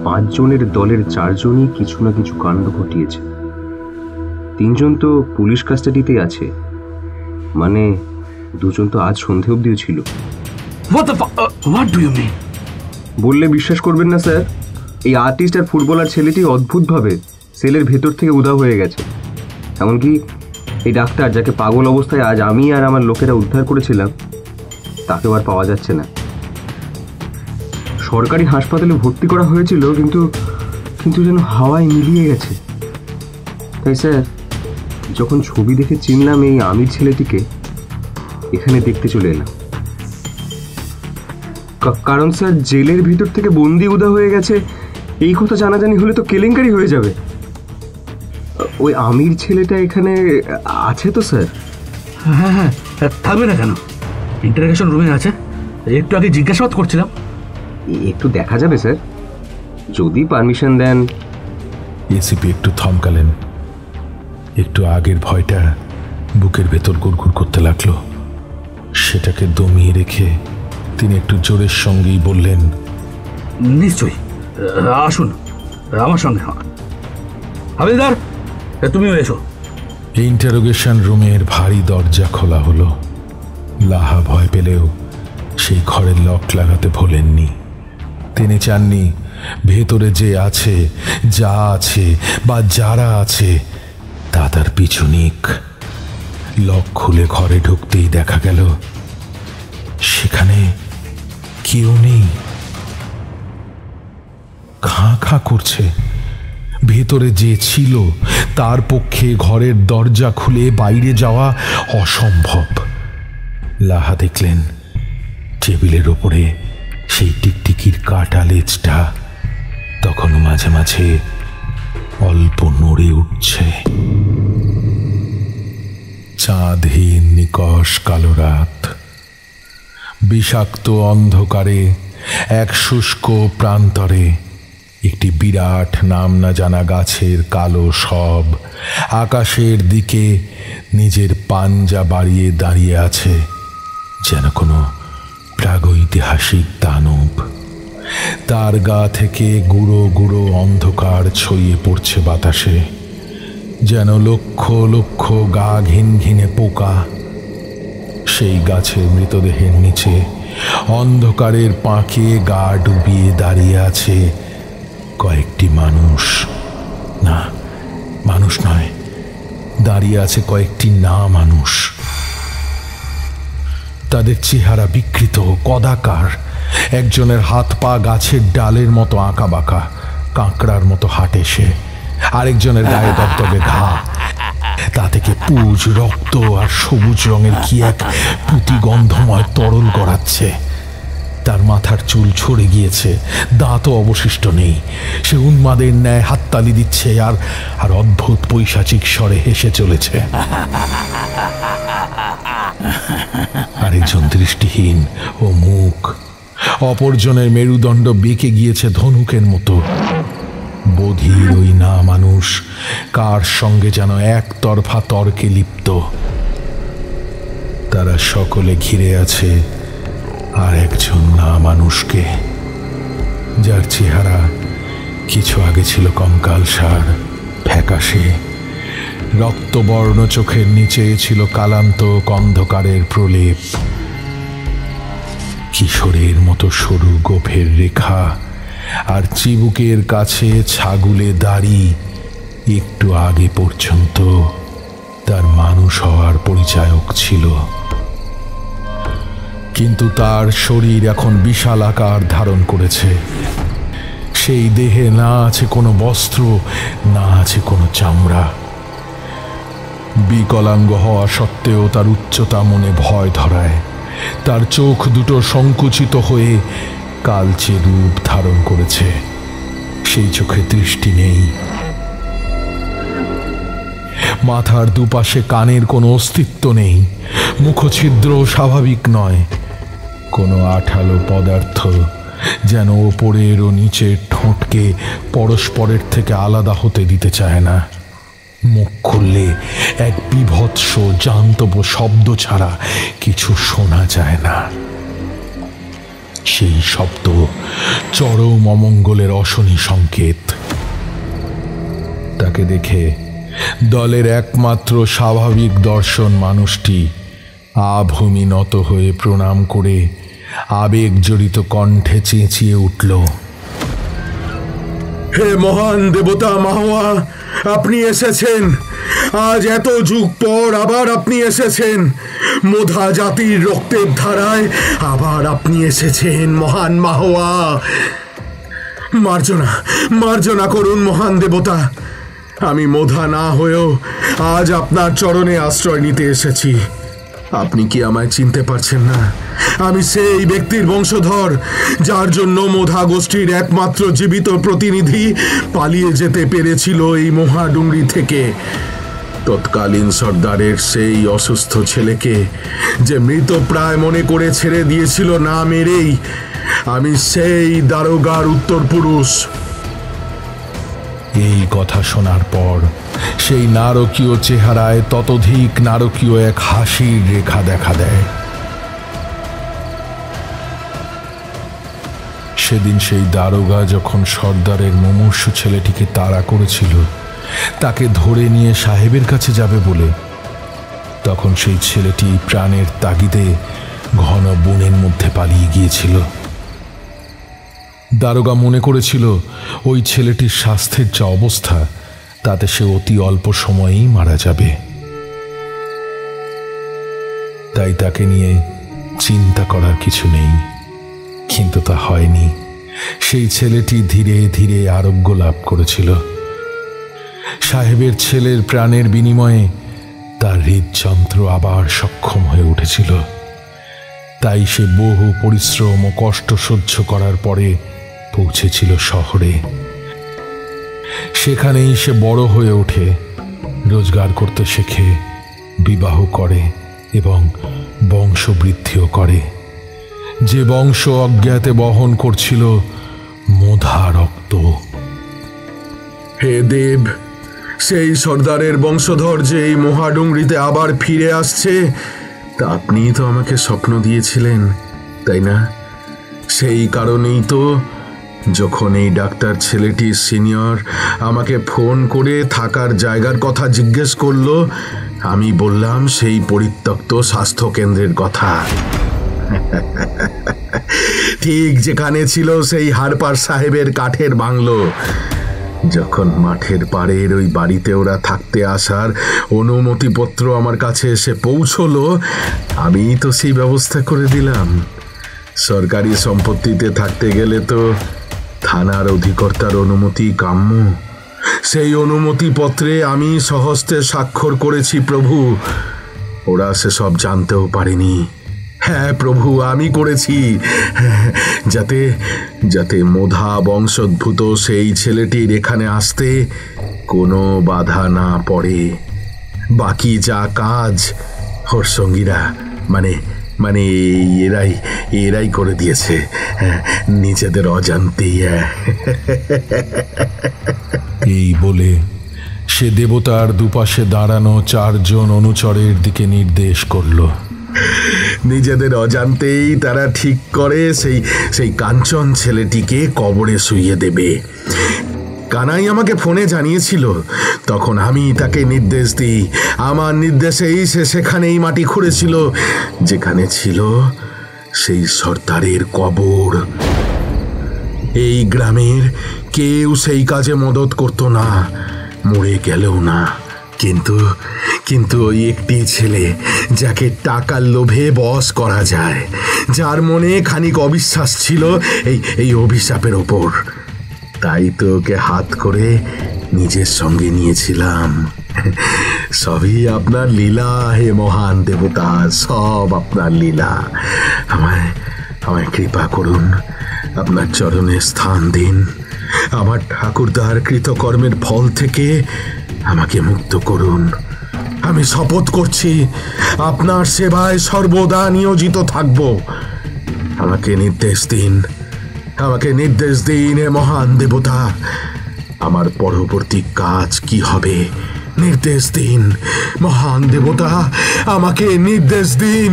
5 জনের দলের 4 জনই কিছু না কিছু কাণ্ড ঘটিয়েছে। 3 জন তো পুলিশ কাস্টাডিতে আছে, মানে 2 জন তো আজ সন্ধে অবধিও ছিল। বললে বিশ্বাস করবেন না স্যার, এই আর্টিস্ট আর ফুটবলার ছেলেটি অদ্ভুতভাবে সেলের ভেতর থেকে উধাও হয়ে গেছে। এমনকি এই ডাক্তার যাকে পাগল অবস্থায় আজ আমি আর আমার লোকেরা উদ্ধার করেছিলাম, তাকেও আর পাওয়া যাচ্ছে না। সরকারি হাসপাতালে ভর্তি করা হয়েছিল, কিন্তু যেন হাওয়ায় মিলিয়ে গেছে। তাই স্যার, যখন ছবি দেখে চিনলাম এই আমির ছেলেটিকে, এখানে দেখতে চলে এলাম। কারণ স্যার, জেলের ভিতর থেকে বন্দি উদা হয়ে গেছে এই কথা জানাজানি হলে তো কেলেঙ্কারি হয়ে যাবে। ওই আমির ছেলেটা এখানে আছে তো স্যার? হ্যাঁ হ্যাঁ, থাকবে না কেন? ইন্টারোগেশন রুমে আছে, একটু আগে জিজ্ঞাসাবাদ করছিলাম। একটু দেখা যাবে স্যার, যদি পারমিশন দেন। এসিপি একটু থমকালেন। একটু আগের ভয়টা বুকের ভেতর গুড়গুড় করতে লাগলো। সেটাকে দমিয়ে রেখে তিনি একটু জোরের সঙ্গেই বললেন, নিশ্চয়ই, আসুন আমার সঙ্গে। হাবিলদার, তুমিও এসো। ইন্টারোগেশন রুমের ভারী দরজা খোলা হলো। লাহা ভয় পেলেও সেই ঘরের লক লাগাতে ভোলেননি। তিনি চাননি ভেতরে যে আছে, যা আছে বা যারা আছে তা তার পিছু নিক। লক খুলে ঘরে ঢুকতেই দেখা গেল সেখানে কেউ নেই। খাঁ খাঁ করছে। ভেতরে যে ছিল তার পক্ষে ঘরের দরজা খুলে বাইরে যাওয়া অসম্ভব। লাহা দেখলেন টেবিলের ওপরে সেই টিকটিকির কাটা লেজটা তখনও মাঝে মাঝে অল্প নড়ে উঠছে। চাঁদহীন নিকষ কালো রাত, বিষাক্ত অন্ধকারে এক শুষ্ক প্রান্তরে একটি বিরাট নাম না জানা গাছের কালো সব আকাশের দিকে নিজের পাঞ্জা বাড়িয়ে দাঁড়িয়ে আছে, যেন কোনো প্রাগৈতিহাসিক দানব। তার গা থেকে গুঁড়ো গুঁড়ো অন্ধকার ছড়িয়ে পড়ছে বাতাসে, যেন লক্ষ লক্ষ গা ঘিন ঘিনে পোকা। সেই গাছের মৃতদেহের নিচে অন্ধকারের পাঁকে গা ডুবিয়ে দাঁড়িয়ে আছে কয়েকটি মানুষ। না, মানুষ নয়, দাঁড়িয়ে আছে কয়েকটি না মানুষ। তাদের চেহারা বিকৃত, কদাকার। একজনের হাত পা গাছের ডালের মতো আঁকা বাঁকা, কাঁকড়ার মতো হাঁটে সে। আরেকজনের গায়ে দগদগে ঘা, তা থেকে পুজ, রক্ত আর সবুজ রঙের কি এক পুঁতিগন্ধময় তরল গড়াচ্ছে। তার মাথার চুল ঝরে গিয়েছে, দাঁতও অবশিষ্ট নেই। সে উন্মাদের ন্যায় হাততালি দিচ্ছে আর অদ্ভুত পৈশাচিক স্বরে হেসে চলেছে। আরেকজন দৃষ্টিহীন ও মুখ, অপরজনের মেরুদণ্ড বেঁকে গিয়েছে ধনুকের মতো। বধির ওই না মানুষ কার সঙ্গে যেন একতরফা তর্কে লিপ্ত। তারা সকলে ঘিরে আছে আর একজন না মানুষকে, যার চেহারা কিছু আগে ছিল কঙ্কালসার, ফ্যাকাশে। রক্তবর্ণ চোখের নিচে ছিল কালান্তক অন্ধকারের প্রলেপ। কিশোরের মতো সরু গোফের রেখা আর চিবুকের কাছে ছাগুলে দাড়ি একটু আগে পর্যন্ত তার মানুষ হওয়ার পরিচায়ক ছিল। কিন্তু তার শরীর এখন বিশাল আকার ধারণ করেছে। সেই দেহে না আছে কোনো বস্ত্র, না আছে কোনো চামড়া। বিকলাঙ্গ হওয়া সত্ত্বেও তার উচ্চতা মনে ভয় ধরায়। তার চোখ দুটো সংকুচিত হয়ে কালচে রূপ ধারণ করেছে, সেই চোখে দৃষ্টি নেই। মাথার দুপাশে কানের কোনো অস্তিত্ব নেই, মুখছিদ্র স্বাভাবিক নয়। কোনো আঠালো পদার্থ যেন ওপরের ও নিচের ঠোঁটকে পরস্পরের থেকে আলাদা হতে দিতে চায় না। মুখ খুললে এক বীভৎস জান্তব শব্দ ছাড়া কিছু শোনা যায় না। সেই শব্দ চরম অমঙ্গলের অশনি সংকেত। তাকে দেখে দলের একমাত্র স্বাভাবিক দর্শন মানুষটি আভূমি নত হয়ে প্রণাম করে আবেগ জড়িত কণ্ঠে চেঁচিয়ে উঠল, হে মহান দেবতা মাহওয়া, আপনি এসেছেন। আজ এত যুগ পর আবার আপনি এসেছেন। মোধা জাতির রক্তের ধারায় আবার আপনি এসেছেন মহান মাহওয়া। মার্জনা করুন মহান দেবতা। আমি মোধা না হয়েও আজ আপনার চরণে আশ্রয় নিতে এসেছি। আপনি কি আমায় চিনতে পারছেন না? আমি সেই ব্যক্তির বংশধর যার জন্য মোধা গোষ্ঠীর একমাত্র জীবিত প্রতিনিধি পালিয়ে যেতে পেরেছিল এই মহাডুংরি থেকে। তৎকালীন সর্দারের সেই অসুস্থ ছেলেকে যে মৃতপ্রায় মনে করে ছেড়ে দিয়েছিল না মেরেই, আমি সেই দারোগার উত্তর পুরুষ। এই কথা শোনার পর সেই নারকীয় চেহারায় ততোধিক নারকীয় এক হাসির রেখা দেখা দেয়। সেদিন সেই দারোগা যখন সর্দারের মুমূর্ষু ছেলেটিকে তাড়া করেছিল তাকে ধরে নিয়ে সাহেবের কাছে যাবে বলে, তখন সেই ছেলেটি প্রাণের তাগিদে ঘন বনের মধ্যে পালিয়ে গিয়েছিল। দারোগা মনে করেছিল ওই ছেলেটির স্বাস্থ্যের যা অবস্থা তাতে সে অতি অল্প সময়েই মারা যাবে, তাই তাকে নিয়ে চিন্তা করার কিছু নেই। কিন্তু তা হয়নি। সেই ছেলেটি ধীরে ধীরে আরোগ্য লাভ করেছিল। সাহেবের ছেলের প্রাণের বিনিময়ে তার হৃদযন্ত্র আবার সক্ষম হয়ে উঠেছিল। তাই সে বহু পরিশ্রম ও কষ্ট সহ্য করার পরে পৌঁছেছিল শহরে। সেখানেই সে বড় হয়ে ওঠে, রোজগার করতে শেখে, বিবাহ করে এবং বংশবৃদ্ধিও করে। যে বংশ অজ্ঞাতে বহন করছিল মোধা রক্ত। হে দেব, সেই সর্দারের বংশধর যে এই মহাডুংরিতে আবার ফিরে আসছে তা আপনিই তো আমাকে স্বপ্ন দিয়েছিলেন, তাই না? সেই কারণেই তো যখন এই ডাক্তার ছেলেটির সিনিয়র আমাকে ফোন করে থাকার জায়গার কথা জিজ্ঞেস করলো, আমি বললাম সেই পরিত্যক্ত স্বাস্থ্য কেন্দ্রের কথা। ঠিক যেখানে ছিল সেই হারপার সাহেবের কাঠের বাংলো। যখন মাঠের পাড়ের ওই বাড়িতে ওরা থাকতে আসার অনুমতিপত্র আমার কাছে এসে পৌঁছলো, আমি তো সেই ব্যবস্থা করে দিলাম। সরকারি সম্পত্তিতে থাকতে গেলে তো থানার অধিকর্তার অনুমতি কাম্য। সেই অনুমতিপত্রে আমি সহস্তে স্বাক্ষর করেছি প্রভু। ওরা সেসব জানতেও পারেনি। হ্যাঁ প্রভু, আমি করেছি, যাতে যাতে মোধা বংশোদ্ভূত সেই ছেলেটির এখানে আসতে কোনো বাধা না পড়ে। বাকি যা কাজ ওর সঙ্গীরা মানে মানে এরাই করে দিয়েছে নিজেদের অজান্তেই। এই বলে সে দেবতার দুপাশে দাঁড়ানো 4 জন অনুচরের দিকে নির্দেশ করল। নিজেদের অজান্তেই তারা ঠিক করে সেই কাঞ্চন ছেলেটিকে কবরে শুইয়ে দেবে। কানাই আমাকে ফোনে জানিয়েছিল, তখন আমি তাকে নির্দেশ দিই। আমার নির্দেশেই সে সেখানেই মাটি খুঁড়েছিল যেখানে ছিল সেই সর্দারের কবর। এই গ্রামের কেউ সেই কাজে মদত করত না, মরে গেলেও না। কিন্তু ওই একটি ছেলে যাকে টাকার লোভে বশ করা যায়, যার মনে খানিক অবিশ্বাস ছিল এই অভিশাপের ওপর, তাই তো ওকে হাত করে নিজের সঙ্গে নিয়েছিলাম। সবই আপনার লীলা হে মহান দেবতা, সব আপনার লীলা। আমায় কৃপা করুন, আপনার চরণে স্থান দিন। আমার ঠাকুরদার কৃতকর্মের ফল থেকে আমাকে মুক্ত করুন। আমি শপথ করছি আপনার সেবায় সর্বদা নিয়োজিত থাকব। আমাকে নির্দেশ দিন, আমাকে নির্দেশ দিন হে মহান দেবতা। আমার পরবর্তী কাজ কি হবে নির্দেশ দিন মহান দেবতা, আমাকে নির্দেশ দিন।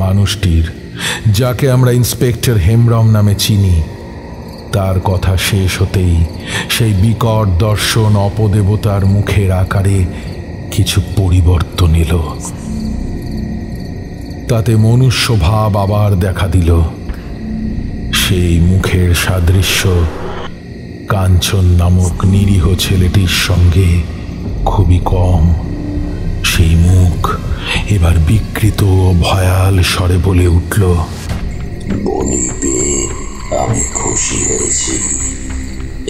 মানুষটির, যাকে আমরা ইন্সপেক্টর হেমব্রম নামে চিনি, তার কথা শেষ হতেই সেই বিকট দর্শন অপদেবতার মুখের আকারে কিছু পরিবর্তন এলো। তাতে মনুষ্য ভাব আবার দেখা দিল। সেই মুখের সাদৃশ্য কাঞ্চন নামক নিরীহ ছেলেটির সঙ্গে খুবই কম। সেই মুখ এবার বিকৃত ও ভয়াল স্বরে বলে উঠল, বলিবে আমি খুশি হয়েছি।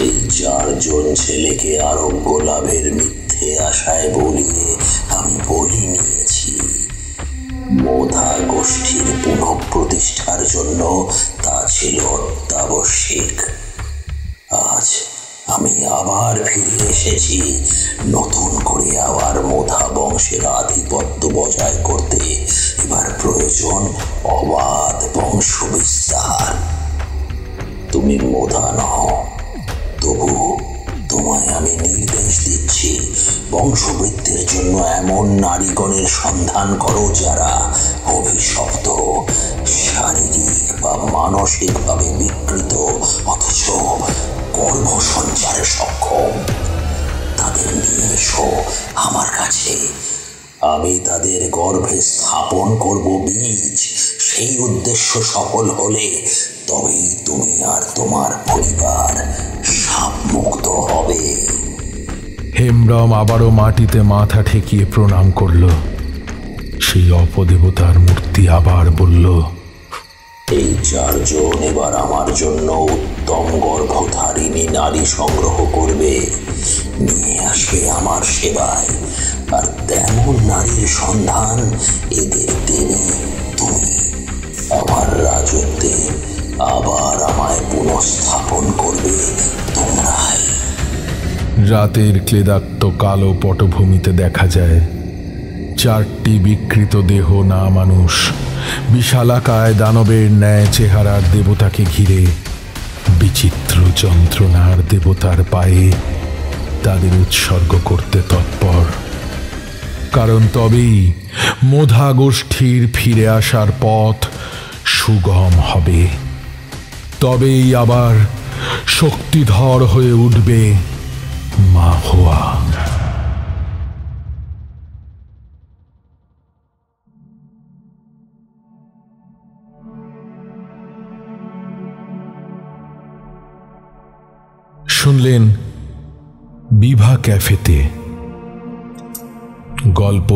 এই 4 জন ছেলেকে আরোগ্য লাভের মিথ্যে আশায় বলিয়ে আমি বলি নিয়েছি। মোধা গোষ্ঠীর পুনঃপ্রতিষ্ঠার জন্য তা ছিল অত্যাবশ্যক। আজ আমি আবার ফিরে এসেছি নতুন করে আবার মোধা বংশের আধিপত্য বজায় করতে। এবার প্রয়োজন অবাধ বংশ বিস্তার। তুমি মোধা নও, তবু তোমায় আমি নির্দেশ দিচ্ছি, বংশবৃদ্ধির জন্য এমন নারীগণের সন্ধান করো যারা অভিশপ্ত, শারীরিক বা মানসিকভাবে বিকৃত, অথচ গর্ভ সঞ্চারে সক্ষম। তাদের নিয়ে এসো আমার কাছে। আমি তাদের গর্ভে স্থাপন করব বীজ। সেই উদ্দেশ্য সফল হলে তবেই তুমি আর তোমার পরিবার সাপ মুক্ত হবে। হেমব্রম আবারও মাটিতে মাথা ঠেকিয়ে প্রণাম করল। সেই অপদেবতার মূর্তি আবার বলল, এই 4 জন এবার আমার জন্য উত্তম গর্ভধারিণী নারী সংগ্রহ করবে, নিয়ে আসবে আমার সেবায়। আর তেমন নারীর সন্ধান এদের দেবে তুমি। আমার রাজত্বে আবার আমায় পুনঃস্থাপন করবে তোমরাই। রাতের ক্লেদাক্ত কালো পটভূমিতে দেখা যায় 4টি বিকৃত দেহ না মানুষ বিশালাকায় দানবের ন্যায় চেহারার দেবতাকে ঘিরে বিচিত্র যন্ত্রণার দেবতার পায়ে তাদের উৎসর্গ করতে তৎপর, কারণ তবেই মোধা গোষ্ঠীর ফিরে আসার পথ সুগম হবে। তবেই আবার শক্তিধর হয়ে উঠবে মাহুয়া। শুনলেন বিভা ক্যাফেতে, গল্প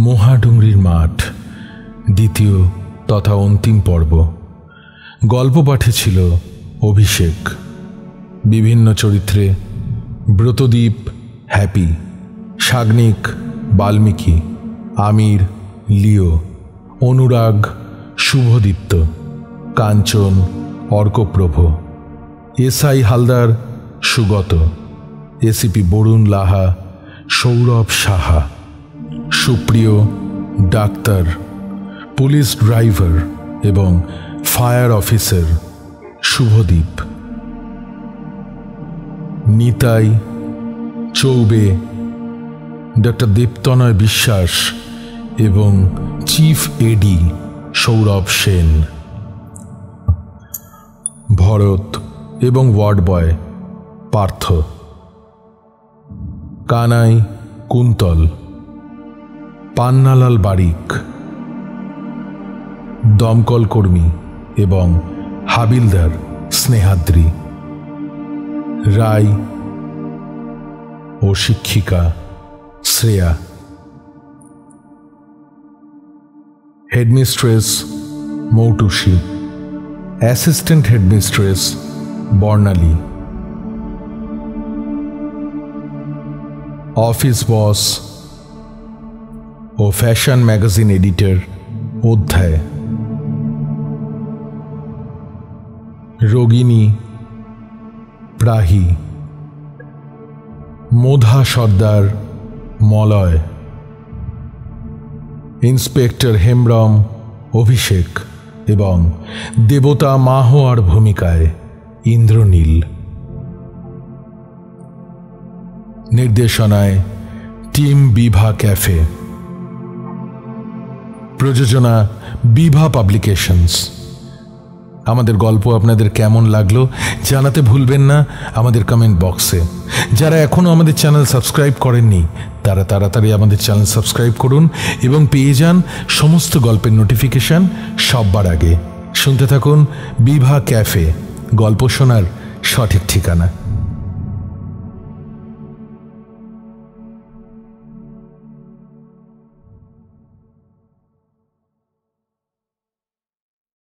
মহাডুংরির মাঠ, দ্বিতীয় তথা অন্তিম পর্ব। গল্প পাঠে ছিল অভিষেক, বিভিন্ন চরিত্রে Bratadeep, Happy, Sagnik, Valmiki, Aamir, Leo, Anurag, Subhadipta, Kanchan, Arkaprabha, SI Haldar, Sugata, ACP Barun Laha, Sourav Saha, Supriya, ডাক্তার, পুলিশ ড্রাইভার এবং fire officer Subhadeep, Nitai, Choubey, doctor Debtanay Biswas এবং চিফ এডি সৌরভ সেন, ভরত এবং ওয়ার্ড বয় পার্থ, কানাই, কুন্তল, পান্নালাল বারিক, দমকল কর্মী এবং হাবিলদার স্নেহাদ্রি, রায় ও শিক্ষিকা Shreya, headmistress Moutushi, assistant headmistress Barnali, office boss ও ফ্যাশন ম্যাগাজিন এডিটর অধ্যায়, রোগিণী, প্রাহী, মোধা সর্দার, মলয়, ইন্সপেক্টর হেমব্রম, অভিষেক এবং দেবতা মাহোয়ার ভূমিকায় ইন্দ্রনীল। নির্দেশনায় টিম বিভা ক্যাফে, প্রযোজনা বিভা পাবলিকেশনস। আমাদের গল্প আপনাদের কেমন লাগলো জানাতে ভুলবেন না আমাদের কমেন্ট বক্সে। যারা এখনও আমাদের চ্যানেল সাবস্ক্রাইব করেননি তারা তাড়াতাড়ি আমাদের চ্যানেল সাবস্ক্রাইব করুন এবং পেয়ে যান সমস্ত গল্পের নোটিফিকেশন সববার আগে। শুনতে থাকুন বিভা ক্যাফে, গল্প শোনার সঠিক ঠিকানা।